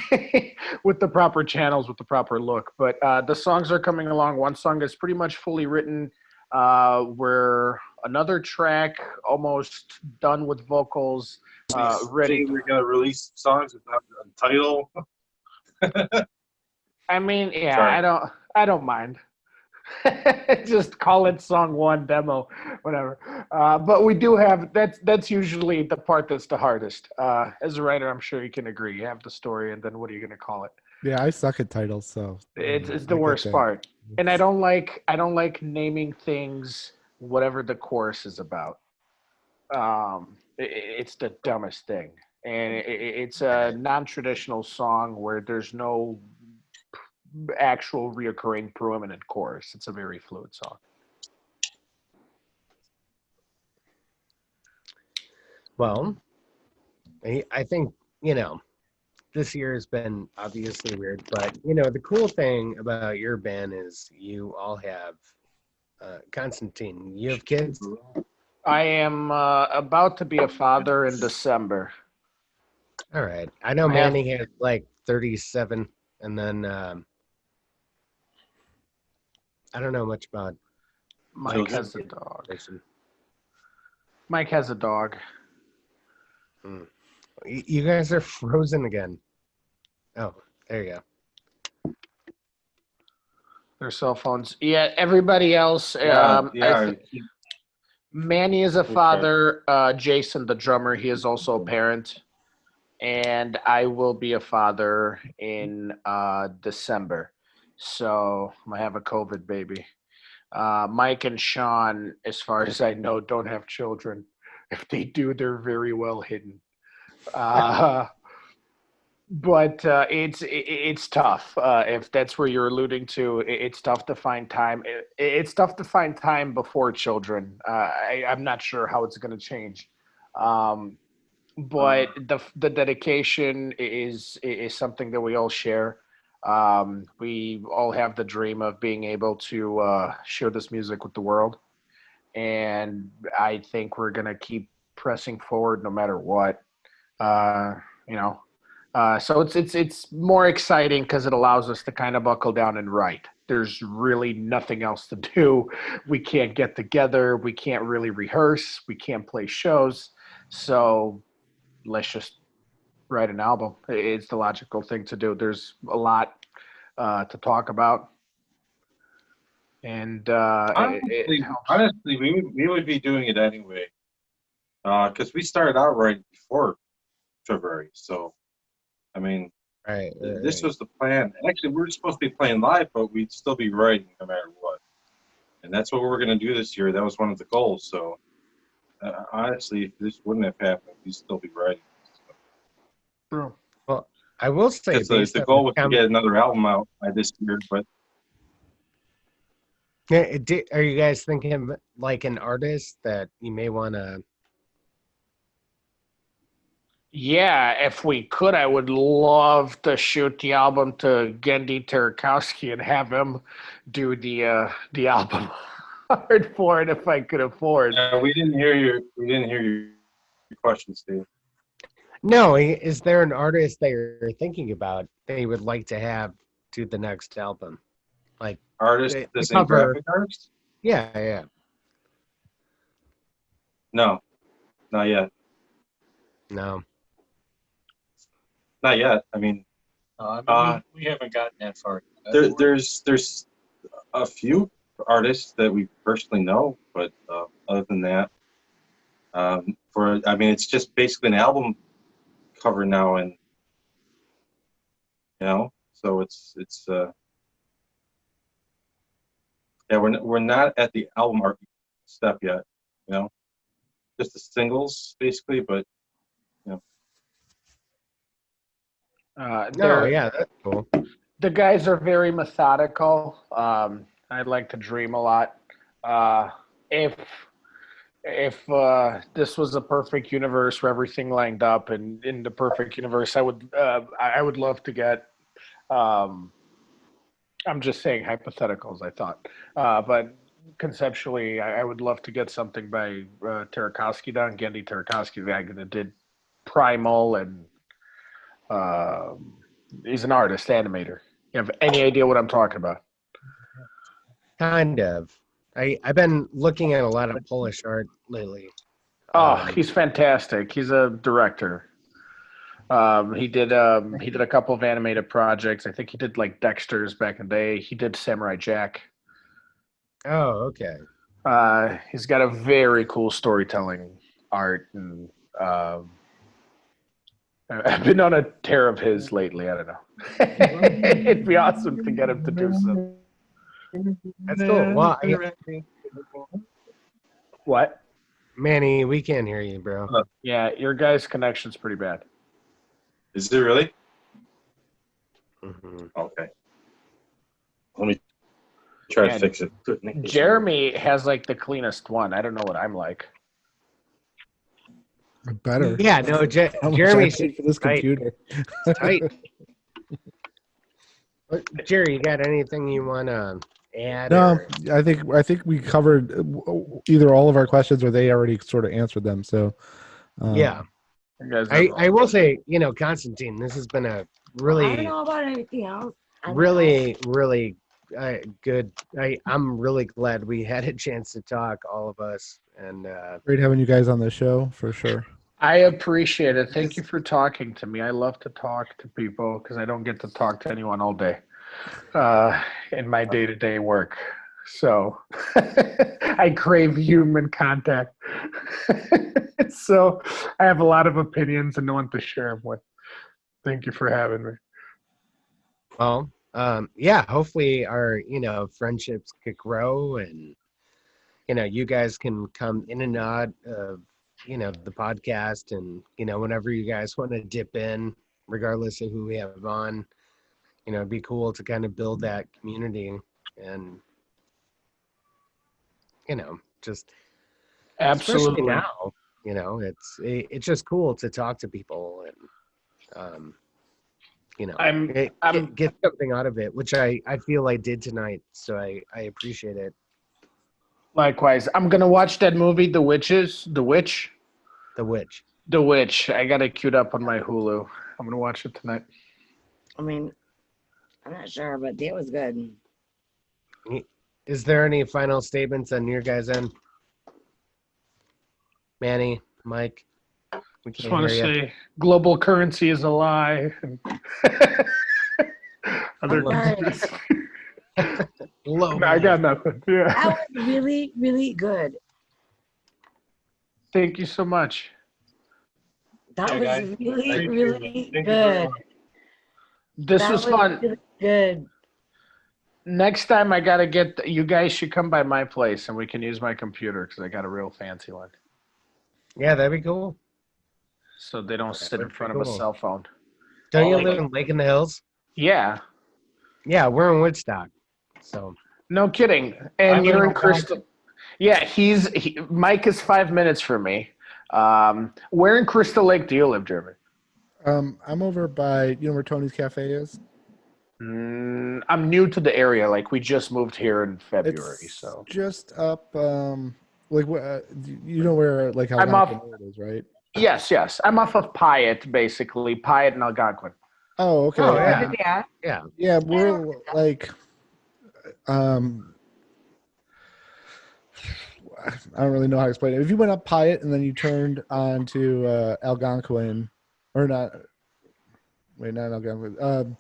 with the proper channels, with the proper look. But the songs are coming along. One song is pretty much fully written. We're another track almost done with vocals, ready. We're gonna release songs without a title. I mean, yeah, Sorry. I don't mind. Just call it song 1 demo, whatever. But we do have that's usually the part that's the hardest. As a writer, I'm sure you can agree. You have the story, and then what are you going to call it? Yeah, I suck at titles, so It's I the get worst that. part, and I don't like naming things whatever the chorus is about. It's the dumbest thing, and it's a non-traditional song where there's no actual reoccurring preeminent chorus. It's a very fluid song. Well, I think this year has been obviously weird, but the cool thing about your band is you all have Constantine. You have kids. I am about to be a father in December. All right. I know I have- Manny has like 37, and then I don't know much about Mike has a dog. person. Mike has a dog. You guys are frozen again. Oh, there you go. Their cell phones. Yeah, everybody else. Manny is a father. Jason, the drummer, he is also a parent. And I will be a father in December. So I have a COVID baby. Mike and Sean, as far as I know, don't have children. If they do, they're very well hidden. Uh, but it's tough. If that's where you're alluding to, it's tough to find time. It's tough to find time before children. I'm not sure how it's going to change. Um, but the dedication is something that we all share. We all have the dream of being able to share this music with the world, and I think we're gonna keep pressing forward no matter what. Uh, you know, so it's more exciting because it allows us to kind of buckle down and write. There's really nothing else to do. We can't get together. We can't really rehearse. We can't play shows. So let's just write an album. It's the logical thing to do. There's a lot to talk about, and it helps. Honestly, we would be doing it anyway, because we started out right before February. So, I mean, this was the plan. Actually, we were supposed to be playing live, but we'd still be writing no matter what. And that's what we're going to do this year. That was one of the goals. So, honestly, if this wouldn't have happened, we'd still be writing. True. Well, I will say Because the goal was to get another album out by this year, but are you guys thinking of like an artist that you may want to? Yeah, if we could, I would love to shoot the album to Gendy Tarkowski and have him do the album art for it if I could afford. we didn't hear your question, Steve. No, is there an artist that you're thinking about that you would like to have do the next album? Like Artist, the the same cover. graphic artist? Yeah. No, not yet. No. Not yet. I mean, we haven't gotten that far. there's a few artists that we personally know, but other than that, it's just basically an album cover now, and so it's yeah, we're not at the album art step yet, just the singles basically, but No, yeah, that's cool. The guys are very methodical. I like to dream a lot. If this was a perfect universe where everything lined up, and in the perfect universe, I would love to get. I'm just saying hypotheticals. I thought, but conceptually, I would love to get something by Tarkowski done. Gendy Tarkowski, the guy that did Primal, and he's an artist, animator. You have any idea what I'm talking about? Kind of. I've been looking at a lot of Polish art lately. Oh, he's fantastic. He's a director. He did a couple of animated projects. I think he did like Dexter's back in the day. He did Samurai Jack. Oh, okay. He's got a very cool storytelling art, and I've been on a tear of his lately. I don't know. It'd be awesome to get him to do something. That's cool. Well, What? Manny, we can't hear you, bro. Yeah, your guys' connection's pretty bad. is it really? Mm-hmm. Okay. Let me try Yeah, to fix it. Jeremy has like the cleanest one. I don't know what I'm like. Better. Yeah, no, How much I Jeremy paid for this tight. computer. Tight. Jerry, you got anything you want to add? No, or- I think we covered either all of our questions or they already sort of answered them. So Yeah. You guys I will say, Constantine, this has been a I don't really, know about anything else. I don't know. really, really good. I'm really glad we had a chance to talk, all of us. And great having you guys on the show for sure. I appreciate it. Thank you for talking to me. I love to talk to people because I don't get to talk to anyone all day in my day-to-day work. So I crave human contact. So I have a lot of opinions and no one to share them with. Thank you for having me. well, yeah, hopefully our, friendships could grow, and, you guys can come in and out of the podcast, and whenever you guys want to dip in, regardless of who we have on, it'd be cool to kind of build that community, and just especially Absolutely. now, it's just cool to talk to people and get something out of it, which I feel I did tonight, so I appreciate it. Likewise. I'm gonna watch that movie, The Witches. The Witch. The Witch. The Witch. I got it queued up on my Hulu. I'm gonna watch it tonight. I mean, I'm not sure, but it was good. Is there any final statements on your guys' end? Manny, Mike? We Just can't want to hear you. say, global currency is a lie. Other Nice. Low I got nothing. Yeah. That was really, really good. Thank you so much. That Yeah, was guys. really, Thank you. really Thank you very good. much. This That was fun. really good. Next time, I gotta get. You guys should come by my place, and we can use my computer because I got a real fancy one, Yeah, that'd be cool. so they don't sit in would be front of a cool. cell phone. Don't you Like- live in Lake in the Hills? Yeah. Yeah, we're in Woodstock. So No kidding. And I'm you're in in Crystal. Yeah, Mike is 5 minutes from me. Where in Crystal Lake do you live, Jeremy? I'm over by where Tony's Cafe is. I'm new to the area. Like we just moved here in February, It's so just up. Like you know where like I'm off- Algonquin Road is, right? yes. I'm off of Pyatt, basically Pyatt and Algonquin. Oh, okay. Oh, yeah. Yeah. yeah. Yeah, we're like, I don't really know how to explain it. If you went up Pyatt and then you turned onto Algonquin, or not, wait, not Algonquin,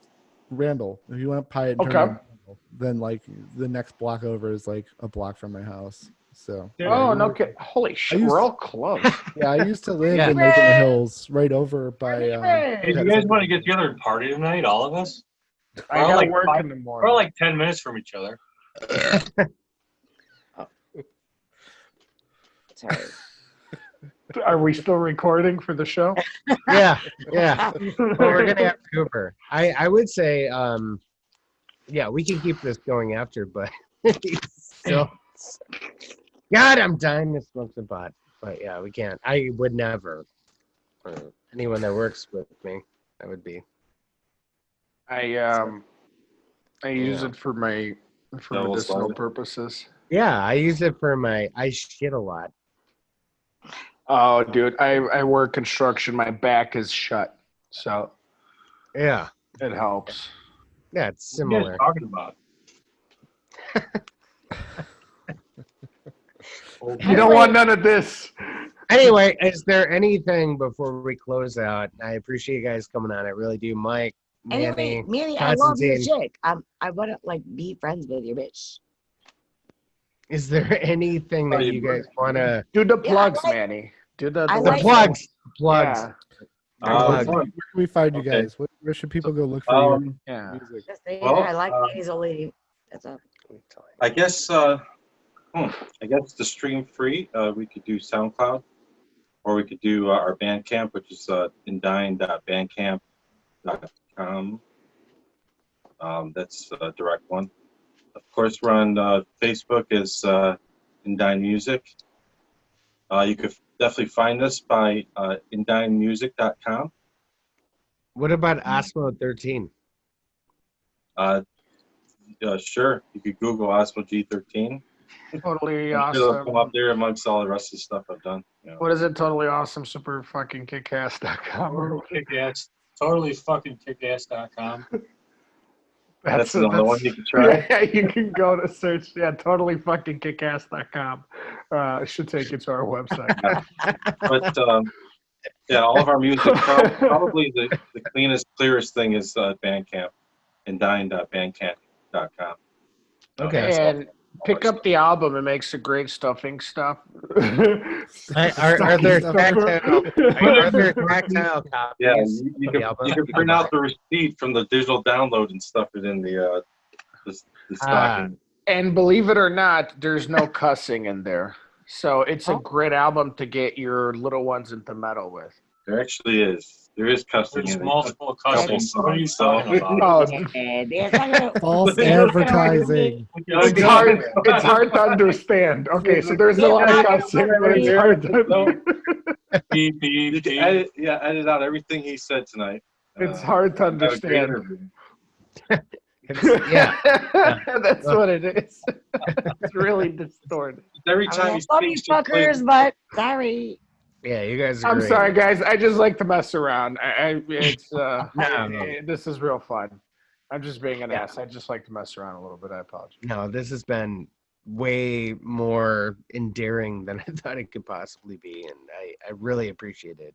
Randall. If you went up Pyatt and turned Okay. on Randall, then like the next block over is like a block from my house. So Oh no, kid! Holy shit, used- we're all close. yeah, I used to live Yeah. in Lake in the Hills, right over by. Hey, you guys want to get together and party tonight, all of us? I We're gotta like work five- in the We're morning. like 10 minutes from each other. Sorry. Are we still recording for the show? Yeah. Well, we're gonna have Cooper. I would say, yeah, we can keep this going after, but he's still. God, I'm dying to smoke some pot, but yeah, we can't. I would never. For anyone that works with me, that would be. I use it for Double medicinal sided. purposes. Yeah, I use it for I shit a lot. Oh, dude, I work construction. My back is shut, so Yeah, it helps. yeah, it's What are you guys similar. talking about? You don't want none of this. Anyway, is there anything before we close out? I appreciate you guys coming on. I really do, Mike, Anyway, Manny. Manny, I love your Constantine. chick. I want to be friends with your bitch. Is there anything that you guys want to? Do the Yeah, plugs, I like- Manny. Do the I The like- plugs. Yeah. Plugs. Where can we find you Okay. guys? Where should people go look for your Yeah. music? Just saying, Well, I like Manny's old lady. That's all. I guess to stream free, we could do SoundCloud, or we could do our Bandcamp, which is indign.bandcamp.com. That's a direct one. Of course, we're on Facebook as Indign Music. You could definitely find us by indignmusic.com. What about Osmo 13? Sure, you could Google Osmo G13. Totally I'm sure it'll come up awesome. there amongst all the rest of the stuff I've done. What is it? Totally awesome. Super fucking kickass.com. Kick-ass, totally fucking kickass.com. That's another one you can try. Yeah, you can go to search. Yeah, totally fucking kickass.com. It should take you to our website. But yeah, all of our music, probably the cleanest, clearest thing is Bandcamp, indign.bandcamp.com. Okay. And pick up the album. It makes a great stuffing stuff. Are there tactile copies? Yeah, of you the can album? print out the receipt from the digital download and stuff it in the Ah. stocking. And believe it or not, there's no cussing in there. So it's a Oh. great album to get your little ones into metal with. There actually is. There is cussing There's in it. multiple cousins. What are you talking about? Oh, It's not gonna- False it's not gonna work with me. advertising. it's hard. It's hard to understand. Okay, so there's a lot of cussing, but it's hard to. Beep, beep, You can beep. edit out everything he said tonight. It's hard to have a great understand. interview. Yeah. That's what it is. It's really distorted. Every I time mean, he I love you speaks, just play- fuckers, but sorry. Yeah, you guys are I'm great. sorry, guys. I just like to mess around. It's No. this is real fun. I'm just being an Yeah. ass. I just like to mess around a little bit. I apologize. No, this has been way more endearing than I thought it could possibly be, and I really appreciate it.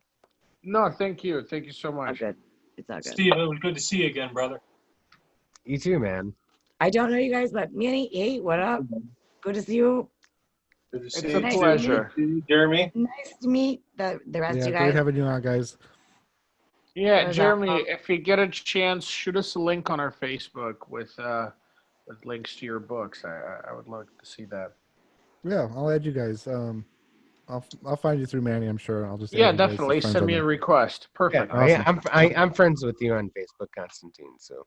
No, thank you. Thank you so All much. good. It's all good. Steve, it was good to see you again, brother. You too, man. I don't know you guys, but Manny, hey, what up? Good to see you. Good to It's see a you, pleasure. Jeremy. Nice to meet the rest Yeah, of you great guys. having you on, guys. Yeah, There's Jeremy, if you get a chance, shoot us a link on our Facebook with links to your books. I would love to see that. Yeah, I'll add you guys. I'll find you through Manny, I'm sure. I'll just add Yeah, you guys as definitely. friends Send on me a there. request. Perfect. Yeah, I'm friends with you on Facebook, Constantine. So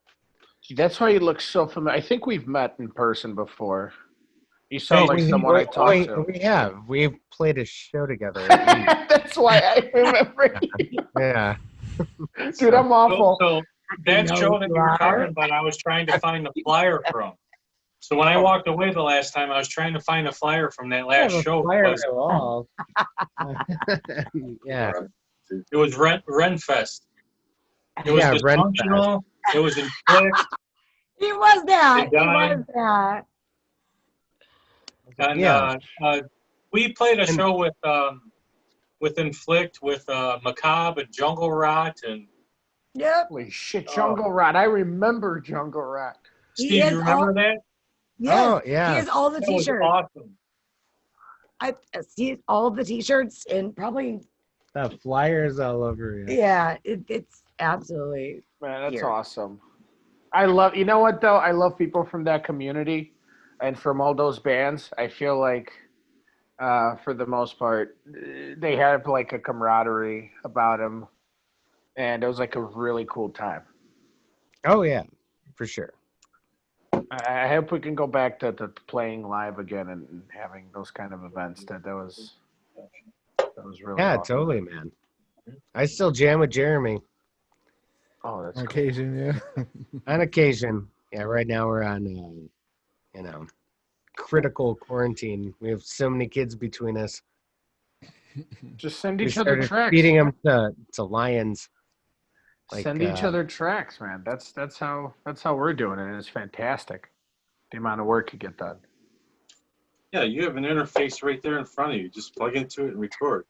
That's why you look so familiar. I think we've met in person before. You Hey, sound like someone I talked we, to. we have we've played a show together. That's why I remember you. Yeah, Dude, I'm awful. So that know show who that you you were are. talking about, I was trying to find the flyer from. So when I walked away the last time, I was trying to find a flyer from that last show. Yeah, It was Renfest. It was Yeah, Renfest. dysfunctional. It was in click. He was that. He Indign. was that. And Yeah. we played a And- show with Inflict, with Macabre and Jungle Rot. And Yep. Holy shit, Jungle Rat. I remember Jungle Rat. He Steve, is you remember all- that? Yes. Oh, yeah. He has all the That was t-shirts. awesome. I see all the t-shirts and probably the flyers all over you. yeah. It's absolutely Man, that's Here. awesome. I love, you know what, though? I love people from that community and from all those bands. I feel like, for the most part, they have like a camaraderie about them. And it was like a really cool time. Oh yeah, for sure. I hope we can go back to playing live again and having those kind of events. That was really Yeah, awesome. totally, man. I still jam with Jeremy Oh, that's On cool. occasion, yeah. on occasion. Yeah, right now we're on, critical quarantine. We have so many kids between us. Just send We each other started tracks. feeding them to lions. Like, Send each other tracks, man. That's how we're doing it, and it's fantastic. The amount of work you get done. Yeah, you have an interface right there in front of you. Just plug into it and record.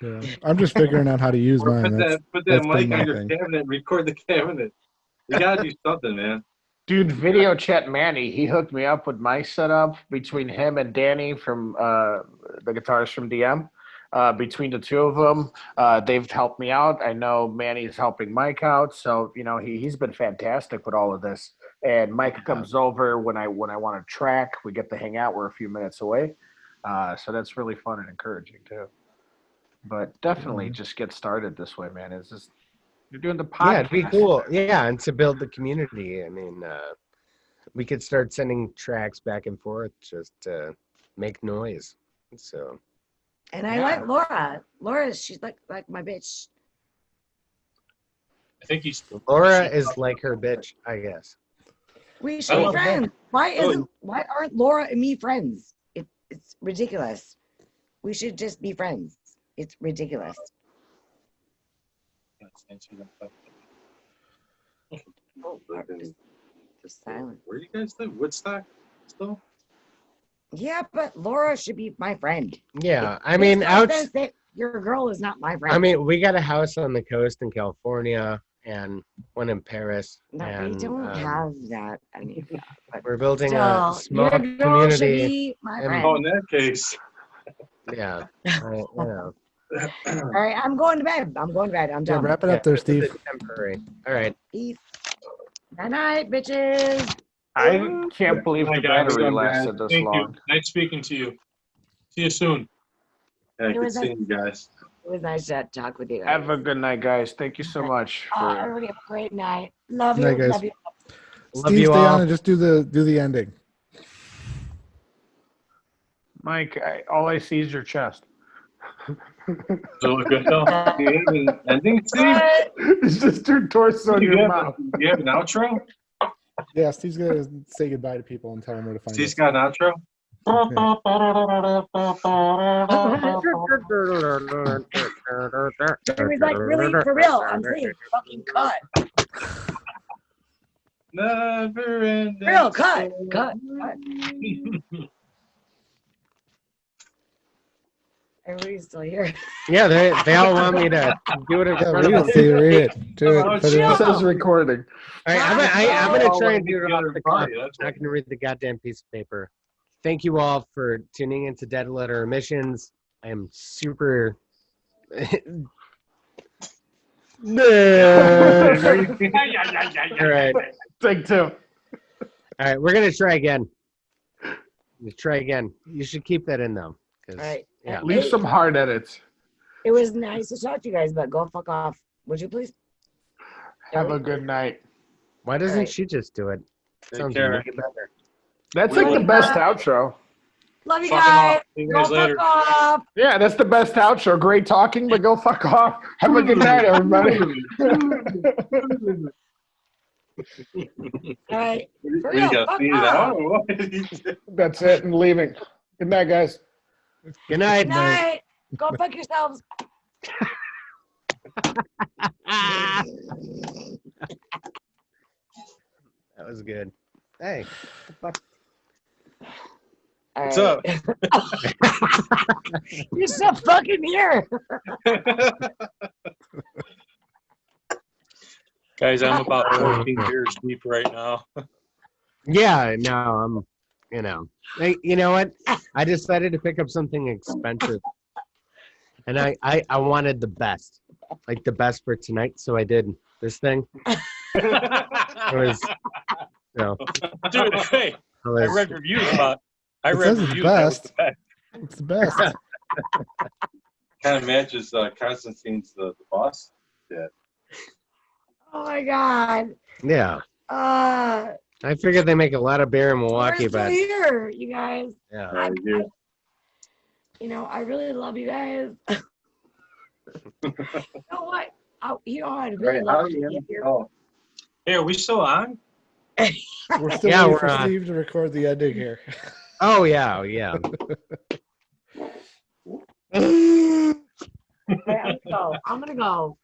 Yeah. I'm just figuring out how to use Or mine. put that that's mic been on my your thing. cabinet and record the cabinet. You gotta do something, man. Dude, video chat Manny, he hooked me up with my setup between him and Danny from the guitarist from DM. Between the two of them, they've helped me out. I know Manny's helping Mike out, so he's been fantastic with all of this. And Mike comes over when I want to track. We get to hang out. We're a few minutes away, so that's really fun and encouraging too. But definitely, just get started this way, man. It's just you're doing the podcast. Yeah, it'd be cool. Yeah, and to build the community. I mean, we could start sending tracks back and forth just to make noise. So and I Yeah. like Laura. Laura, she's like my bitch. I think he's Laura is like her bitch, I guess. We should be love friends. Why aren't Laura and me friends? It's ridiculous. We should just be friends. It's ridiculous. Oh, just silent. Where do you guys live? Woodstock still? Yeah, but Laura should be my friend. Yeah, I Makes mean, no sense that your girl is not my friend. I mean, we got a house on the coast in California and one in Paris. no, and, we don't have that. I mean, We're building a still, small your girl should community. be my and- friend. Oh, in that case. Yeah, All right, I'm going to bed. I'm Yeah, done. wrap it up there, this is Steve. temporary. All right. Peace. Night night, bitches. I can't believe My the God, we battery done, lasted this Thank long. you. Nice speaking to you. See you soon. Yeah, It good was seeing you guys. It was nice to talk with you guys. Have a good night, guys. Thank you so much. Everybody have a great night. Love you. Night, guys. Love you. Love Steve, you stay all. on and just do the ending. Mike, all I see is your chest. Does it look good though? Do you have an ending, Steve? It's just your torso and Do you your have, mouth. do you have an outro? Yeah, Steve's gonna say goodbye to people and tell them where to find Steve's us. got an outro? Jimmy's like, really? For real? I'm saying fucking cut. Never ending. Real, cut. Everybody's still here. Yeah, they all want me to do it in Yeah, front of read them. it, Steve, read it. Do it. Oh, Put it It up. says recording. All right, I'm gonna try and do it off the cuff. Party, I'm that's not gonna read the goddamn piece of paper. Thank you all for tuning into Dead Letter Emissions. I am super. All right, Take two. all right, we're gonna try again. Let's try again. You should keep that in though, 'cause, All right. yeah. Leave some hard edits. It was nice to talk to you guys, but go fuck off. Would you please? Have a good night. Why doesn't All right. she just do it? Take Sounds care. way better. That's like the best outro. Love you Fucking guys. off. See you Go guys later. fuck off. Yeah, that's the best outro. Great talking, but go fuck off. Have a good night, everybody. All right. We For real, got fuck feed it off. out or what? That's it. I'm leaving. Good night, guys. Good night. Good night. Go fuck yourselves. That was good. Hey, what the All What's right. up? You're so fucking here. Guys, I'm about 14 beers deep right now. Yeah, no, hey, you know what? I decided to pick up something expensive. And I wanted the best. Like the best for tonight, so I did this thing. It was, Dude, hey, I I was, read reviews about. I It read says it's reviews. That was the best. It's the best. Kind of matches Constantine's the boss. Oh my god. yeah. I figured they make a lot of beer in Milwaukee, We're still but here, you guys. yeah. I really love you guys. You know what? I'd really Right, love to be here. oh, Hey, are we still on? We're still Yeah, waiting we're for on. Steve to record the ending here. Oh yeah, yeah. Hey, I'm gonna go.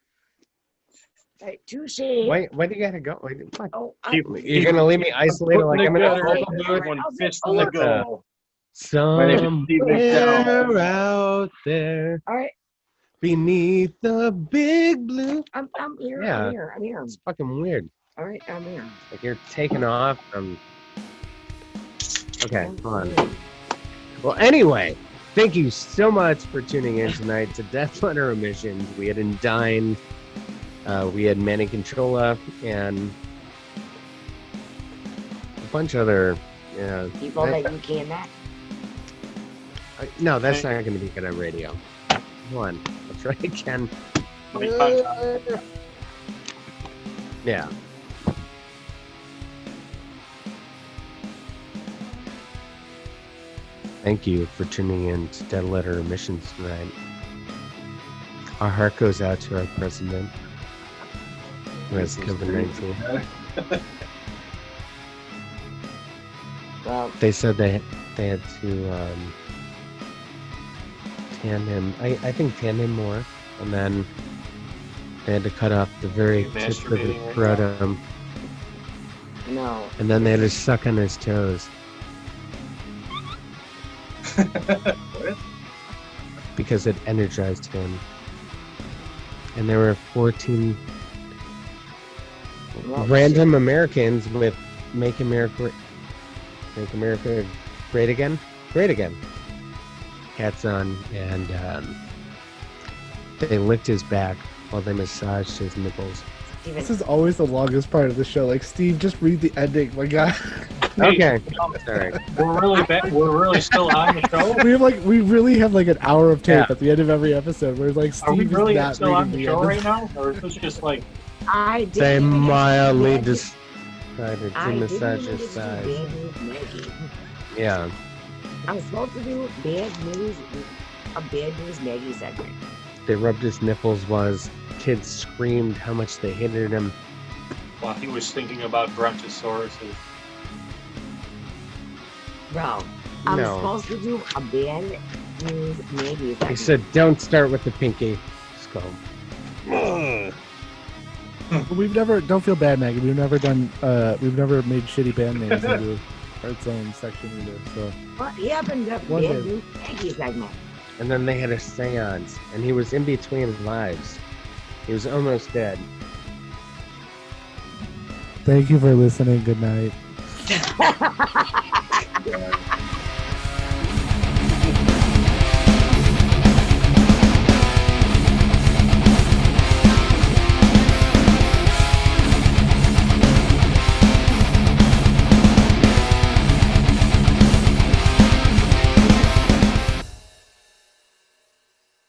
Hey, touche. Why do you gotta go? Wait, what? Oh, You're gonna leave me isolated like I'm in a Together, phone booth? one I'll say, fist on the look, go. name is Steve McDowell. Somewhere out there all right, beneath the big blue. I'm here. Yeah. I'm here. It's fucking weird. All right, I'm here. Like you're taking off from. Okay, hold on. Well, anyway, thank you so much for tuning in tonight to Death Letter Emissions. We had Indign, we had Manny Controlla, and a bunch of other. People that you cannot. No, that's not going to be good on radio. Hold on, let's try again. Yeah. Thank you for tuning in to Dead Letter Emissions tonight. Our heart goes out to our president, who has COVID-19. Well, They said they had to tan him. I think tan him more, and then they had to cut off the very You tip of the masturbating right scrotum, no. and then they had to suck on his toes What? because it energized him. And there were 14 Well, random Americans with Make America Great Again hats on, and they licked his back while they massaged his nipples. This is always the longest part of the show. Like, Steve, just read the ending. My God. Okay. Sorry. We're really bad. We're really still on the show. We really have like an hour of tape Yeah. at the end of every episode where like Are we Steve is really not still on reading the the show end. right now, or is this just like? I didn't They even get to mildly Bad News- decided I to didn't massage even his get to do thighs. Bad News Maggie. Yeah. I'm supposed to do a Bad News Maggie segment. They rubbed his nipples while his kids screamed how much they hated him. While he was thinking about brontosauruses. Bro, I'm No. supposed to do a Bad News Maggie He segment. said, don't start with the pinky. Just go. We've never, don't feel bad, Maggie. We've never made shitty band names into its own section either. So What happened to One Bad day. News Maggie segment? And then they had a seance, and he was in between lives. He was almost dead. thank you for listening. Good night. Yeah.